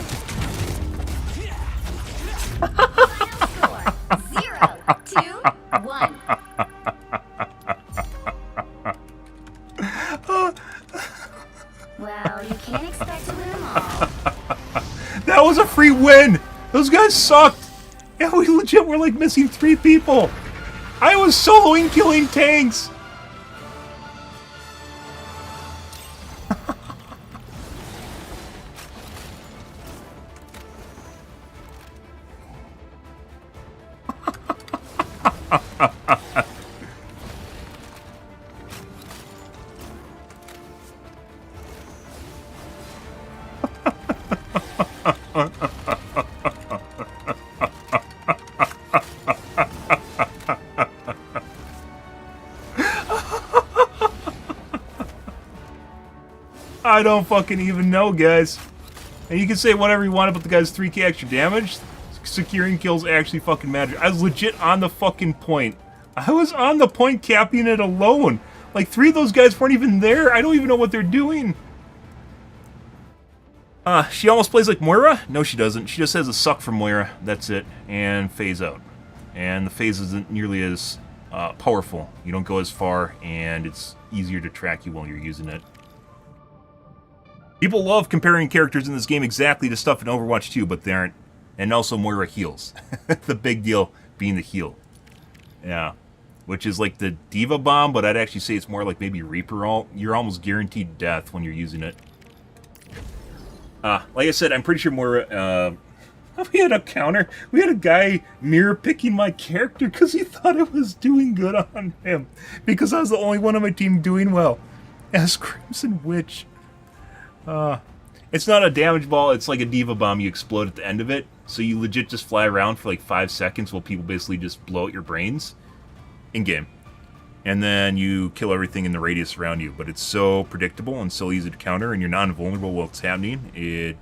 0-2-1. Well, you can't expect to win them all. That was a free win! Those guys sucked! Yeah, we legit were like missing 3 people! I was soloing killing tanks! I don't fucking even know, guys. And you can say whatever you want about the guy's 3k extra damage. Securing kills actually fucking matter. I was legit on the fucking point. I was on the point capping it alone. Like 3 of those guys weren't even there. I don't even know what they're doing. She almost plays like Moira? No, she doesn't. She just has a suck from Moira. That's it. And phase out. And the phase isn't nearly as powerful. You don't go as far, and it's easier to track you while you're using it. People love comparing characters in this game exactly to stuff in Overwatch 2, but they aren't. And also Moira heals. The big deal being the heal. Yeah. Which is like the Diva Bomb, but I'd actually say it's more like maybe Reaper ult. You're almost guaranteed death when you're using it. Like I said, I'm pretty sure Moira... we had a counter. We had a guy mirror picking my character because he thought it was doing good on him. Because I was the only one on my team doing well. As Crimson Witch. It's not a damage ball, it's like a Diva Bomb. You explode at the end of it. So you legit just fly around for like 5 seconds while people basically just blow out your brains. In-game. And then you kill everything in the radius around you. But it's so predictable and so easy to counter, and you're non-vulnerable while it's happening.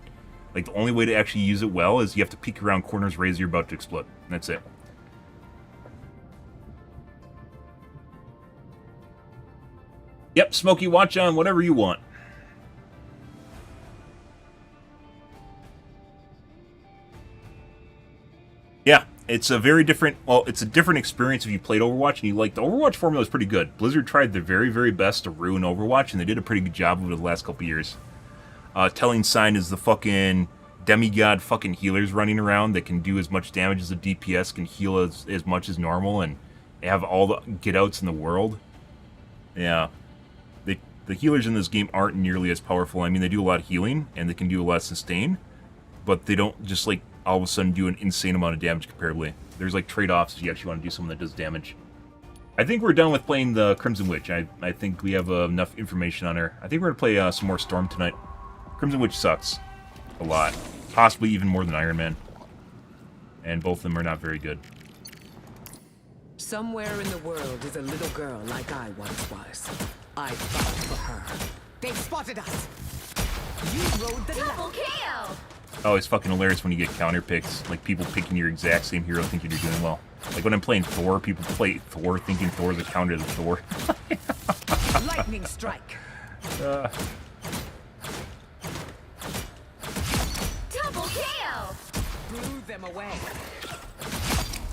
Like, the only way to actually use it well is you have to peek around corners right as you're about to explode. That's it. Yep, Smokey, watch on whatever you want. Yeah, it's a very different... Well, it's a different experience if you played Overwatch and you like... The Overwatch formula is pretty good. Blizzard tried their very, very best to ruin Overwatch, and they did a pretty good job of it the last couple years. Telling sign is the fucking demigod fucking healers running around that can do as much damage as a DPS, can heal as much as normal, and have all the get-outs in the world. Yeah. The healers in this game aren't nearly as powerful. I mean, they do a lot of healing, and they can do a lot of sustain, but they don't just, like, all of a sudden do an insane amount of damage comparably. There's, like, trade-offs if you actually want to do something that does damage. I think we're done with playing the Crimson Witch. I think we have enough information on her. I think we're going to play some more Storm tonight. Crimson Witch sucks. A lot. Possibly even more than Iron Man. And both of them are not very good. Somewhere in the world is a little girl like I once was. I fought for her. They've spotted us. You rode the Double KO. Oh, it's fucking hilarious when you get counter picks. Like, people picking your exact same hero thinking you're doing well. Like, when I'm playing Thor, people play Thor thinking Thor's a counter to Thor. lightning strike. Double KO. Blew them away.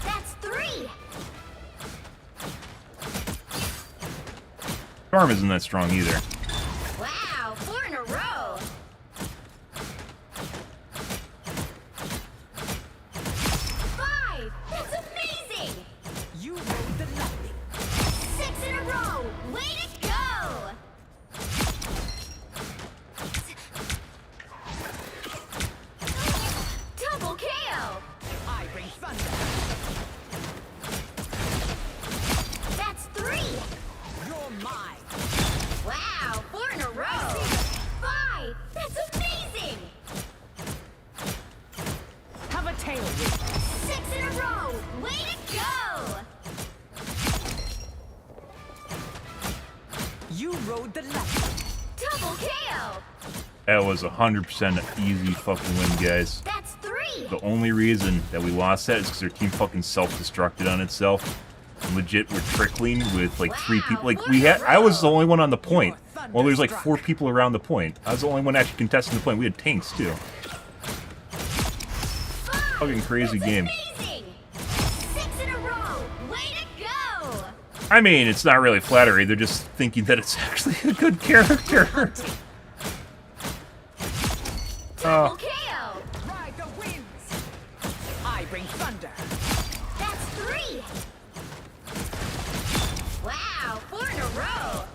That's 3. Storm isn't that strong either. Wow, 4 in a row. 5. That's amazing. You rode the lightning. 6 in a row. Way to go. Double KO. I bring thunder. That's 3. You're mine. Wow, 4 in a row. 5. That's amazing. Have a tail whip. rode the lightning. Double KO. That was 100% easy fucking win, guys. That's 3. The only reason that we lost that is because our team fucking self-destructed on itself. And legit, we're trickling with like 3 people. Like I was the only one on the point. Well, there's like 4 people around the point. I was the only one actually contesting the point. We had tanks too. Fucking crazy game. Amazing. 6 in a row. Way to go. I mean, it's not really flattery. They're just thinking that it's actually a good character. Double KO. Ride the winds. I bring thunder. That's 3. Wow, 4 in a row.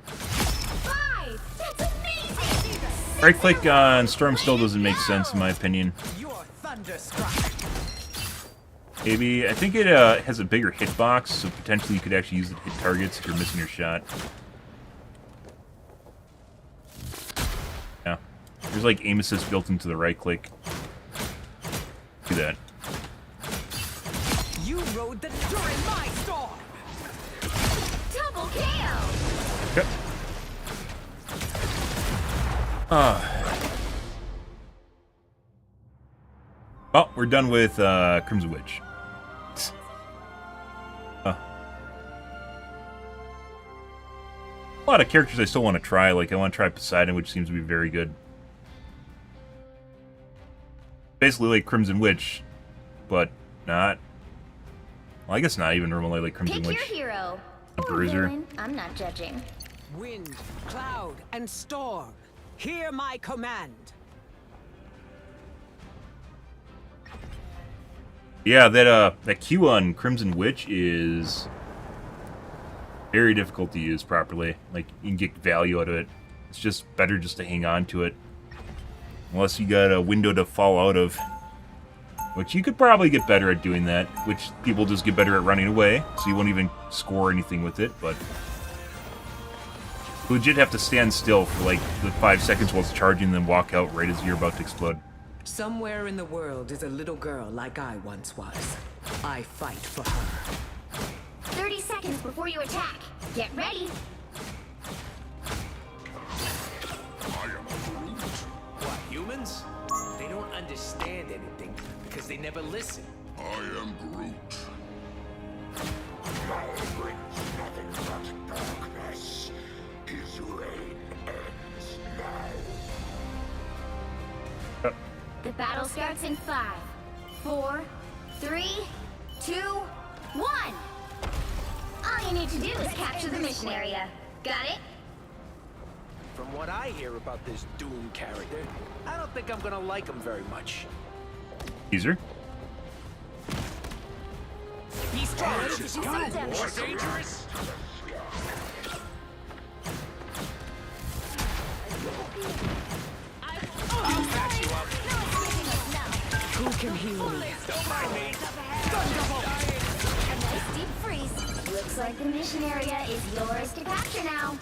5. That's amazing. Right click on Storm still doesn't make sense in my opinion. You're thunderstruck. Maybe, I think it has a bigger hitbox, so potentially you could actually use it to hit targets if you're missing your shot. Yeah. There's like aim assist built into the right click. Do that. You rode the during my storm. Double KO. Okay. Well, we're done with Crimson Witch. A lot of characters I still want to try. Like, I want to try Poseidon, which seems to be very good. Basically like Crimson Witch, but not... Well, I guess not even remotely like Crimson Pick Witch. your hero. A Or bruiser. villain. I'm not judging. Wind, cloud, and storm. Hear my command. Yeah, that Q on Crimson Witch is very difficult to use properly. Like, you can get value out of it. It's just better just to hang on to it. Unless you got a window to fall out of. Which you could probably get better at doing that. Which people just get better at running away. So you won't even score anything with it, but... You legit have to stand still for like the 5 seconds while it's charging, then walk out right as you're about to explode. Somewhere in the world is a little girl like I once was. I fight for her. 30 seconds before you attack. Get ready. What, humans? They don't understand anything because they never listen. I am Groot. Now brings nothing but darkness. His reign ends now. The battle starts in 5, 4, 3, 2, 1. All you need to do is capture the mission area. Got it? From what I hear about this Doom character, I don't think I'm gonna like him very much. Teaser. He's trying to This is kind of more dangerous. I'll patch you up. Who can heal me? Don't mind me. A nice deep freeze. Looks like the mission area is yours to capture now.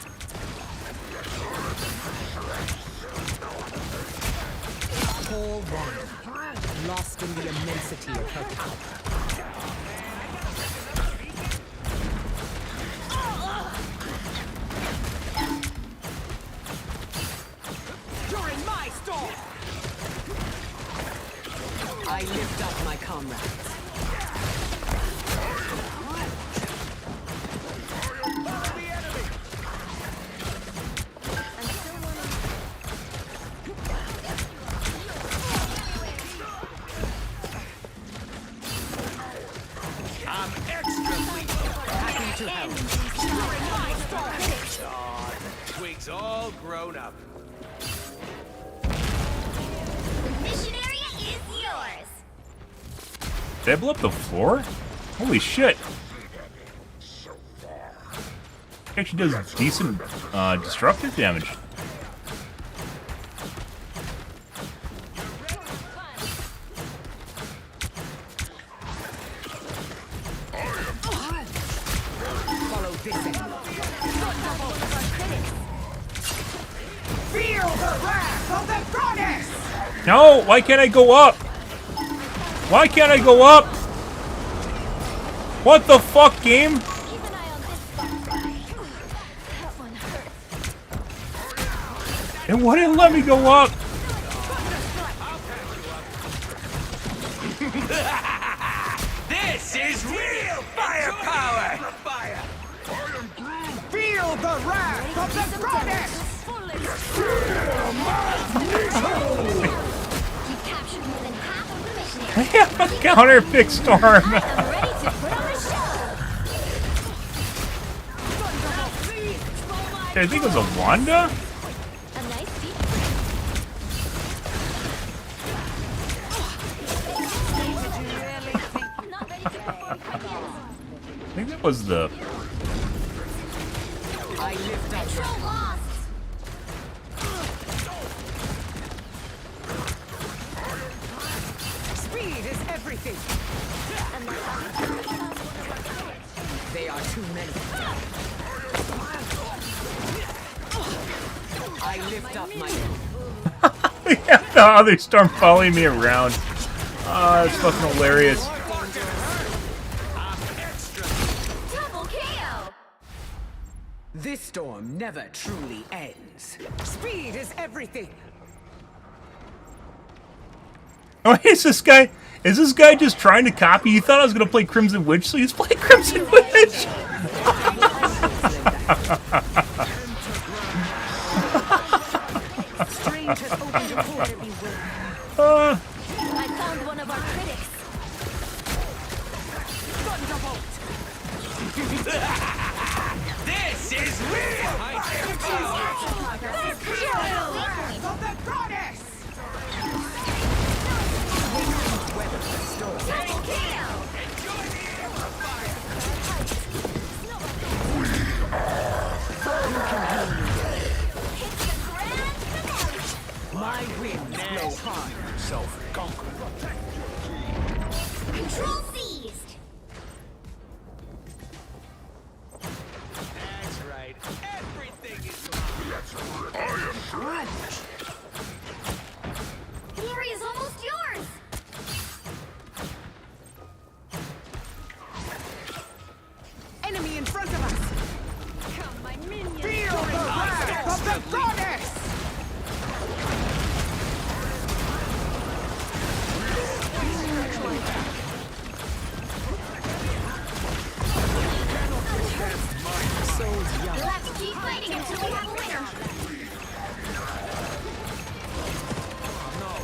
Poor one, lost in the immensity of her power. During my storm. I lift up my comrades. I'm extra lethal. Happy to help. During my storm. Aw, Twig's all grown up. The mission area is yours. Did I blow up the floor? Holy shit. It actually does decent destructive damage. Follow this in. Feel the wrath of the goddess! No! Why can't I go up? Why can't I go up? What the fuck, game? Keep an eye on this spot. That one hurts. It wouldn't let me go up. This is real firepower! Feel the wrath of the goddess! You captured more than half of the missionary. Yeah, counter pick storm. I'm ready to put on a show. I think it was a Wanda. A nice deep not ready to perform quite yet. I think that was the. I lift up Control lost. speed is everything. They are too many. I lift up my Yeah, the other storm following me around. Oh, it's fucking hilarious. Double KO. This storm never truly ends. Speed is everything. Oh, is this guy? Is this guy just trying to copy? He thought I was gonna play Crimson Witch, so he's playing Crimson Witch. Strange has opened a portal. I found one of our critics. This is real Of the goddess! Double KO. My winds blow hard. Control seized. That's right. Everything is The area is almost yours. Enemy in front of us! Come, my minions. Feel the wrath of the goddess! You'll have to keep fighting until we have a winner.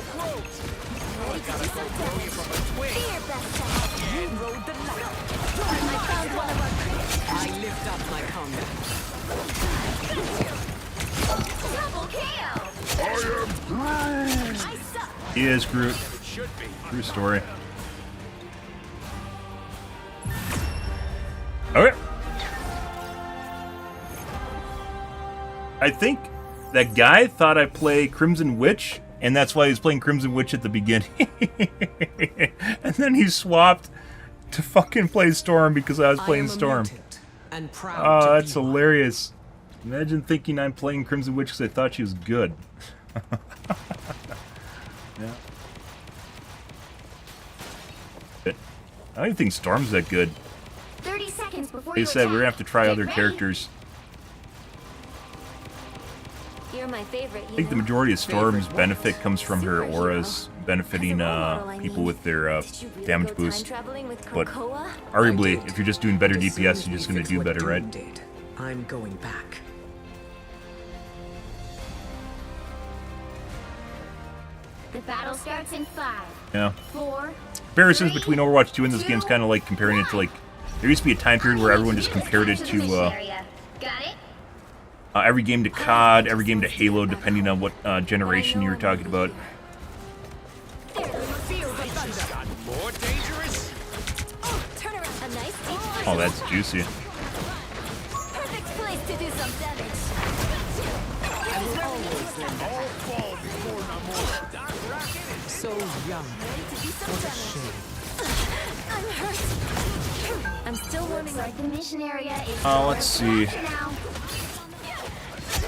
Ready to do some damage. Be your best self. You rode the light. I found one of our critics. I lift up my combat. Double KO. I suck. He is Groot. True story. Okay. I think that guy thought I play Crimson Witch, and that's why he was playing Crimson Witch at the beginning. And then he swapped to fucking play Storm because I was playing Storm. And proud Oh, to that's be one. hilarious. Imagine thinking I'm playing Crimson Witch because I thought she was good. Yeah. I don't even think Storm's that good. 30 seconds before They you said we're gonna have to try Get other ready. characters. You're my favorite. I think the majority of Storm's benefit comes from her auras benefiting people with their damage boost. But arguably, if you're just doing better DPS, you're just gonna do better, right? I'm going back. The battle starts in 5, Yeah. 4. Comparisons between Overwatch 2 and this game's kind of like comparing it to like there used to be a time period where everyone just compared it to Got it? every game to COD, every game to Halo, depending on what generation you were talking about. more dangerous. Turn around. A nice deep Oh, that's juicy. perfect place to do some damage. So young. I'm hurt. I'm still warming up. Like the mission area is Let's see. now.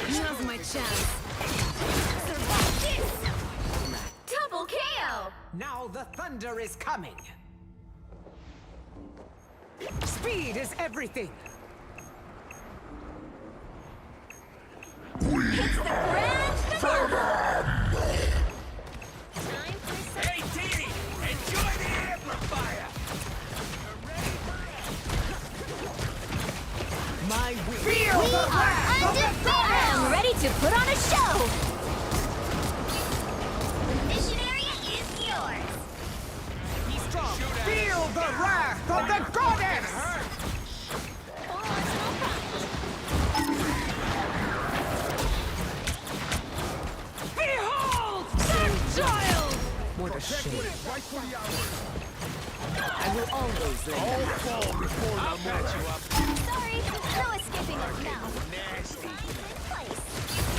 Now's my chance. Double KO. Now the thunder is coming. Speed is everything. Grand Hey, Dee! Enjoy the amplifier! My will. We are undefeated! I'm ready to put on a show! The mission area is yours! He's strong. Feel the wrath of the goddess! Behold! That child! What a shame. I will always lend a hand. I'll patch you up. Sorry, no escaping us now. Nasty. Place.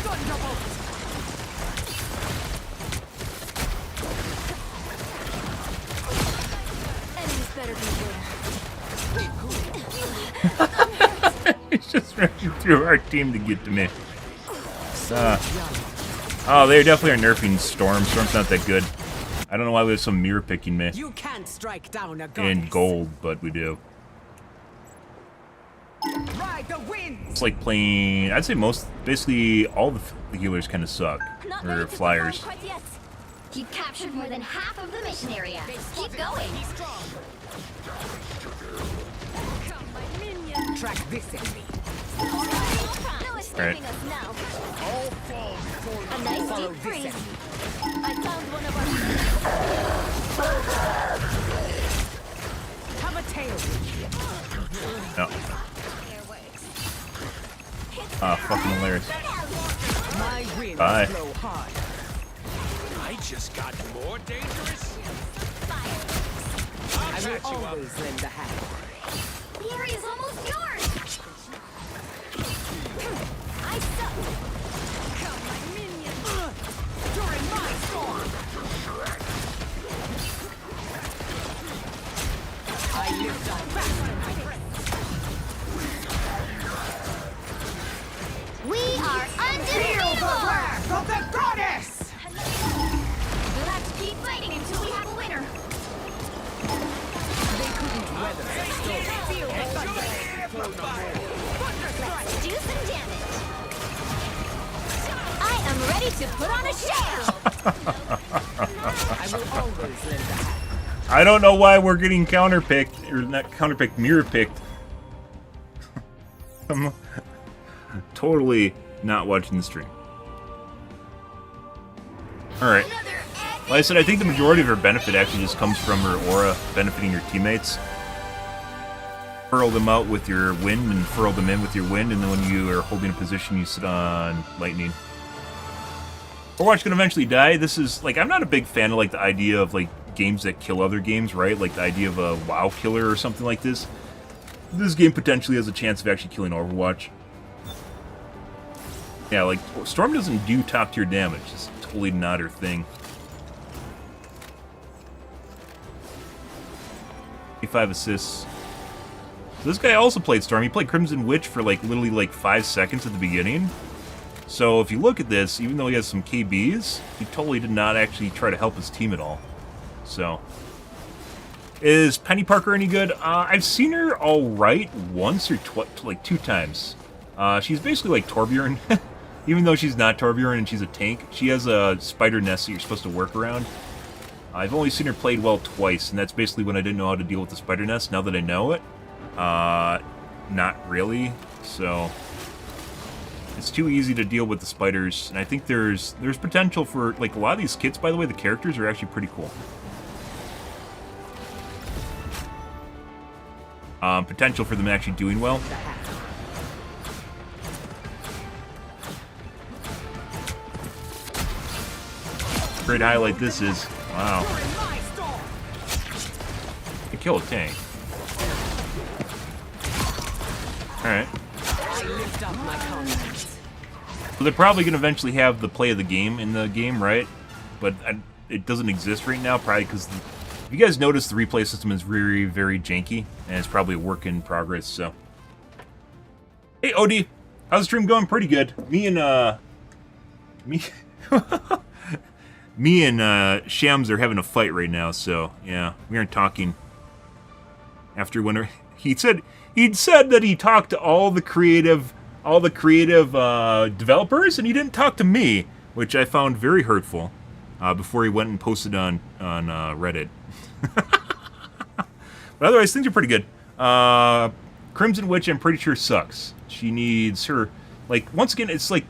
Thunderbolt! Enemies better beware. He's just running through our team to get to me. Oh, they definitely are nerfing Storm. Storm's not that good. I don't know why we have some mirror picking me You can't strike down a goddess. in gold, but we do. Ride the wind. It's like playing. I'd say basically all the healers kind of suck, Not ready or to flyers. perform quite yet. You've captured more than half of the mission area. Keep going. Come, my minion! Track this enemy. No escaping us now. A nice Follow deep this freeze. enemy. I found one of our Have a tail. No. Ah, fucking hilarious. My winds Bye. blow hard. I just got more dangerous. I I'll will patch you up. always lend a hand. The area's almost yours. I suck. Come, my minion! During my storm! I lift up faster. We are undefeatable. Of the goddess! Let's keep fighting until we have a winner. They couldn't weather the storm. Feel the thunder. Let's do some damage. I am ready to put on a show. I will always lend a hand. I don't know why we're getting counterpicked, or not counterpicked, mirror picked. I'm totally not watching the stream. Alright. Like I said, I think the majority of her benefit actually just comes from her aura benefiting your teammates. Furl them out with your wind and furl them in with your wind, and then when you are holding a position, you sit on lightning. Overwatch can eventually die. This is, like, I'm not a big fan of, like, the idea of, like, games that kill other games, right? Like, the idea of a WoW killer or something like this. This game potentially has a chance of actually killing Overwatch. Yeah, like, Storm doesn't do top-tier damage. It's totally not her thing. 5 assists. So this guy also played Storm. He played Crimson Witch for, like, literally, like, 5 seconds at the beginning. So if you look at this, even though he has some KBs, he totally did not actually try to help his team at all. So, is Penny Parker any good? I've seen her all right once or like 2 times. She's basically like Torbjorn, even though she's not Torbjorn and she's a tank. She has a spider nest that you're supposed to work around. I've only seen her played well twice, and that's basically when I didn't know how to deal with the spider nest. Now that I know it, not really. So it's too easy to deal with the spiders, and I think there's potential for, like, a lot of these kits, by the way, the characters are actually pretty cool. Potential for them actually doing well. Great highlight this is. Wow. You kill a tank. Alright. So they're probably going to eventually have the play of the game in the game, right? But it doesn't exist right now, probably because if you guys notice, the replay system is very, very janky, and it's probably a work in progress, so. Hey, Odie. How's the stream going? Pretty good. Me and Shams are having a fight right now, so, yeah. We aren't talking. After when he'd said that he talked to all the creative developers, and he didn't talk to me. which I found very hurtful before he went and posted on Reddit. But otherwise, things are pretty good. Crimson Witch, I'm pretty sure, sucks. She needs her... Like, once again, it's like...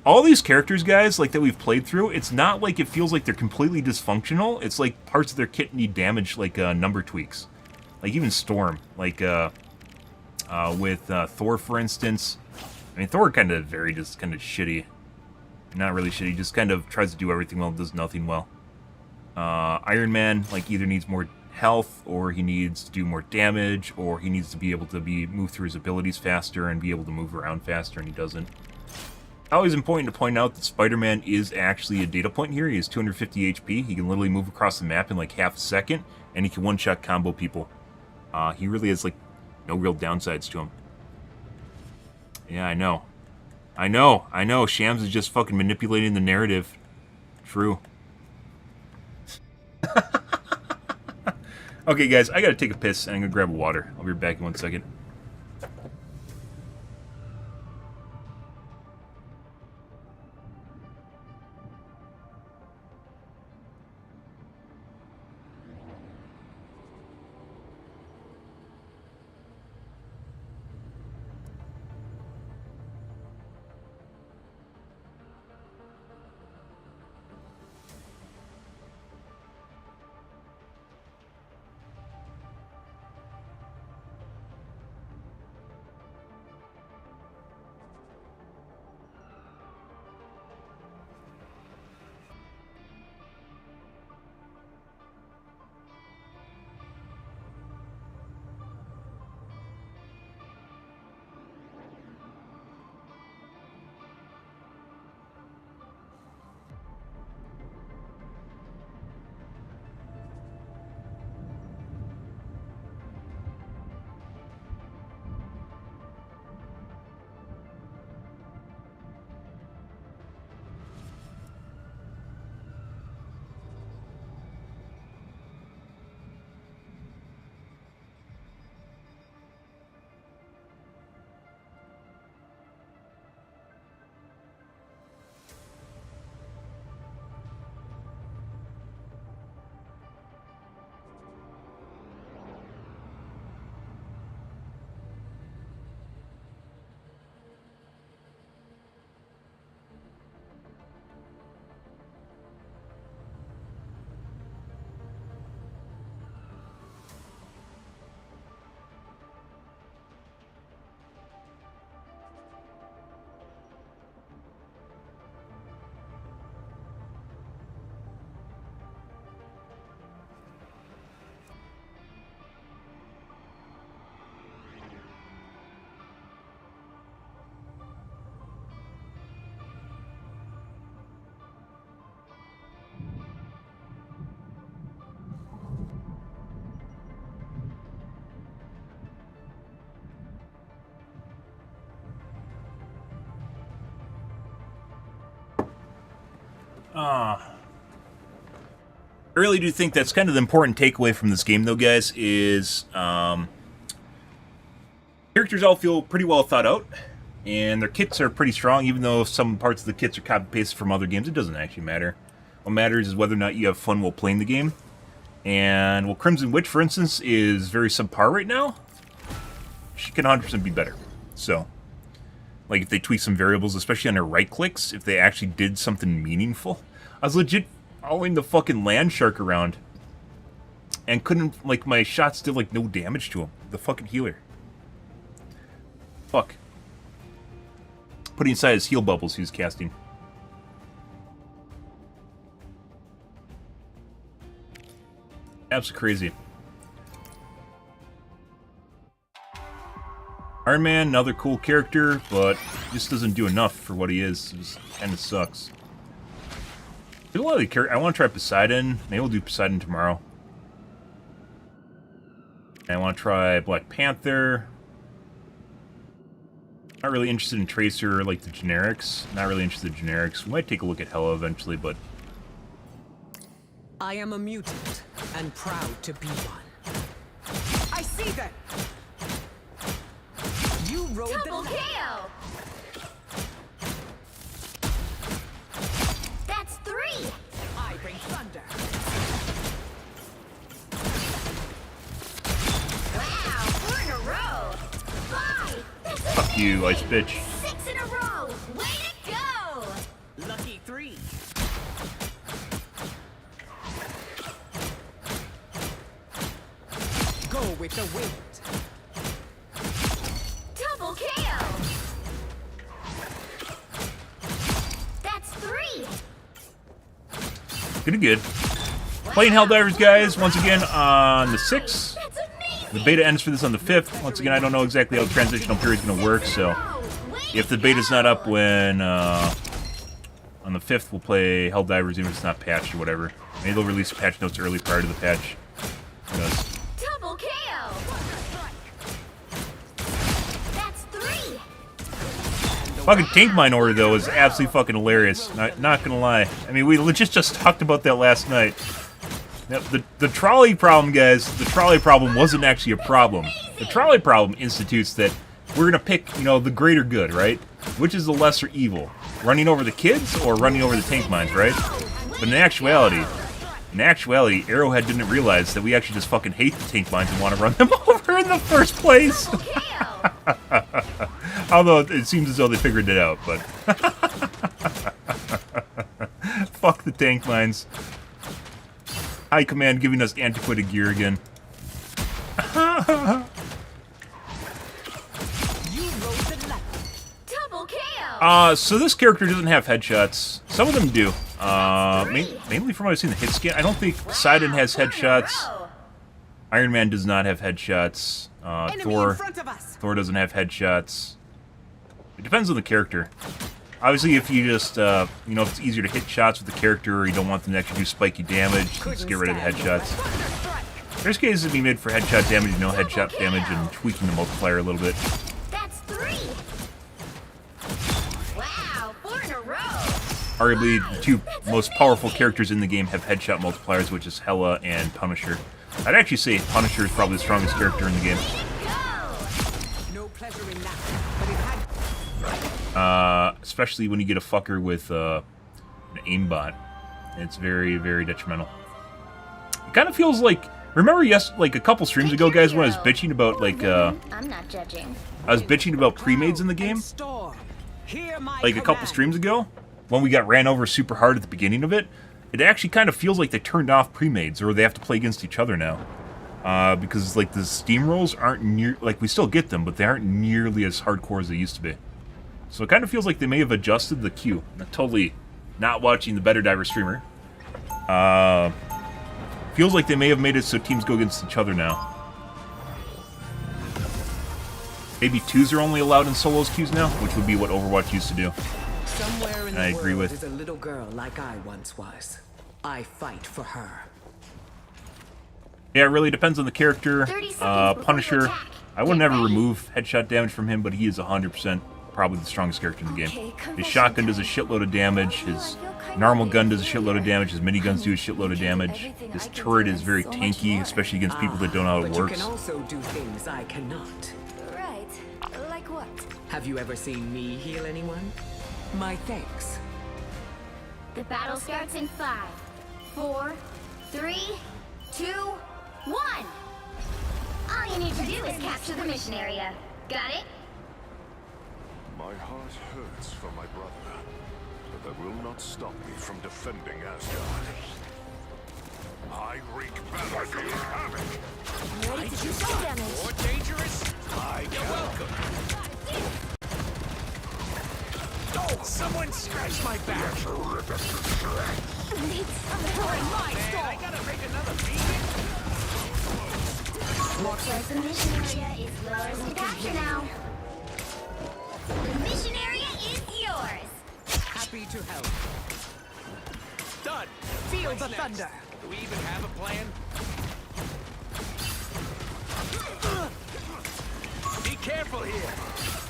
All these characters, guys, like, that we've played through, it's not like it feels like they're completely dysfunctional. It's like parts of their kit need damage, like number tweaks. Like, even Storm. Like, with Thor, for instance. I mean, Thor kind of just kind of shitty. Not really shitty, just kind of tries to do everything well, does nothing well. Iron Man, like, either needs more health, or he needs to do more damage, or he needs to be able to move through his abilities faster and be able to move around faster, and he doesn't. Always important to point out that Spider-Man is actually a data point here. He has 250 HP. He can literally move across the map in like half a second, and he can one-shot combo people. He really has like no real downsides to him. Yeah, I know. I know. Shams is just fucking manipulating the narrative. True. Okay, guys, I gotta take a piss, and I'm gonna grab a water. I'll be back in 1 second. I really do think that's kind of the important takeaway from this game, though, guys, is characters all feel pretty well thought out, and their kits are pretty strong, even though some parts of the kits are copy-pasted from other games. It doesn't actually matter. What matters is whether or not you have fun while playing the game. And, well, Crimson Witch, for instance, is very subpar right now. She can 100% be better. So, like, if they tweak some variables, especially on her right-clicks, if they actually did something meaningful. I was legit following the fucking land shark around and couldn't, like, my shots did, like, no damage to him. The fucking healer. Fuck. Putting aside his heal bubbles he was casting. Absolutely crazy. Iron Man, another cool character, but just doesn't do enough for what he is. It just kind of sucks. There's a lot of the characters. I want to try Poseidon. Maybe we'll do Poseidon tomorrow. And I want to try Black Panther. Not really interested in Tracer, like the generics. Not really interested in generics. We might take a look at Hela eventually, but... I am a mutant, and proud to be one. I see them! You rode Double the... KO! Fuck you, ice bitch. 6 in a row! Way to go! Lucky 3. Go with the wind. Double KO! That's 3! Pretty good. Playing Helldivers, guys, once again on the 6th. That's amazing! The beta ends for this on the 5th. Once again, I don't know exactly how the transitional period is going to work, so if the beta's not up when on the 5th, we'll play Helldivers even if it's not patched or whatever. Maybe they'll release patch notes early prior to the patch. Who knows? Double KO! That's 3! Fucking tank mine order, though, is absolutely fucking hilarious. Not gonna lie. I mean, we legit just talked about that last night. Now, the trolley problem, guys, the trolley problem wasn't actually a problem. The trolley problem institutes that we're gonna pick, you know, the greater good, right? Which is the lesser evil? Running over the kids or running over the tank mines, right? But in actuality, Arrowhead didn't realize that we actually just fucking hate the tank mines and want to run them over in the first place. Although it seems as though they figured it out, but fuck the tank mines. High Command giving us antiquated gear again. Double KO! So this character doesn't have headshots. Some of them do. Mainly from what I've seen the hit scan. I don't think Sidon has headshots. Iron Man does not have headshots. Thor doesn't have headshots. It depends on the character. Obviously, if you just, you know, if it's easier to hit shots with the character or you don't want them to actually do spiky damage, you just get rid of the headshots. There's cases that be made for headshot damage, no headshot damage, and tweaking the multiplier a little bit. That's 3! Wow, 4 in a row! Arguably, the two most powerful characters in the game have headshot multipliers, which is Hela and Punisher. I'd actually say Punisher is probably the strongest character in the game. No pleasure in that, but it had... Especially when you get a fucker with an aimbot. It's very, very detrimental. It kind of feels like... Remember, like a couple streams ago, guys, when I was bitching about, like, I'm not judging. I was bitching about pre-mades in the game? Like a couple streams ago? When we got ran over super hard at the beginning of it? It actually kind of feels like they turned off pre-mades, or they have to play against each other now. Because, like, the Steam rolls aren't near... Like, we still get them, but they aren't nearly as hardcore as they used to be. So it kind of feels like they may have adjusted the queue. I'm totally not watching the BetterDivers streamer. Feels like they may have made it so teams go against each other now. Maybe 2s are only allowed in solos queues now, which would be what Overwatch used to do. Somewhere in the I agree world with. is a little girl like I once was. I fight for her. Yeah, it really depends on the character. 30 seconds before Punisher, attack. I would never remove headshot damage from him, but he is 100% probably the strongest character in the game. His shotgun does a shitload of damage, his normal gun does a shitload of damage, his miniguns do a shitload of damage. His turret is very tanky, especially against people that don't know how it But works. you can also do things I cannot. Right. Like what? Have you ever seen me heal anyone? My thanks. The battle starts in 5, 4, 3, 2, 1! All you need to do is capture the mission area. Got it? My heart hurts for my brother, but that will not stop me from defending Asgard. I wreak battlefield havoc! Ready to do some damage. More dangerous? You're welcome. Oh, someone scratched my back. I gotta make another beacon. Looks like the mission area is yours to capture now. The mission area is yours. Happy to help. Done. Feel What's the next? thunder. Do we even have a plan? Be careful here.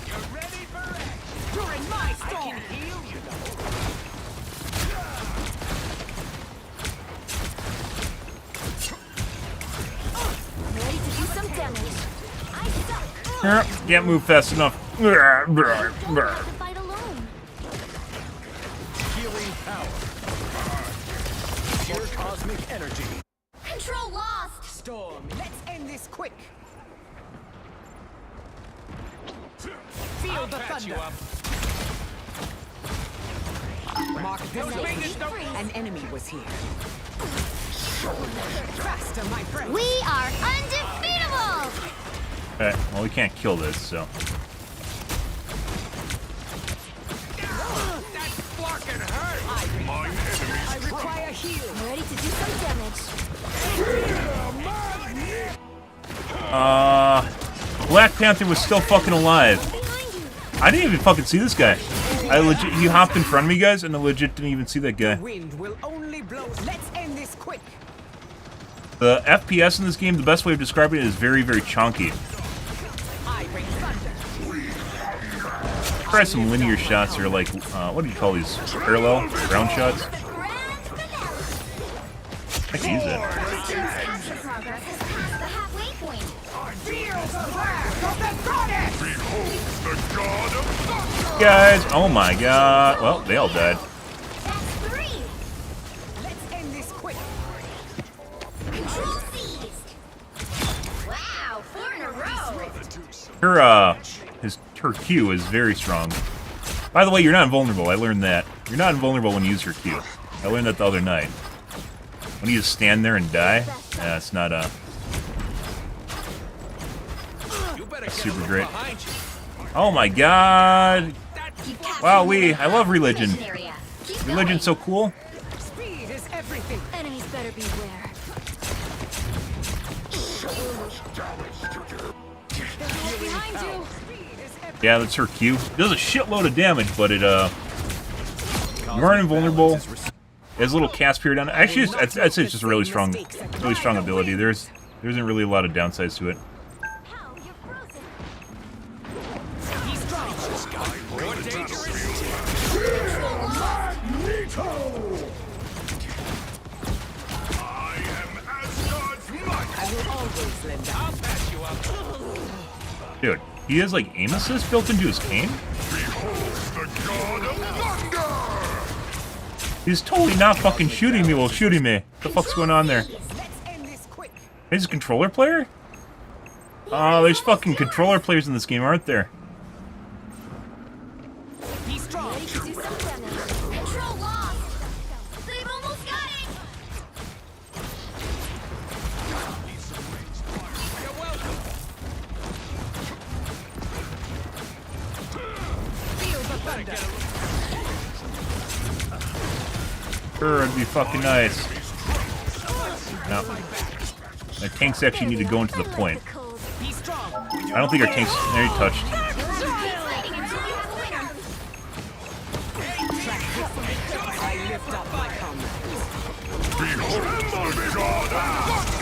You're ready for action. You're in my I storm. can heal you, though. Ready to do some damage. I suck. Can't move fast enough. You don't have to fight alone. Healing power. Pure cosmic energy. Control lost. Storm, let's end this quick. Feel the thunder. Mark this location. An enemy was here. Faster, my friend. We are undefeatable! Okay, well, we can't kill this, so. That fucking hurt! My enemies I require heal. I'm ready to do some damage. Black Panther was still fucking alive. Behind you. I didn't even fucking see this guy. I legit, he hopped in front of me, guys, and I legit didn't even see that guy. Wind will only blow. Let's end this quick. The FPS in this game, the best way of describing it is very, very chunky. I bring thunder. Try some linear shots or like, what do you call these? Parallel? Round shots? I can use it. Capture progress has passed the halfway point. Feel the wrath of the goddess. behold the god of thunder! Guys, oh my god. Well, they all died. That's 3. Let's end this quick. Control seized. Wow, 4 in a row. Her Q is very strong. By the way, you're not invulnerable. I learned that. You're not invulnerable when you use her Q. I learned that the other night. When you just stand there and die, it's not super great. Oh my god! Wow, I love religion. Religion's so cool. Speed is everything. Enemies better beware. Behind you. Yeah, that's her Q. It does a shitload of damage, but it you aren't invulnerable. It has a little cast period on it. Actually, I'd say it's just a really strong ability. There isn't really a lot of downsides to it. Dude, he has like aim assist built into his cane? He's totally not fucking shooting me while shooting me. What the fuck's going on there? He's a controller player? Oh, there's fucking controller players in this game, aren't there? Ready to do some damage. Control lost. They've almost got it. Feel the thunder. Sure, it'd be fucking nice. No. My tanks actually need to go into the point. I don't think our tanks... There, he touched. I lift up my comrades. Behold the god of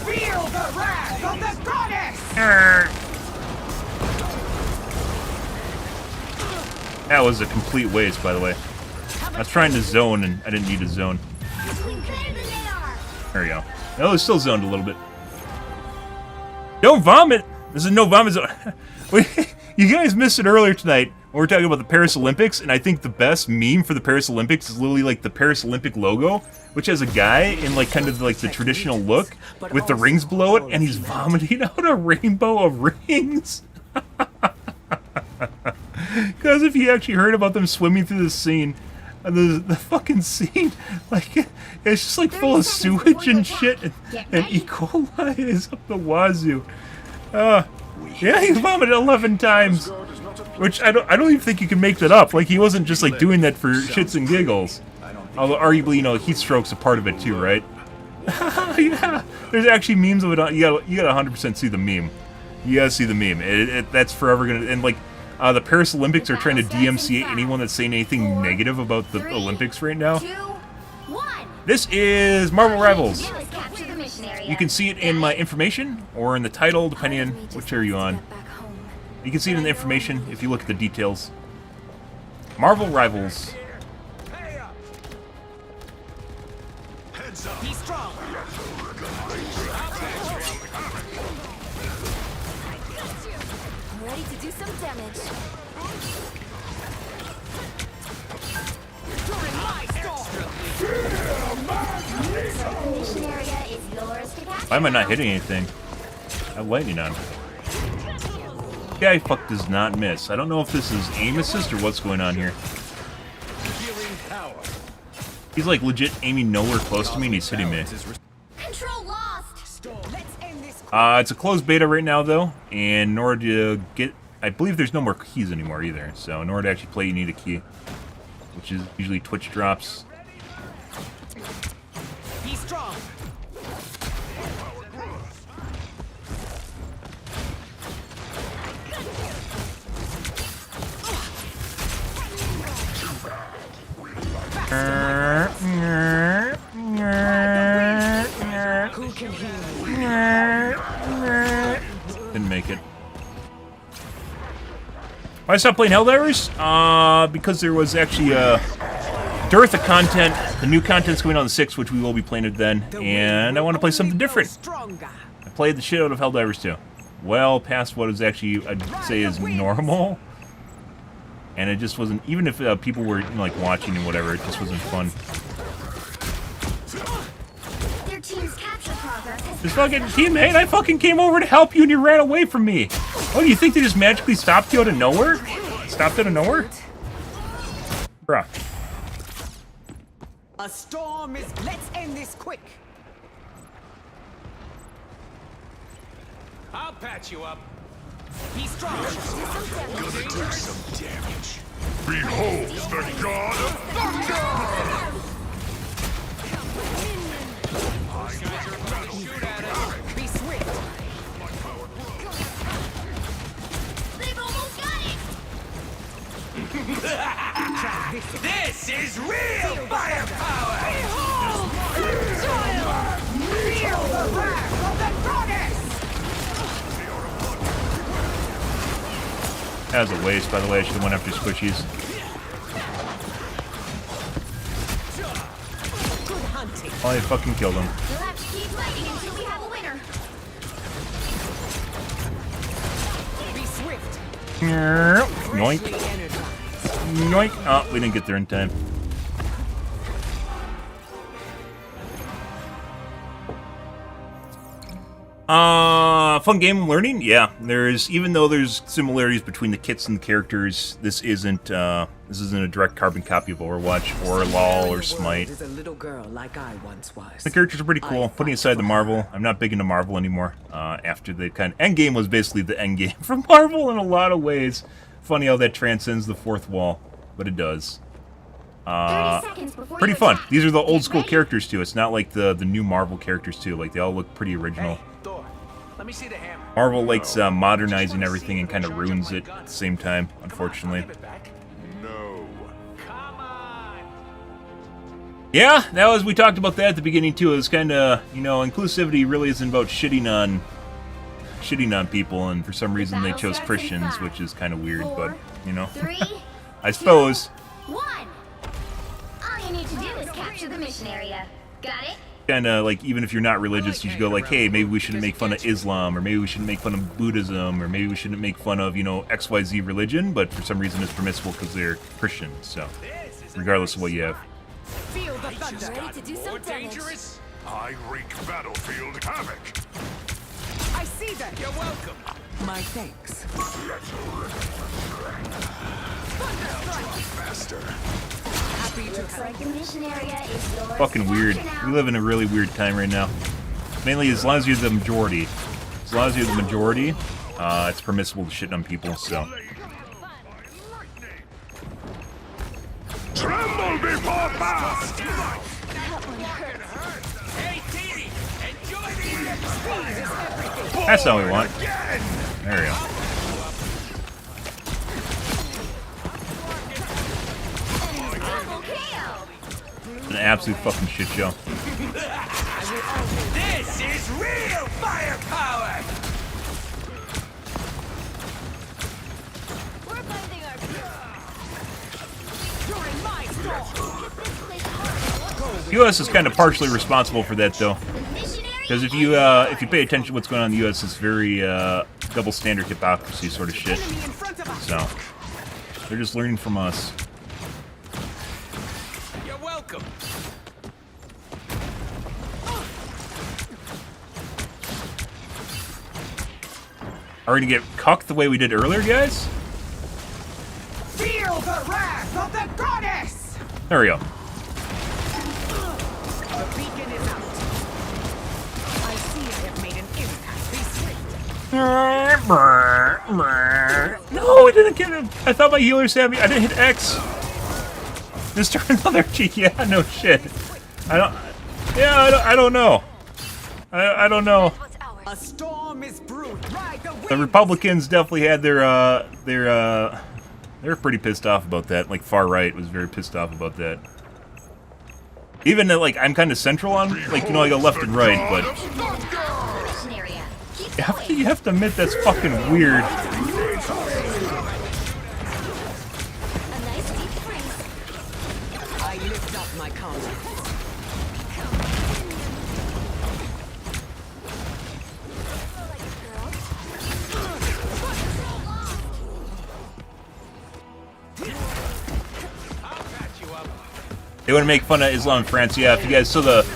Feel the wrath of the goddess. That was a complete waste, by the way. I was trying to zone, and I didn't need to zone. There we go. No, it's still zoned a little bit. Don't vomit! This is no vomit zone. You guys missed it earlier tonight when we were talking about the Paris Olympics, and I think the best meme for the Paris Olympics is literally like the Paris Olympic logo, which has a guy in like kind of like the traditional look with the rings below it, and he's vomiting out a rainbow of rings. Because if you actually heard about them swimming through the scene, the fucking scene, like, it's just like full of sewage and shit, and E. coli is up the wazoo. Yeah, he vomited 11 times, which I don't even think you can make that up. Like, he wasn't just like doing that for shits and giggles. Although arguably, you know, heat stroke's a part of it too, right? Yeah, there's actually memes of it. You gotta 100% see the meme. You gotta see the meme. That's forever gonna, and like. The Paris Olympics are trying to DMCA anyone that's saying anything negative about the Olympics right now. 2, 1. This is Marvel Rivals. Do is capture the mission area. You can see it in my information or in the title, depending on which are you on. You can see it in the information if you look at the details. Marvel Rivals. Heads up. He's strong. Ready to do some damage. During my storm. Why am I not hitting anything? I have lightning on. Guy fuck does not miss. I don't know if this is aim assist or what's going on here. He's like legit aiming nowhere close to me and he's hitting me. Control lost. It's a closed beta right now though, and in order to get, I believe there's no more keys anymore either. So in order to actually play, you need a key, which is usually Twitch drops. Be strong. Who can heal me? Didn't make it. Why I stopped playing Helldivers? Because there was actually a dearth of content. The new content's coming on the 6th, which we will be playing it then, and I want to play something different. I played the shit out of Helldivers 2. Well past what is actually, I'd say, is normal. And it just wasn't, even if people were like watching and whatever, it just wasn't fun. Their team's capture progress has This fucking teammate, I fucking came over to help you and you ran away from me. Oh, do you think they just magically stopped you out of nowhere? Stopped out of nowhere? Bruh. A storm is. Let's end this quick. I'll patch you up. Be strong. Gonna do some damage. Behold the god of thunder! Be swift. They've almost got it. This is real firepower! Feel the wrath of the goddess. That was a waste, by the way. I should have went after squishies. Good hunting. Oh, I fucking killed him. You'll have to keep fighting until we have a winner. Be swift. Yoink. Freshly energized. Yoink. Oh, we didn't get there in time. Fun game learning? Yeah. Even though there's similarities between the kits and the characters, this isn't a direct carbon copy of Overwatch or LoL or Smite. Is a little girl like I once was. The characters are pretty cool. Putting aside the Marvel, I'm not big into Marvel anymore. After the Endgame was basically the endgame for Marvel in a lot of ways. Funny how that transcends the fourth wall, but it does. 30 seconds before Pretty you fun. attack. These are the old school Ready? characters too. It's not like the new Marvel characters too. Like they all look pretty original. Hey, Thor, let me see the hammer. Marvel likes modernizing everything and kind of ruins it at the same time, unfortunately. Give it back. No. Come on! Yeah, that was, we talked about that at the beginning too. It was kind of, inclusivity really isn't about shitting on people, and for some reason they chose Christians, which is kind of weird, but, 3, I suppose. 1. All you need to do is capture the mission area. Got it? Kind of like, even if you're not religious, you should go like, hey, maybe we shouldn't make fun of Islam, or maybe we shouldn't make fun of Buddhism, or maybe we shouldn't make fun of, XYZ religion, but for some reason it's permissible because they're Christians, so, regardless of what you have. Feel the thunder. Ready to do some damage. I wreak battlefield havoc. I see that. You're welcome. My thanks. Faster. Happy to Looks help. like the mission area is yours. Fucking weird. We live in a really weird time right now. Mainly as long as you're the majority. As long as you're the majority, it's permissible to shit on people, so. Tremble before fast! Hey, Dee, enjoy the experience. That's not what we want. There we go. Double kill. An absolute fucking shit show. This is real firepower! We're finding our You're in my storm. U.S. is kind of partially responsible for that, though. The mission area Because if you pay attention to what's going on in the U.S., it's very double standard hypocrisy sort of shit. Enemy in front of us. So they're just learning from us. You're welcome. Are we gonna get cucked the way we did earlier, guys? Feel the wrath of the goddess! There we go. The beacon is out. I see I have made an impact. Be swift. No, I didn't get him. I thought my healers had me. I didn't hit X. Mr. Another cheek. Yeah, no shit. I don't. Yeah, I don't know. I don't know. A storm is brewed. Ride the wind. The Republicans definitely had they were pretty pissed off about that. Like far right was very pissed off about that. Even like I'm kind of central on, like, you know, I go left and right, but you have to admit that's fucking weird. I lift up my counter. They want to make fun of Islam in France. Yeah, if you guys saw the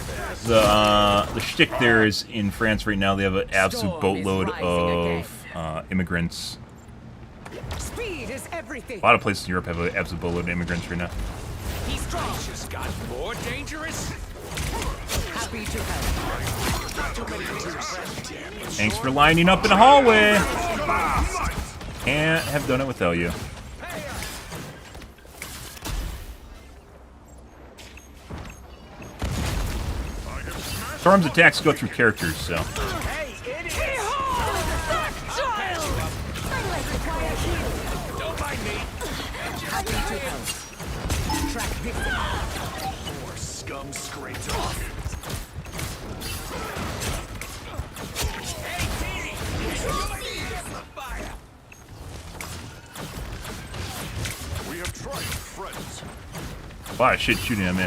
shtick there is in France right now. They have an absolute boatload of immigrants. Speed is everything. A lot of places in Europe have an absolute boatload of immigrants right now. He's strong. Just got more dangerous. Happy to help. Thanks for lining up in the hallway. Can't have done it without you. Storm's attacks go through characters, so. Hey, idiot! Don't mind me. Happy to help. Track victim. More scum scraped off. We have tried friends. A lot of shit shooting at me.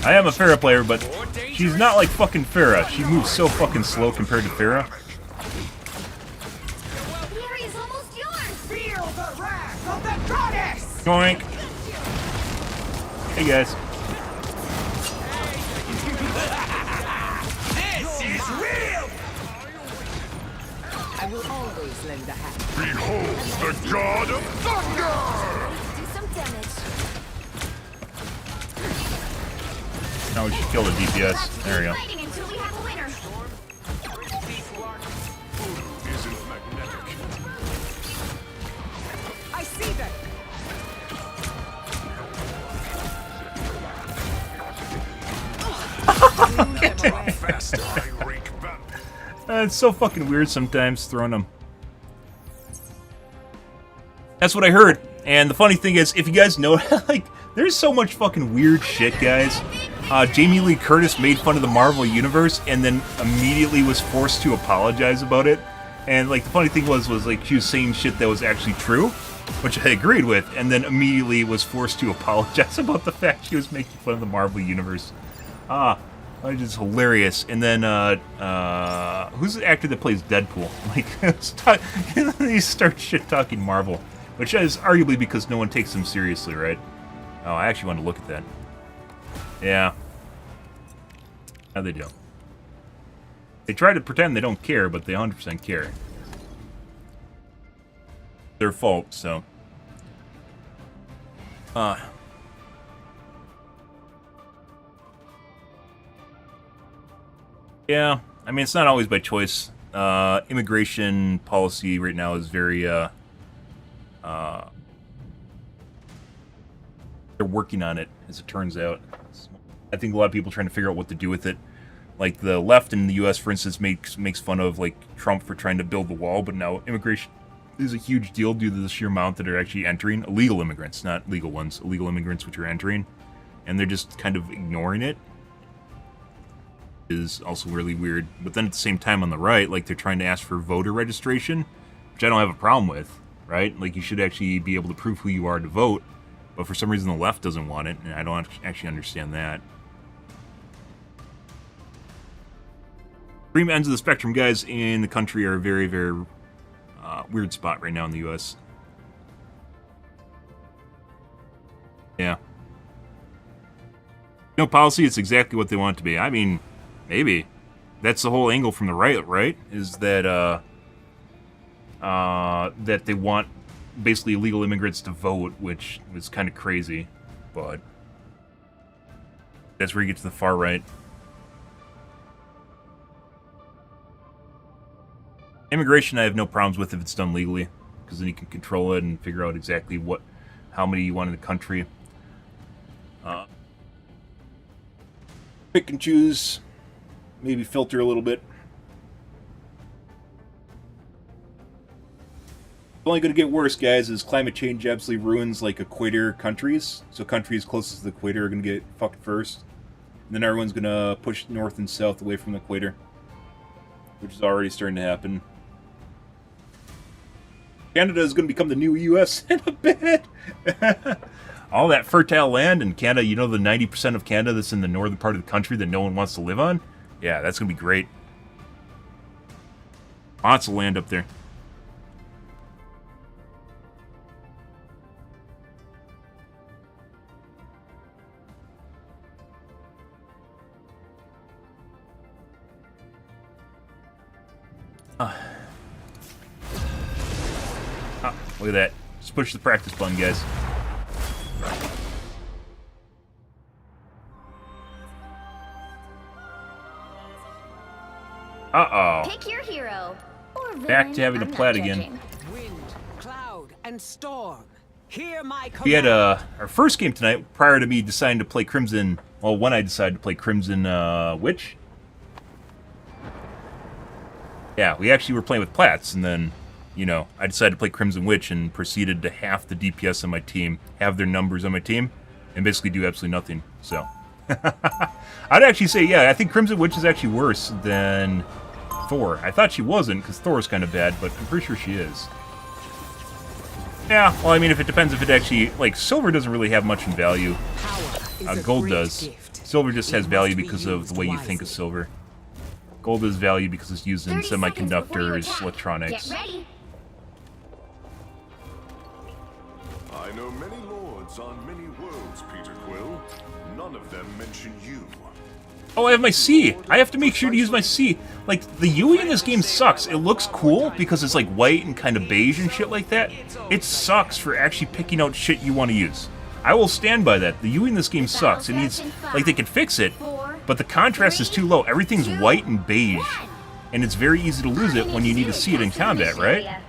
I am a Pharah player, but she's not like fucking Pharah. She moves so fucking slow compared to Pharah. The area's almost yours. Feel the wrath of the goddess! Yoink. Hey guys. This is real. I will always lend a hand. Behold the god of thunder! Do some damage. Now we should kill the DPS. There we go. Fighting until we have a winner. Isn't magnetic. I see them. Fast I rake back. It's so fucking weird sometimes throwing them. That's what I heard. And the funny thing is, if you guys know, like, there's so much fucking weird shit, guys. Jamie Lee Curtis made fun of the Marvel Universe and then immediately was forced to apologize about it. And, like, the funny thing was like, she was saying shit that was actually true, which I agreed with, and then immediately was forced to apologize about the fact she was making fun of the Marvel Universe. Which is hilarious. And then, who's the actor that plays Deadpool? Like, he starts shit-talking Marvel, which is arguably because no one takes them seriously, right? Oh, I actually want to look at that. Yeah. No, they don't. They try to pretend they don't care, but they 100% care. Their fault, so. Yeah, I mean, it's not always by choice. Immigration policy right now is very, they're working on it, as it turns out. I think a lot of people are trying to figure out what to do with it. Like, the left in the U.S., for instance, makes fun of, like, Trump for trying to build the wall, but now immigration is a huge deal due to the sheer amount that are actually entering. Illegal immigrants, not legal ones. Illegal immigrants which are entering. And they're just kind of ignoring it. Is also really weird. But then at the same time on the right, like, they're trying to ask for voter registration, which I don't have a problem with, right? Like, you should actually be able to prove who you are to vote, but for some reason the left doesn't want it, and I don't actually understand that. Extreme ends of the spectrum, guys, in the country are a very, very weird spot right now in the U.S. Yeah. No policy, it's exactly what they want it to be. I mean, maybe. That's the whole angle from the right, right? Is that, that they want basically illegal immigrants to vote, which was kind of crazy, but that's where you get to the far right. Immigration I have no problems with if it's done legally, because then you can control it and figure out exactly how many you want in the country. Pick and choose, maybe filter a little bit. It's only going to get worse, guys, as climate change absolutely ruins, like, equator countries. So countries closest to the equator are going to get fucked first. And then everyone's going to push north and south away from the equator, which is already starting to happen. Canada is going to become the new U.S. in a bit. All that fertile land in Canada, you know, the 90% of Canada that's in the northern part of the country that no one wants to live on? Yeah, that's going to be great. Lots of land up there. Look at that. Just push the practice button, guys. Uh-oh. Pick your hero. Or villain. Back to having to I'm not plat again. judging. Wind, cloud, and storm. Hear my command. We had our first game tonight prior to me deciding to play Crimson. Well, when I decided to play Crimson Witch. Yeah, we actually were playing with plats, and then, you know, I decided to play Crimson Witch and proceeded to half the DPS on my team, have their numbers on my team, and basically do absolutely nothing. So, I'd actually say, yeah, I think Crimson Witch is actually worse than Thor. I thought she wasn't, because Thor's kind of bad, but I'm pretty sure she is. Yeah, well, I mean, if it depends if it actually, like, silver doesn't really have much in value. Gold does. Silver just has value because of the way you think of silver. Gold is value because it's used in semiconductors, electronics. Get ready. I know many lords on many worlds, Peter Quill. None of them mention you. Oh, I have my C. I have to make sure to use my C. Like, the UE in this game sucks. It looks cool because it's like white and kind of beige and shit like that. It sucks for actually picking out shit you want to use. I will stand by that. The UE in this game sucks. It needs, like, they could fix it, but the contrast is too low. Everything's white and beige, and it's very easy to lose it when you need to see it in combat, right?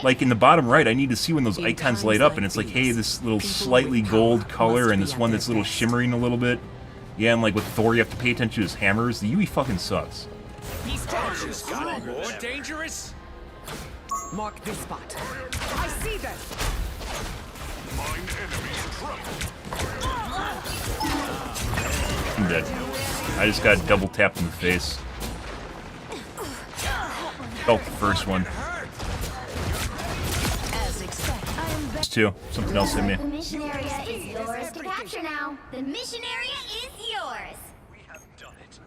Like in the bottom right, I need to see when those icons light up, and it's like, hey, this little slightly gold color, and this one that's a little shimmering a little bit. Yeah, and like with Thor, you have to pay attention to his hammers. The UE fucking sucks. He's got more dangerous. Mark this spot. I see them. Mine enemy's trouble. I'm dead. I just got double tapped in the face. Felt the first one. As expected. There's two. Something else hit me. The mission area is yours to capture now. The mission area is yours. We have done it.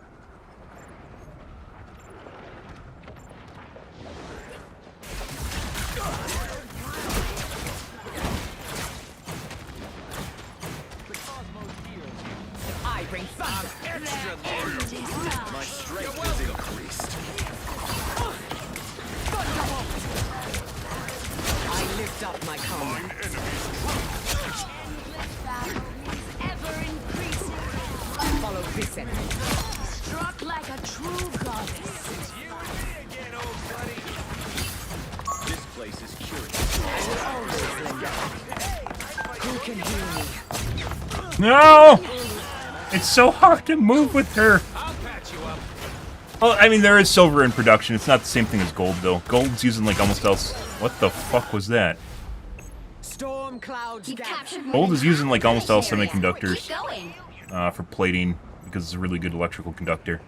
I bring thunder. My strength is increased. I lift up my comrade. Mine enemy's Ever increasing. Follow this enemy. Struck like a true goddess. It's you and me again, old buddy. This place is curious. Who can heal me? No! It's so hard to move with her. I'll patch you up. Well, I mean, there is silver in production. It's not the same thing as gold, though. Gold's using, like, almost else. What the fuck was that? Storm clouds You've gather. captured more Gold than is using, half like, the almost all mission area. semiconductors. Keep going. For plating, because it's a really good electrical conductor.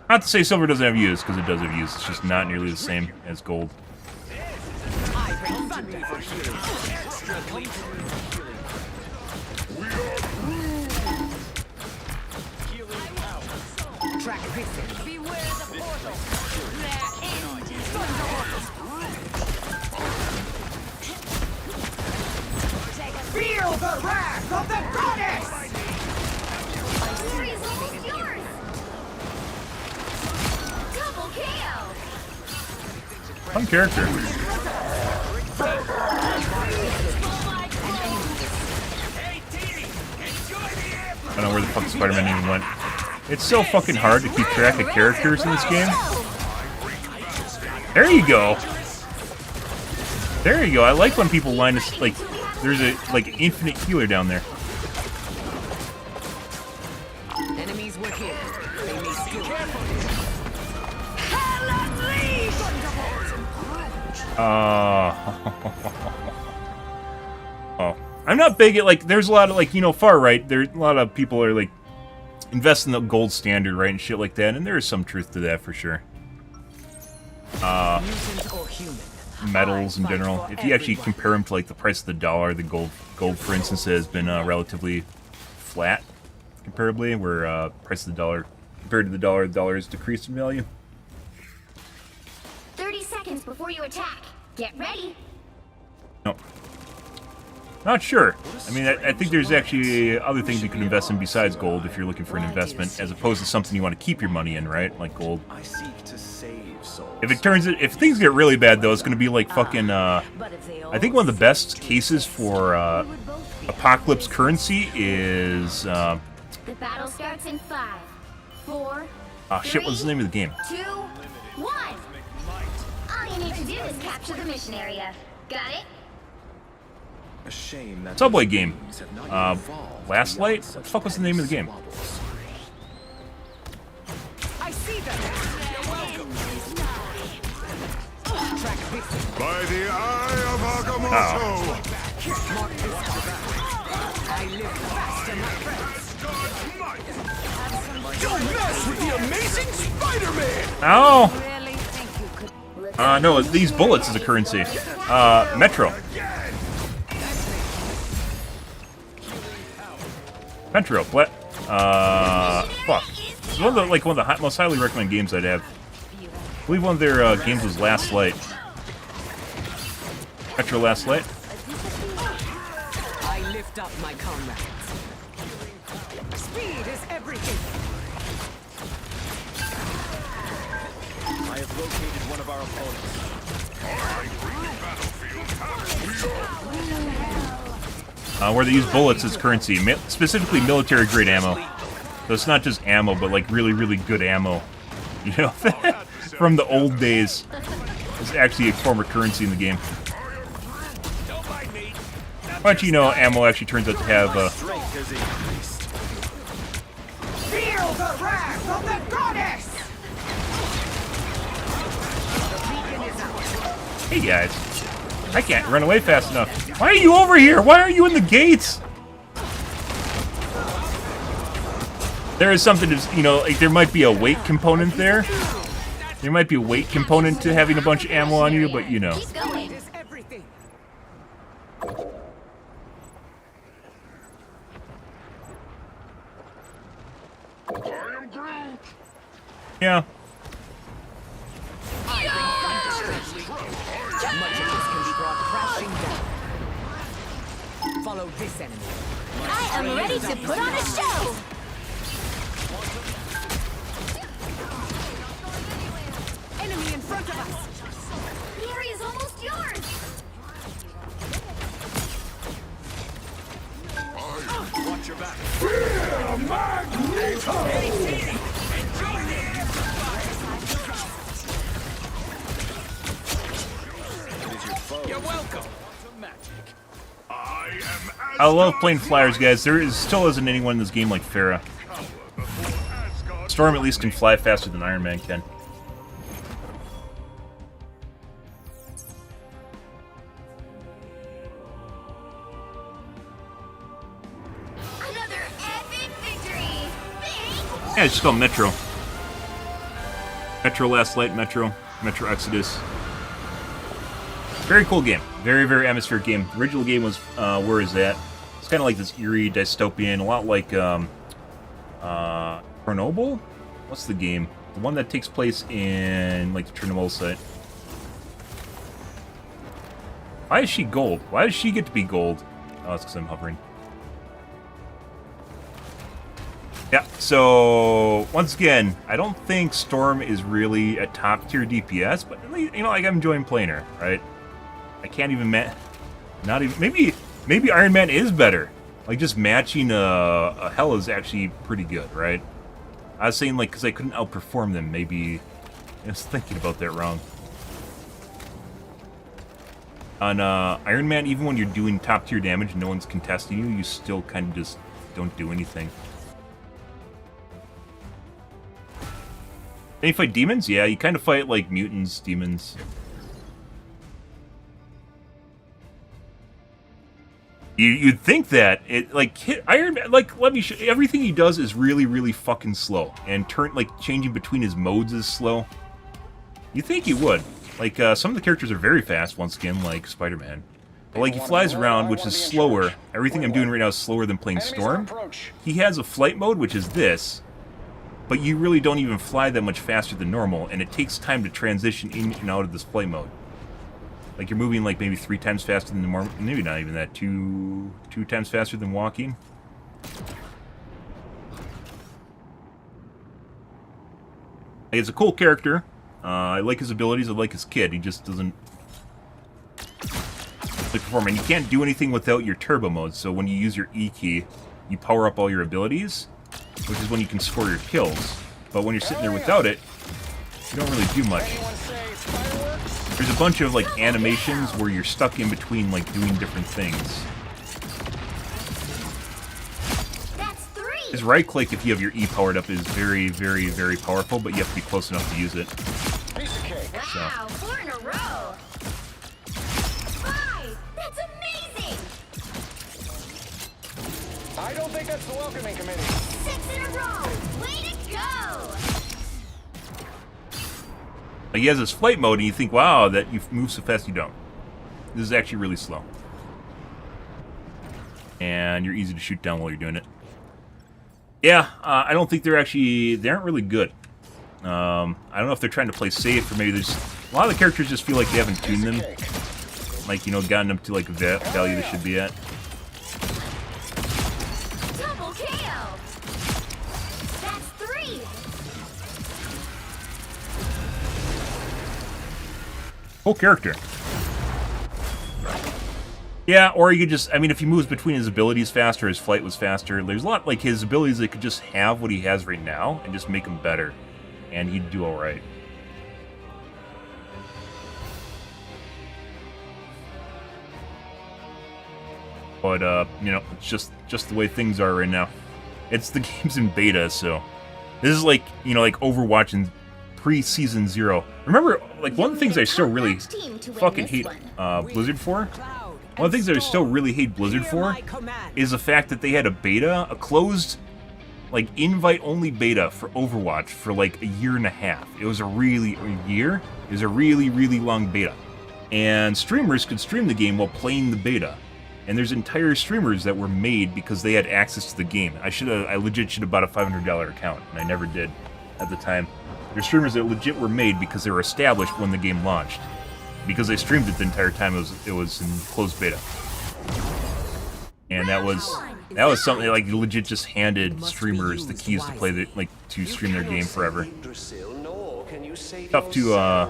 Not to say silver doesn't have use, because it does have use. It's just not nearly the same as gold. I bring thunder. Track this enemy. Beware the portal. Their end is Feel the wrath of the goddess! Victory is almost yours. Double KO. Fun character. I don't know where the fuck Spider-Man even went. It's so fucking hard to keep track of characters in this game. There you go. There you go. I like when people line us like there's a like infinite healer down there. Enemies were here. They may still be. Oh. I'm not big at, like, there's a lot of, like, you know, far right, there's a lot of people are, like, invest in the gold standard, right, and shit like that, and there is some truth to that, for sure. Metals in general. If you actually compare them to, like, the price of the dollar, the gold, for instance, has been relatively flat, comparably, where price of the dollar, compared to the dollar has decreased in value. 30 seconds before you attack. Get ready. No. Not sure. I mean, I think there's actually other things you can invest in besides gold if you're looking for an investment, as opposed to something you want to keep your money in, right? Like gold. I seek to save souls. If things get really bad, though, it's going to be like fucking, I think one of the best cases for apocalypse currency is, The battle starts in 5, 4, shit, what's the name of the game? 2, 1. All you need to do is capture the mission area. Got it? A shame that Subway these game. games have not yet evolved Last beyond Light? What the fuck was the name of the game? squabbles. I see them. You're welcome. Track this. By the eye of Agamotto! Mark this cover. I live faster, my friends. Don't mess with the amazing Spider-Man! Oh! Really think you could... No, these bullets is a currency. Metro. Metro, what? Fuck. It's one of the most highly recommended games I'd have. I believe one of their games was Last Light. Metro Last Light? I lift up my comrades. Speed is everything. I have located one of our opponents. Where they use bullets as currency, specifically military-grade ammo. So it's not just ammo, but like really, really good ammo. You know, from the old days. It's actually a form of currency in the game. But you know, ammo actually turns out to have Strength has increased. Feel the wrath of the goddess! Hey guys, I can't run away fast enough. Why are you over here? Why are you in the gates? There is something to, you know, like there might be a weight component there. There might be a weight component to having a bunch of ammo on you, but you know. Keep going. Is everything. Yeah. Much of this can be brought crashing down. Follow this enemy. I am ready to put on a show. Enemy in front of us. The area is almost yours. Watch your back. You're welcome. I love playing flyers, guys. There still isn't anyone in this game like Farah. Storm at least can fly faster than Iron Man can. Another epic victory. Thanks. Yeah, it's just called Metro. Metro Last Light, Metro Exodus. Very cool game. Very, very atmospheric game. The original game was, where is that? It's kind of like this eerie dystopian, a lot like, Chernobyl? What's the game? The one that takes place in, like, the Chernobyl site. Why is she gold? Why does she get to be gold? Oh, it's because I'm hovering. Yeah, so once again, I don't think Storm is really a top tier DPS, but at least, you know, like I'm enjoying playing her, right? I can't even not even maybe Iron Man is better. Like just matching a Hell is actually pretty good, right? I was saying like because I couldn't outperform them, maybe I was thinking about that wrong. On Iron Man, even when you're doing top tier damage and no one's contesting you, you still kind of just don't do anything. And you fight demons? Yeah, you kind of fight like mutants, demons. You'd think that it like Iron Man, like let me show everything he does is really, really fucking slow, and changing between his modes is slow. You think he would? Like some of the characters are very fast. Once again, like Spider-Man, but like he flies around, which is slower. Everything I'm doing right now is slower than playing Storm. He has a flight mode, which is this. But you really don't even fly that much faster than normal, and it takes time to transition in and out of this flight mode. Like you're moving like maybe 3 times faster than the normal, maybe not even that, two times faster than walking. He's a cool character. I like his abilities. I like his kid. He just doesn't perform, and you can't do anything without your turbo mode. So when you use your E key, you power up all your abilities, which is when you can score your kills. But when you're sitting there without it, you don't really do much. There's a bunch of like animations where you're stuck in between like doing different things. His right click, if you have your E powered up, is very, very, very powerful, but you have to be close enough to use it. Wow, 4 in a row. 5! That's amazing! I don't think that's the welcoming committee. 6 in a row! Way to go! He has his flight mode, and you think, wow, that you move so fast. You don't. This is actually really slow. And you're easy to shoot down while you're doing it. Yeah, I don't think they aren't really good. I don't know if they're trying to play safe, or maybe there's a lot of the characters just feel like they haven't tuned them. Like, you know, gotten up to like a value they should be at. Double KO! That's 3! Cool character. Yeah, or you could just, I mean, if he moves between his abilities faster, his flight was faster, there's a lot, like, his abilities that could just have what he has right now and just make him better. And he'd do alright. But, you know, it's just the way things are right now. It's the game's in beta, so... This is like, you know, like Overwatch in pre-Season 0. Remember, like, one of the things I still really fucking hate Blizzard for? One of the things that I still really hate Blizzard for is the fact that they had a beta, a closed, like, invite-only beta for Overwatch for, like, a year and a half. It was a really long beta. And streamers could stream the game while playing the beta. And there's entire streamers that were made because they had access to the game. I legit should have bought a $500 account, and I never did at the time. There's streamers that legit were made because they were established when the game launched. Because they streamed it the entire time it was in closed beta. And that was something like legit just handed streamers the keys to play to stream their game forever. Tough to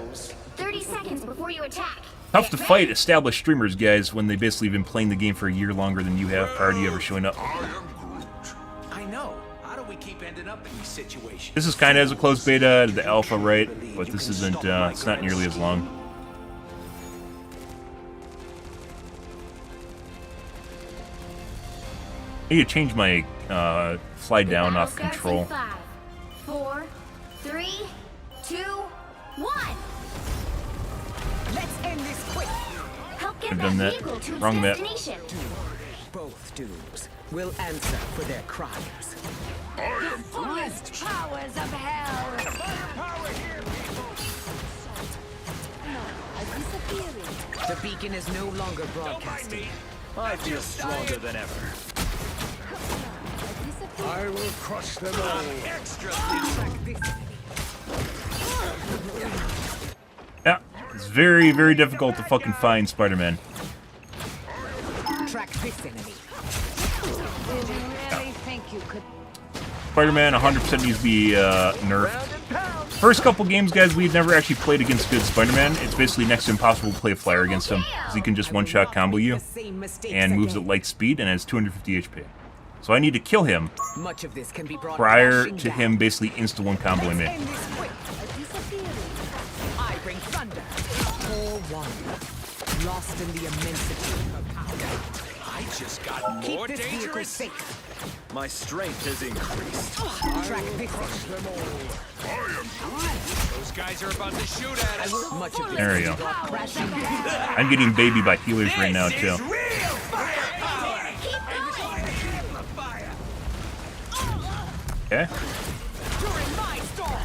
30 seconds before you attack. Tough to fight established streamers, guys, when they basically been playing the game for a year longer than you have prior to you ever showing up. I know. How do we keep ending up in these situations? This is kind of as a closed beta, the alpha, right? But this isn't. It's not nearly as long. I need to change my fly down off control. 5, 4, 3, 2, 1. Let's end this quick. Help get I've done that. vehicle to its Wrong map. destination. Both dooms will answer for their crimes. The fullest powers of hell! The beacon is no longer broadcasting. I feel stronger than ever. I will crush them all. Yeah, it's very, very difficult to fucking find Spider-Man. Track this enemy. Did you really think you could... Spider-Man 100% needs to be nerfed. First couple games, guys, we've never actually played against good Spider-Man. It's basically next to impossible to play a flyer against him, because he can just one-shot combo you, and moves at light speed, and has 250 HP. So I need to kill him Much of this can be brought prior crashing to down. him basically insta-one comboing me. End this quick. I bring thunder. 4-1. Lost in the immensity of power. I just got Keep more this vehicle dangerous. safe. My strength has increased. Track this. Those guys are about to shoot at us. Much of this There we can go. be brought crashing down. I'm getting babied by healers right now, too. Okay. During my storm.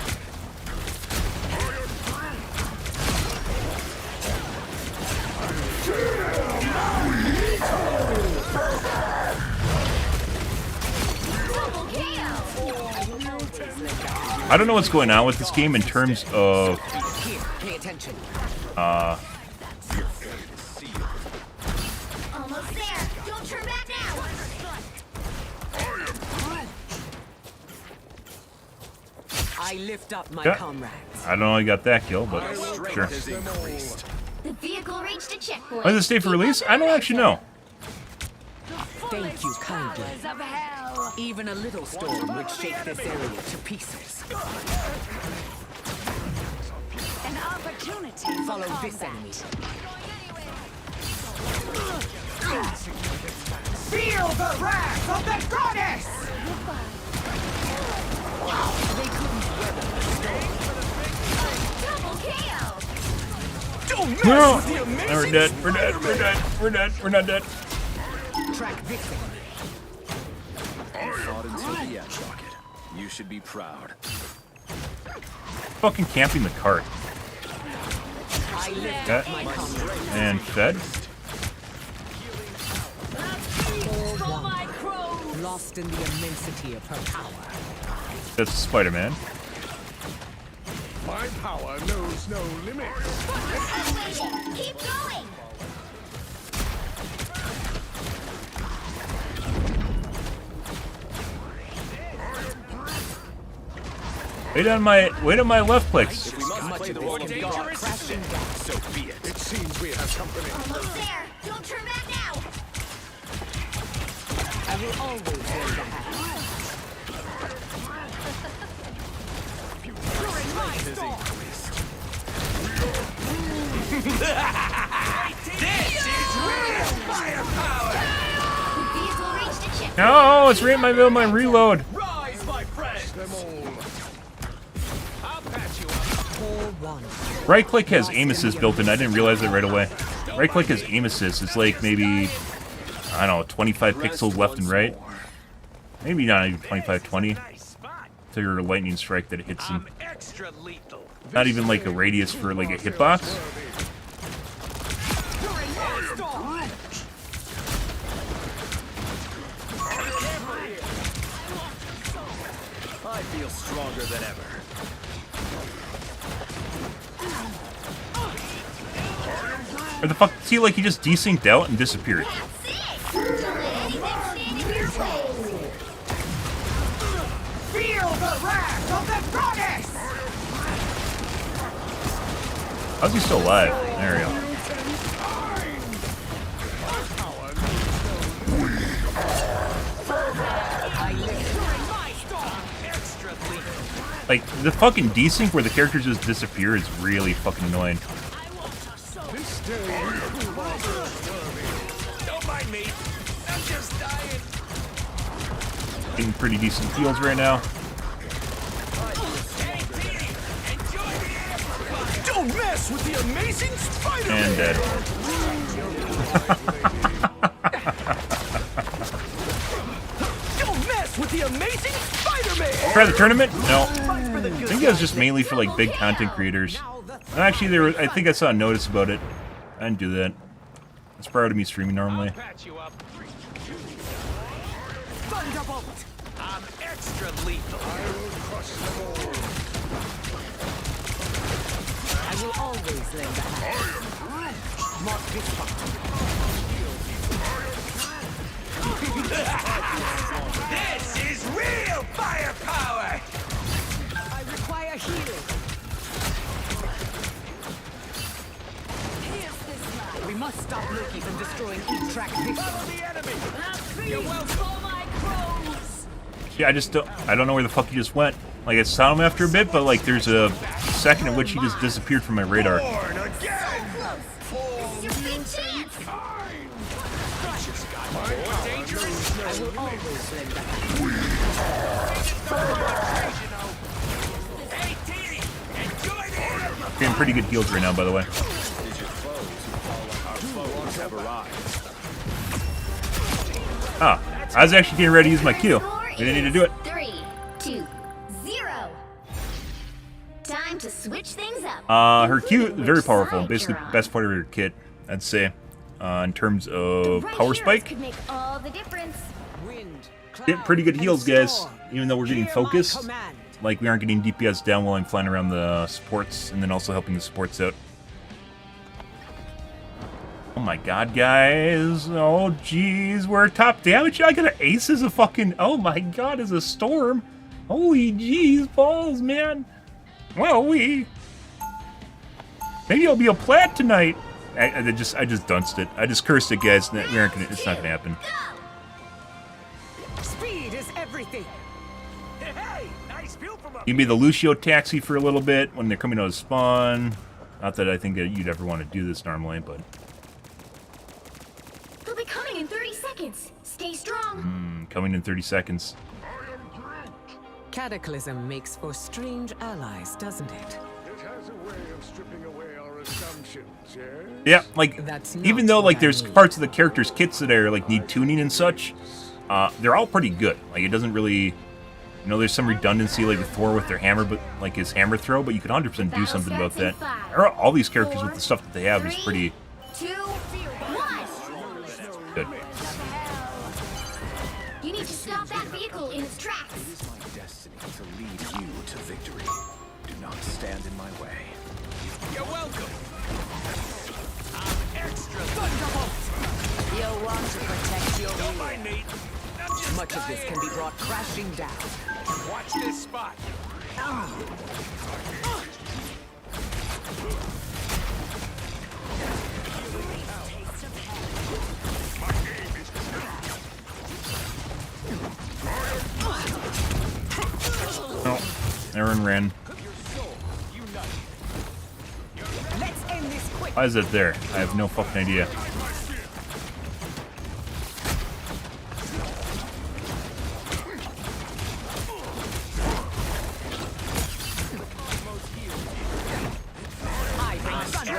I don't know what's going on with this game in terms of Here, pay attention. Almost there. Don't turn back now. I lift up my Yeah. comrades. I don't know how you got that kill, but sure. Has increased. The vehicle reached a checkpoint. When does it stay for release? I don't actually know. Thank you kindly. Of hell. Even a little storm would shake this area to pieces. An opportunity for Follow combat. this enemy. Feel the wrath of the goddess! Double KO. Don't No! mess with the amazing We're dead. We're dead. We're dead. We're dead. We're not dead. Track this enemy. Fought until the end, Rocket. You should be proud. Fucking camping the cart. I lift Okay. up my comrades. And fed. For my crow. Lost in the immensity of her power. That's Spider-Man. My power knows no limits. Waiting. Keep going. Wait on my left clicks. We must Much play of the this more can be dangerous. brought crashing down. So be it. It seems we have company. Almost there. Don't turn back now. I will always lend a hand. Has increased. The vehicle reached a checkpoint. No, it's right in my middle of my reload. Rise, my friends. Them all. I'll patch you up. 4-1. Right click has aim assist built in. I didn't realize it right away. Right click has aim assist. It's like maybe, I don't know, 25 pixels left and right. Maybe not even 25, 20. Nice spot. To your lightning strike that hits him. I'm extra lethal. Not even like a radius for like a hitbox. During my storm. I feel stronger than ever. Or the fuck? See, like he just desynced out and disappeared. That's it. Don't let anything stand in your way. Feel the wrath of the goddess! How's he still alive? There we go. Extra lethal. Like the fucking desync where the character just disappear is really fucking annoying. This day will prove our worthy. Don't mind me. I'm just dying. Getting pretty decent heals right now. Hey, Petey, enjoy the amplifier. Don't mess with the amazing Spider-Man! And dead. Don't mess with the amazing Spider-Man! Try the tournament? No. I think it was just mainly for like big content creators. Actually, I think I saw a notice about it. I didn't do that. It's prior to me streaming normally. Patch you up. Thunderbolt. I'm extra lethal. I will always lend a hand. Mark this spot. This is real firepower. Yeah, I don't know where the fuck he just went. Like, I saw him after a bit, but like, there's a second in which he just disappeared from my radar. Getting pretty good heals right now, by the way. Ah, I was actually getting ready to use my Q. I didn't need to do it. 3, 2, 0. Time to switch things up. Her Q, very powerful. Basically, best part of her kit, I'd say. In terms of power spike. Could make all the difference. Getting pretty good heals, guys. Even though we're getting focused. Like, we aren't getting DPS down while I'm flying around the supports, and then also helping the supports out. Oh my god, guys. Oh, jeez. We're top damage. I got an ace as a fucking... Oh my god, as a storm. Holy jeez, balls, man. Well, maybe I'll be a plat tonight. I just dunced it. I just cursed it, guys. It's not gonna happen. Speed is everything. Hey, nice view from up. You can be the Lucio taxi for a little bit when they're coming out of spawn. Not that I think that you'd ever want to do this normally, but... He'll be coming in 30 seconds. Stay strong. Coming in 30 seconds. Cataclysm makes for strange allies, doesn't it? It has a way of stripping away our assumptions, yes? Yeah, like, That's not even though, what like, I there's mean. parts of the character's kits that are, like, need tuning and such, they're all pretty good. Like, it doesn't really... You know, there's some redundancy, like with Thor with their hammer, but like his hammer throw, but you could 100% do something about that. All these characters with the stuff that they have is pretty 2, 1. good. You need to stop that vehicle in its tracks. It is my destiny to lead you to victory. Do not stand in my way. You're welcome. I'm extra thunderbolt. You'll want to protect your Don't mind me. I'm just Much of this can be brought crashing down. Watch this spot. Oh, Aaron ran. Let's end this quick. Why is it there? I have no fucking idea.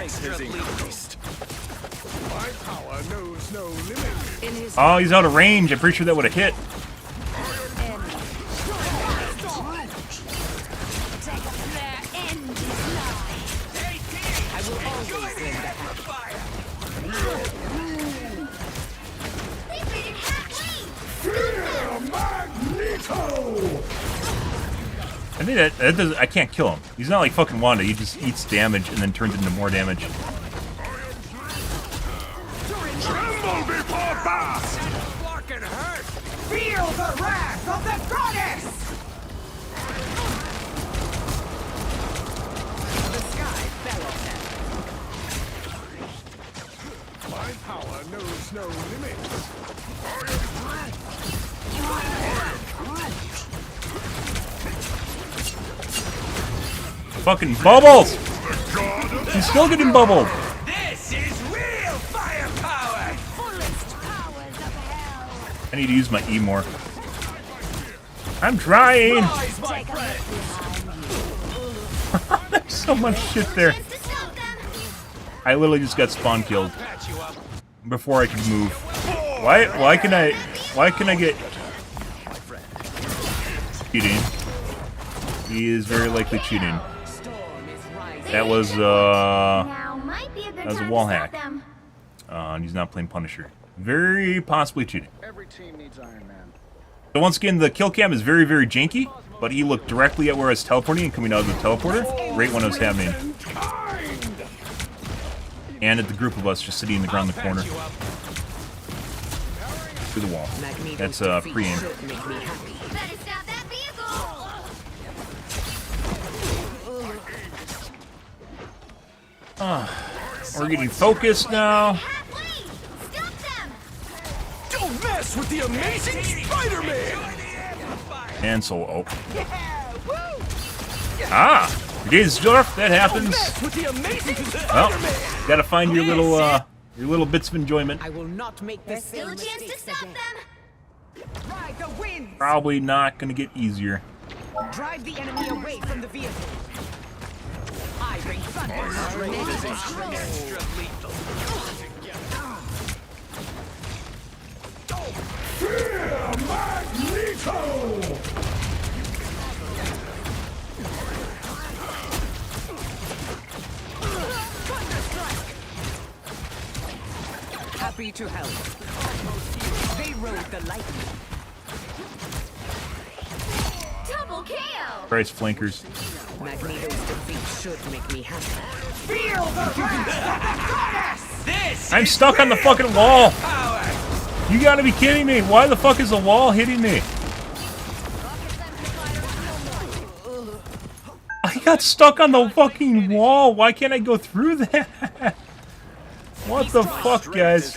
Has increased. My power knows no limit. Oh, he's out of range. I'm pretty sure that would have hit. I think that does. I can't kill him. He's not like fucking Wanda. He just eats damage and then turns into more damage. Tremble before Bass! Fucking hurt. Feel the wrath of the goddess! The sky fell on them. My power knows no limits. Fucking bubbles! He's still getting bubbled. This is real firepower. Fullest powers of hell. I need to use my E more. I'm trying. Rise, my friend. There's so much shit there. Chance to stop them. I literally just got spawn killed Patch you up. before I could move. Why can I get cheating? He is very likely cheating. That was Now might be a good that was a time wall to stop hack. them. And he's not playing Punisher. Very possibly cheating. Every team needs Iron Man. So once again, the kill cam is very, very janky, but he looked directly at where I was teleporting and coming out of the teleporter right when it was happening. And at the group of us just sitting in the ground in the corner. Patch you up. Through the wall. Magneto's That's defeat pre-aim. should make me happy. Better stop that vehicle. We're getting focused now. Halfway. Stop them. Don't mess mess with the amazing Spider-Man! Cancel. Oh. Ah! The game's dwarf. That happens. With the amazing Well, Spider-Man! gotta find your little bits of enjoyment. I will not make the Still same a chance to mistakes stop again. them. Ride the wind! Probably not gonna get easier. Drive the enemy away from the vehicle. I bring thunder. Extra lethal. Happy to help. They rode the lightning. Double KO. Christ, flankers. Magneto's defeat should make me happy. I'm stuck on the fucking wall. You gotta be kidding me. Why the fuck is the wall hitting me? I got stuck on the fucking wall. Why can't I go through that? What the fuck, guys?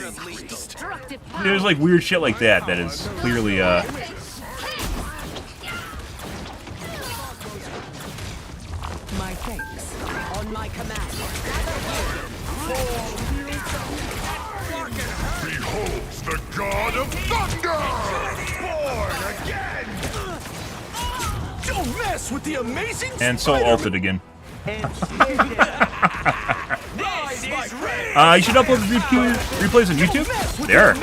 There's like weird shit like that that is clearly, My thanks. On my command. Beholds the God of Thunder! Born again! Don't mess with the amazing and so ulted again. This is real! You should upload the replays on YouTube. There.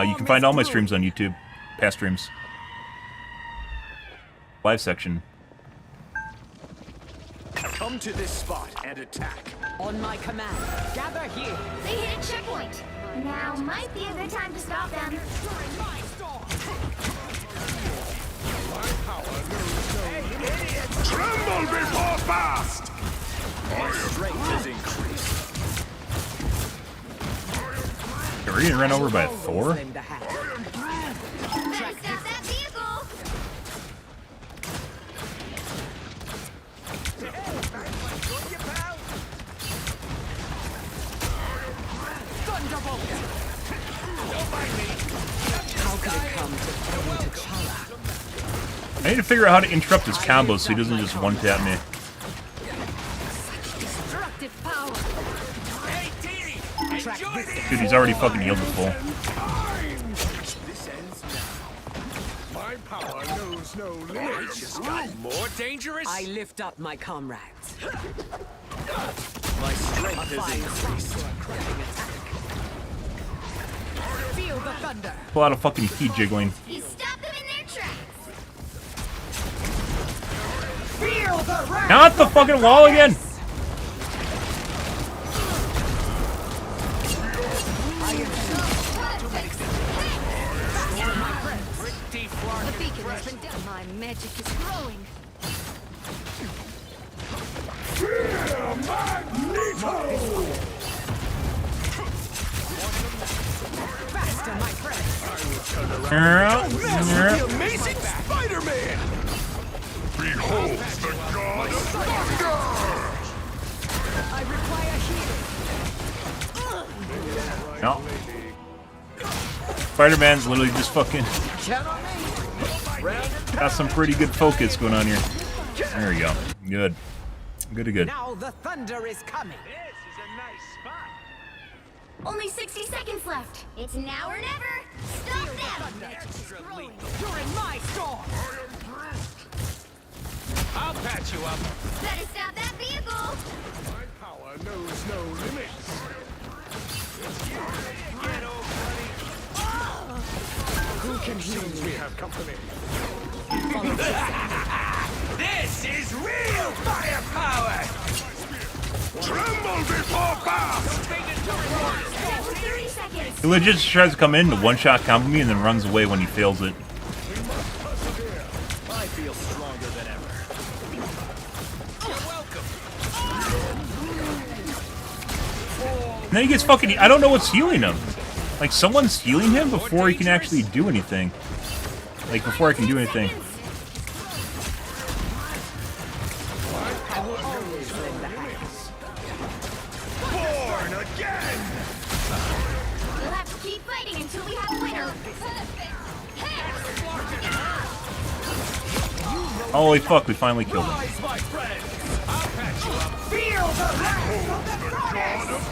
You can find all my streams on YouTube. Past streams. Live section. Come to this spot and attack. On my command. Gather here. They hit a checkpoint. Now might be a good time to stop them. Tremble before fast! My strength is increased. Are we getting run over by a Thor? Claim the hat. Better stop that vehicle. How could it come to fighting T'Challa? I need to figure out how to interrupt his combos so he doesn't just one-tap me. Destructive power. Dude, he's already fucking healed the full. This ends now. My power knows no limits. Just got more dangerous. I lift up my comrades. My strength is increased. Feel the thunder. A lot of fucking key jiggling. You stop them in their tracks. Not the fucking wall again! The beacon has been down. My magic is growing. Faster, my friend. The amazing Spider-Man! Beholds the God of Thunder! I require healing. No. Spider-Man's literally just fucking got some pretty good focus going on here. There we go. Good. Good to good. Now the thunder is coming. This is a nice spot. Only 60 seconds left. It's now or never. Stop them. Extra lethal. You're in my storm. I'll patch you up. Better stop that vehicle. My power knows no limits. Get old buddy. Who can heal Seems me? we have company. This is real firepower! Tremble before fast! 30 seconds. He legit just tries to come in to one-shot combo me and then runs away when he fails it. I feel stronger than ever. You're welcome. And then he gets fucking... I don't know what's healing him. Like, someone's healing him before he can actually do anything. Like, before I can do anything. Born again! You'll have to keep until we have a winner. Holy fuck, we finally killed him. Rise, my friends! I'll patch you up. Feel the wrath of the goddess!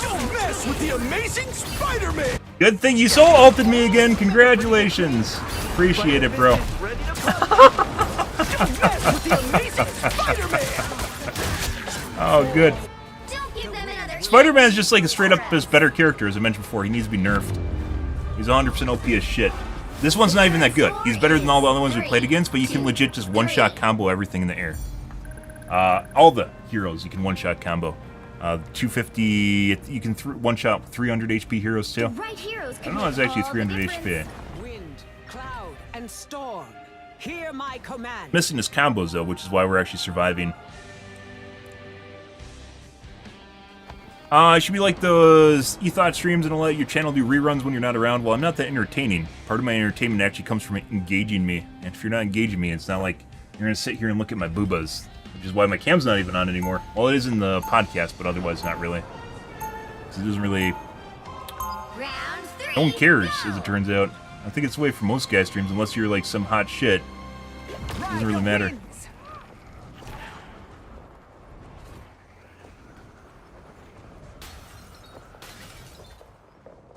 Don't mess with the amazing Spider-Man! Good thing you soul ulted me again. Congratulations. Appreciate it, bro. Don't mess with the amazing Spider-Man! Oh, good. Don't give them another Spider-Man's just like a straight up his better character, as I mentioned before. He needs to be nerfed. He's 100% OP as shit. This one's not even that good. He's better than all the other ones we played against, but you can legit just one-shot combo everything in the air. All the heroes you can one-shot combo. 250, you can one-shot 300 HP heroes too. right heroes. I don't know, it's actually 300 HP. Wind, cloud, and storm. Hear my command. Missing his combos though, which is why we're actually surviving. It should be like those e-thought streams and let your channel do reruns when you're not around. Well, I'm not that entertaining. Part of my entertainment actually comes from engaging me. And if you're not engaging me, it's not like you're going to sit here and look at my boobas. Which is why my cam's not even on anymore. Well, it is in the podcast, but otherwise not really. So it doesn't really... Round 3. No one cares, as it turns out. I think it's the way for most guys' streams, unless you're like some hot shit. It doesn't really matter.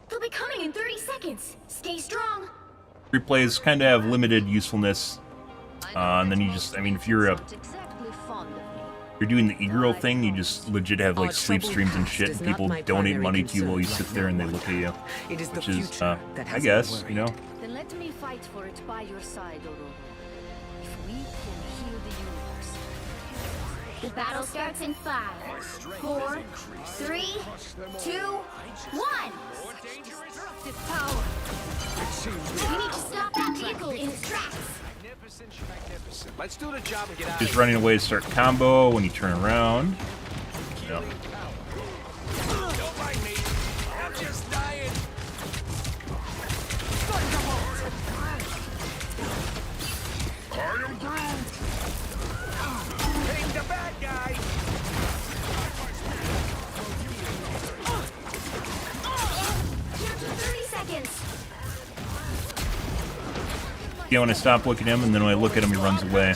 They'll be coming in 30 seconds. Stay strong. Replays kind of have limited usefulness. And then you just, I mean, if you're doing the e-girl thing, you just legit have like sleep streams and shit, and people donate money to you while you sit there and they look at you. Which is, I guess, you know. Then let me fight for it by your side, Aurora. If we can heal the universe. The battle starts in 5, 4, 3, 2, 1. Destructive power. We need to stop that vehicle in its tracks. Magnificent. Let's do the job and get out. Just running away to start combo when you turn around. Yeah. Don't mind me. I'm just dying. I am Groot. Hitting the bad guy. Down to 30 seconds. Yeah, when I stop looking at him, and then when I look at him, he runs away.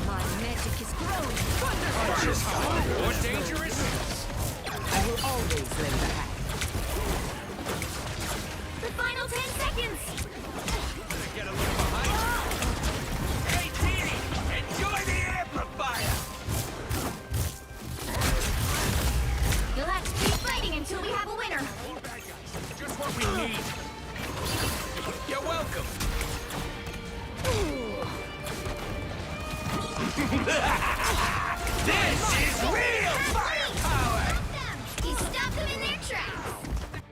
My magic is growing. More dangerous. I will always lend a hand. The final 10 seconds. Get a look behind you. Hey, Teeny, enjoy the amplifier. You'll have to keep fighting until we have a winner. Just what we need. You're welcome. This is real firepower. He stopped them in their tracks.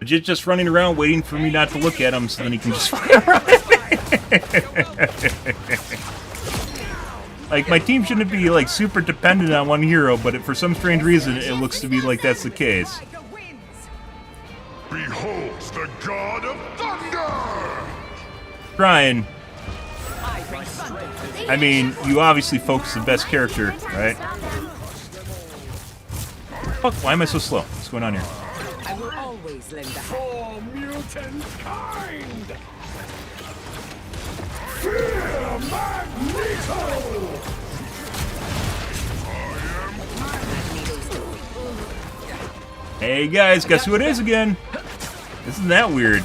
Legit just running around waiting for me not to look at him so then he can just fly around. Like, my team shouldn't be, like, super dependent on one hero, but for some strange reason, it looks to be like that's the case. Behold the god of thunder! Trying. I mean, you obviously focus the best character, right? Fuck, why am I so slow? What's going on here? I will always lend a hand. For mutant kind. Fear Magneto! Hey guys, guess who it is again? Isn't that weird?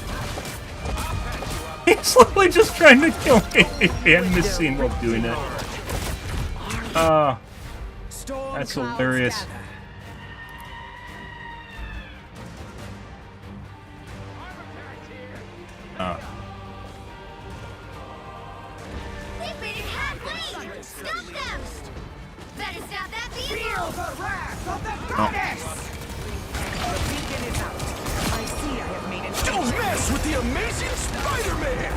He's literally just trying to kill me and missing while doing it. That's hilarious. They've made it halfway. Stop them. Better stop that vehicle. Feel the wrath of the goddess! I see I have made an Don't mess with the amazing Spider-Man!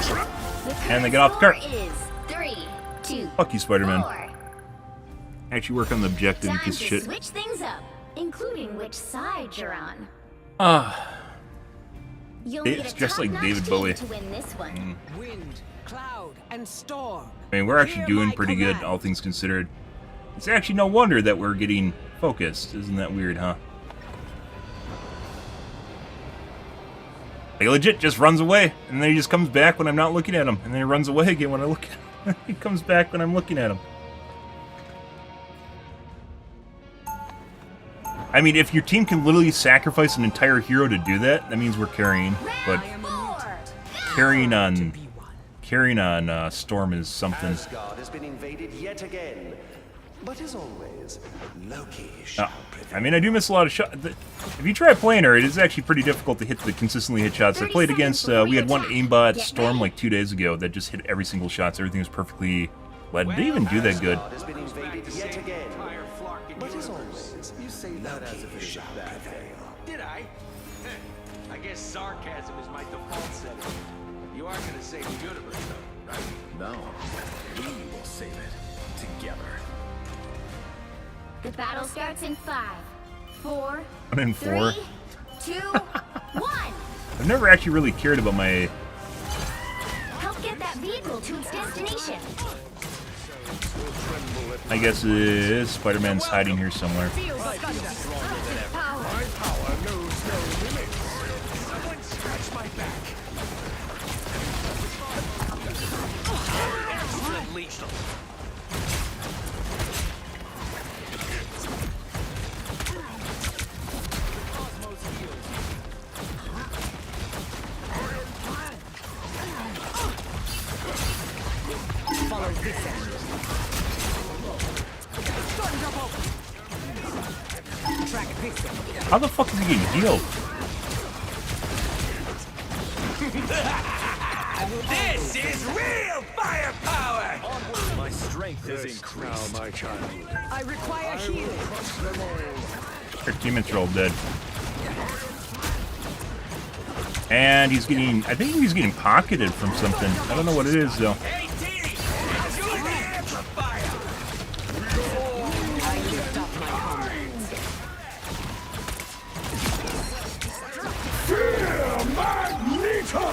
And they get off the cart. Is 3, 2, Fuck you, Spider-Man. 4. Actually work on the objective, you Time piece to of shit. switch things up, including which side you're on. You'll need It's a just like top-notch David team Bowie. to win this one. Wind, cloud, and storm. I mean, we're actually Hear doing my pretty good, command. all things considered. It's actually no wonder that we're getting focused. Isn't that weird, huh? He legit just runs away, and then he just comes back when I'm not looking at him, and then he runs away again when I look at him. He comes back when I'm looking at him. I mean, if your team can literally sacrifice an entire hero to do that, that means we're carrying. But carrying on Storm is something. Asgard has been invaded yet again. But as always, Loki shall prevail. I mean, I do miss a lot of shots. If you try playing her, it is actually pretty difficult to consistently hit shots. I played against, we had one aimbot Storm like 2 days ago that just hit every single shot, so everything was perfectly led. Didn't even do that good. Asgard has been invaded yet again. But as always, you say Loki shall prevail. Did I? I guess sarcasm is my default setting. You are gonna save the universe, though, right? No, we will save it together. The battle starts in 5, 4, 1 in 4. 3, 2, 1. I've never actually really cared about my. Help get that vehicle to its destination. I guess Spider-Man's hiding here somewhere. My power knows no limits. Someone scratch my back. Extra lethal. Follow this end. Track this end. How the fuck is he getting healed? This is real firepower! My strength has increased. Now, my child. I require healing. Crush them all. Our teammates are all dead. And he's getting, I think he's getting pocketed from something. I don't know what it is though. Hey, Dee! Use the amplifier! I lift up my comrades. Fear Magneto!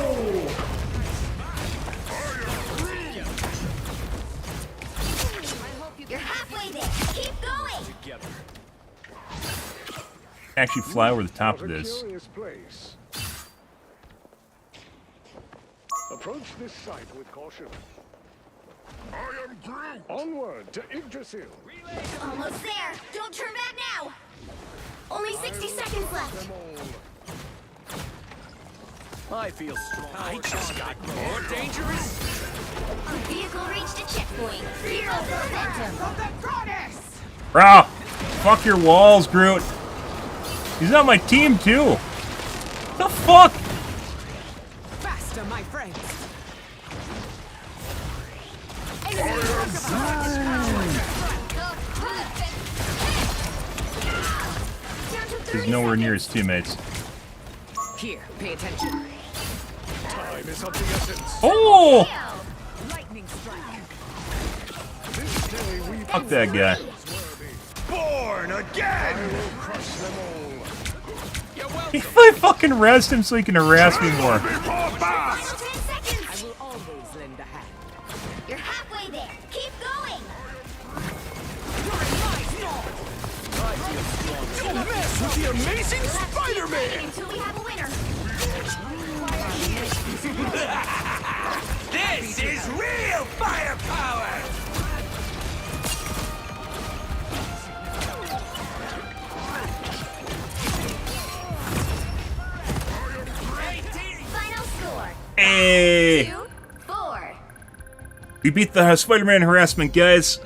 You're halfway there. Keep going. Together. Actually fly over the top of this. Curious place. Approach this site with caution. I am Groot. Onward to Yggdrasil. Almost there. Don't turn back now. Only 60 seconds left. I feel strong. I just got more dangerous. The vehicle reached a checkpoint. Zero momentum. Bro, fuck your walls, Groot. He's on my team too. The fuck? Faster, my friends. He's nowhere near his teammates. Here, pay attention. Time is of the essence. Oh! Lightning strike. This day we Fuck that guy. Born again! crush them all. You're welcome. He fucking arrest him so he can harass me more. Final 10 I seconds. will always lend a hand. You're halfway there. Keep going. Don't mess with the amazing Spider-Man! Until we have a winner. This is real firepower! Hey, Dee! Final score. Hey! 2-4. We beat the Spider-Man harassment, guys.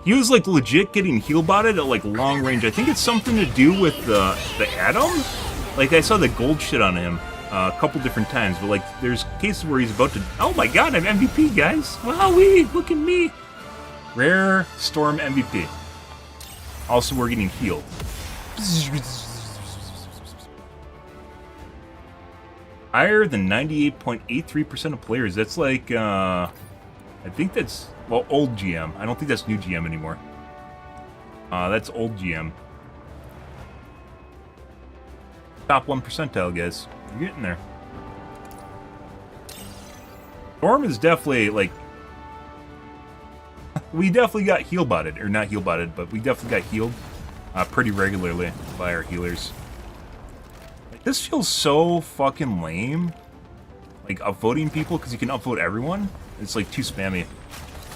He was like legit getting heal botted at like long range. I think it's something to do with the Atom. Like I saw the gold shit on him a couple different times, but like there's cases where he's about to. Oh my god, I'm MVP, guys! Wowee, look at me. Rare Storm MVP. Also, we're getting healed. Higher than 98.83% of players. That's like, I think that's, well, old GM. I don't think that's new GM anymore. That's old GM. Top 1 percentile, guys. You're getting there. Storm is definitely, like... We definitely got heal-botted. Or not heal-botted, but we definitely got healed pretty regularly by our healers. Like, this feels so fucking lame. Like, upvoting people, because you can upvote everyone. It's, like, too spammy.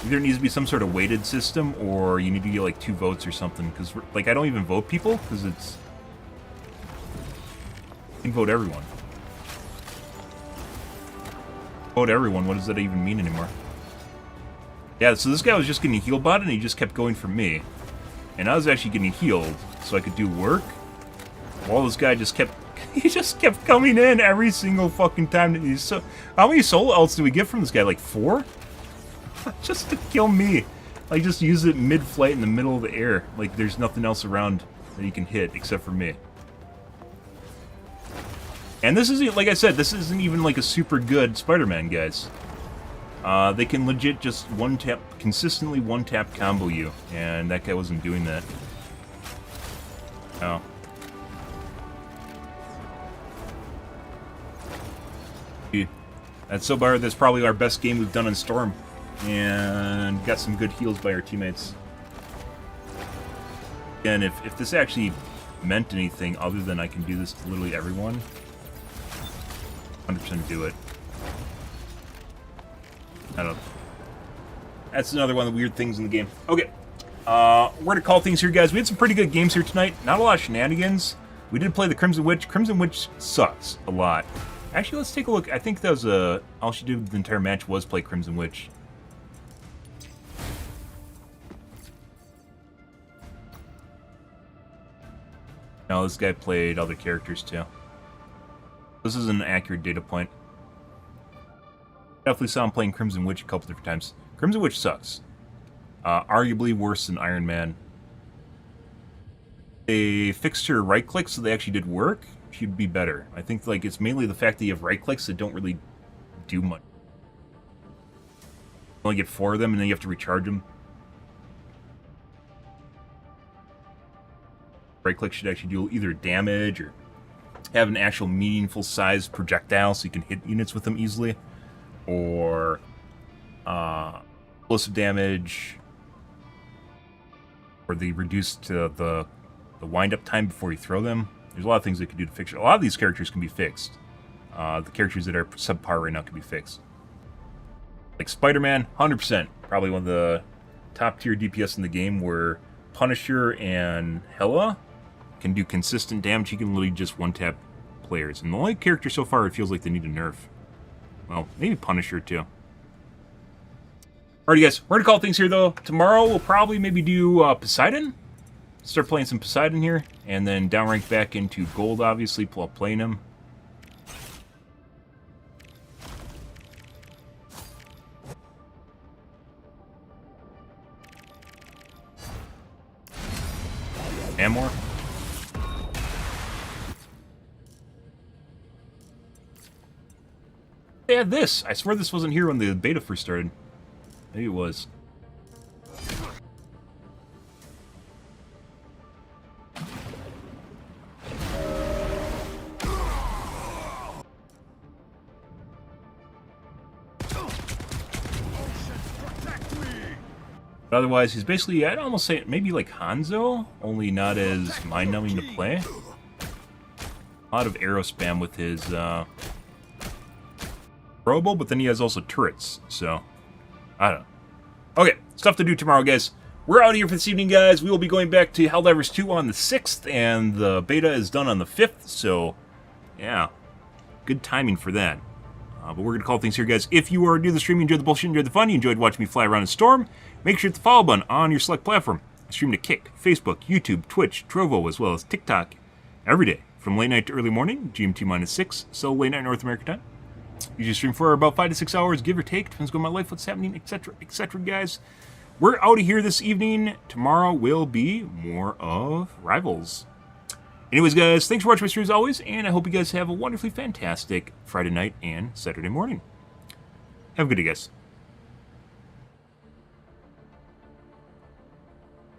Either it needs to be some sort of weighted system, or you need to get, like, 2 votes or something. Because, like, I don't even vote people, because it's... You can vote everyone. Vote everyone, what does that even mean anymore? Yeah, so this guy was just getting heal bot, and he just kept going for me. And I was actually getting healed, so I could do work. While this guy just kept... He just kept coming in every single fucking time. He's so... How many soul ults do we get from this guy? Like 4? Just to kill me. Like, just use it mid-flight in the middle of the air. Like, there's nothing else around that you can hit except for me. And this isn't, like I said, this isn't even like a super good Spider-Man, guys. They can legit just one-tap, consistently one-tap combo you. And that guy wasn't doing that. Oh. That's so far, that's probably our best game we've done on Storm. And got some good heals by our teammates. And if this actually meant anything other than I can do this to literally everyone, 100% do it. I don't know. That's another one of the weird things in the game. Okay. We're going to call things here, guys. We had some pretty good games here tonight. Not a lot of shenanigans. We did play the Crimson Witch. Crimson Witch sucks a lot. Actually, let's take a look. I think that was all she did the entire match was play Crimson Witch. No, this guy played other characters too. This is an accurate data point. Definitely saw him playing Crimson Witch a couple different times. Crimson Witch sucks. Arguably worse than Iron Man. They fixed her right click so they actually did work. She'd be better. I think like it's mainly the fact that you have right clicks that don't really do much. You only get 4 of them and then you have to recharge them. Right click should actually do either damage or have an actual meaningful sized projectile so you can hit units with them easily. Or explosive damage. Or they reduce to the wind up time before you throw them. There's a lot of things they can do to fix it. A lot of these characters can be fixed. The characters that are subpar right now can be fixed. Like Spider-Man, 100%. Probably one of the top tier DPS in the game, where Punisher and Hela can do consistent damage. He can literally just one-tap players. And the only character so far it feels like they need a nerf. Well, maybe Punisher too. Alrighty guys, we're going to call things here though. Tomorrow we'll probably maybe do Poseidon. Start playing some Poseidon here. And then downrank back into gold, obviously, while playing him. And more. They had this. I swear this wasn't here when the beta first started. Maybe it was. But otherwise, he's basically, I'd almost say maybe like Hanzo, only not as mind-numbing to play. A lot of arrow spam with his Robo, but then he has also turrets, so I don't know. Okay, stuff to do tomorrow, guys. We're out of here for this evening, guys. We will be going back to Helldivers 2 on the 6th, and the beta is done on the 5th, so yeah, good timing for that. But we're going to call things here, guys. If you are new to the stream, you enjoyed the bullshit, you enjoyed the fun, you enjoyed watching me fly around in Storm, make sure to hit the follow button on your select platform. I stream to Kick, Facebook, YouTube, Twitch, Trovo, as well as TikTok every day from late night to early morning, GMT-6, so late night North American time. Usually stream for about 5 to 6 hours, give or take. Depends on my life, what's happening, etc., etc., guys. We're out of here this evening. Tomorrow will be more of Rivals. Anyways, guys, thanks for watching my stream as always, and I hope you guys have a wonderfully fantastic Friday night and Saturday morning. Have a good day, guys.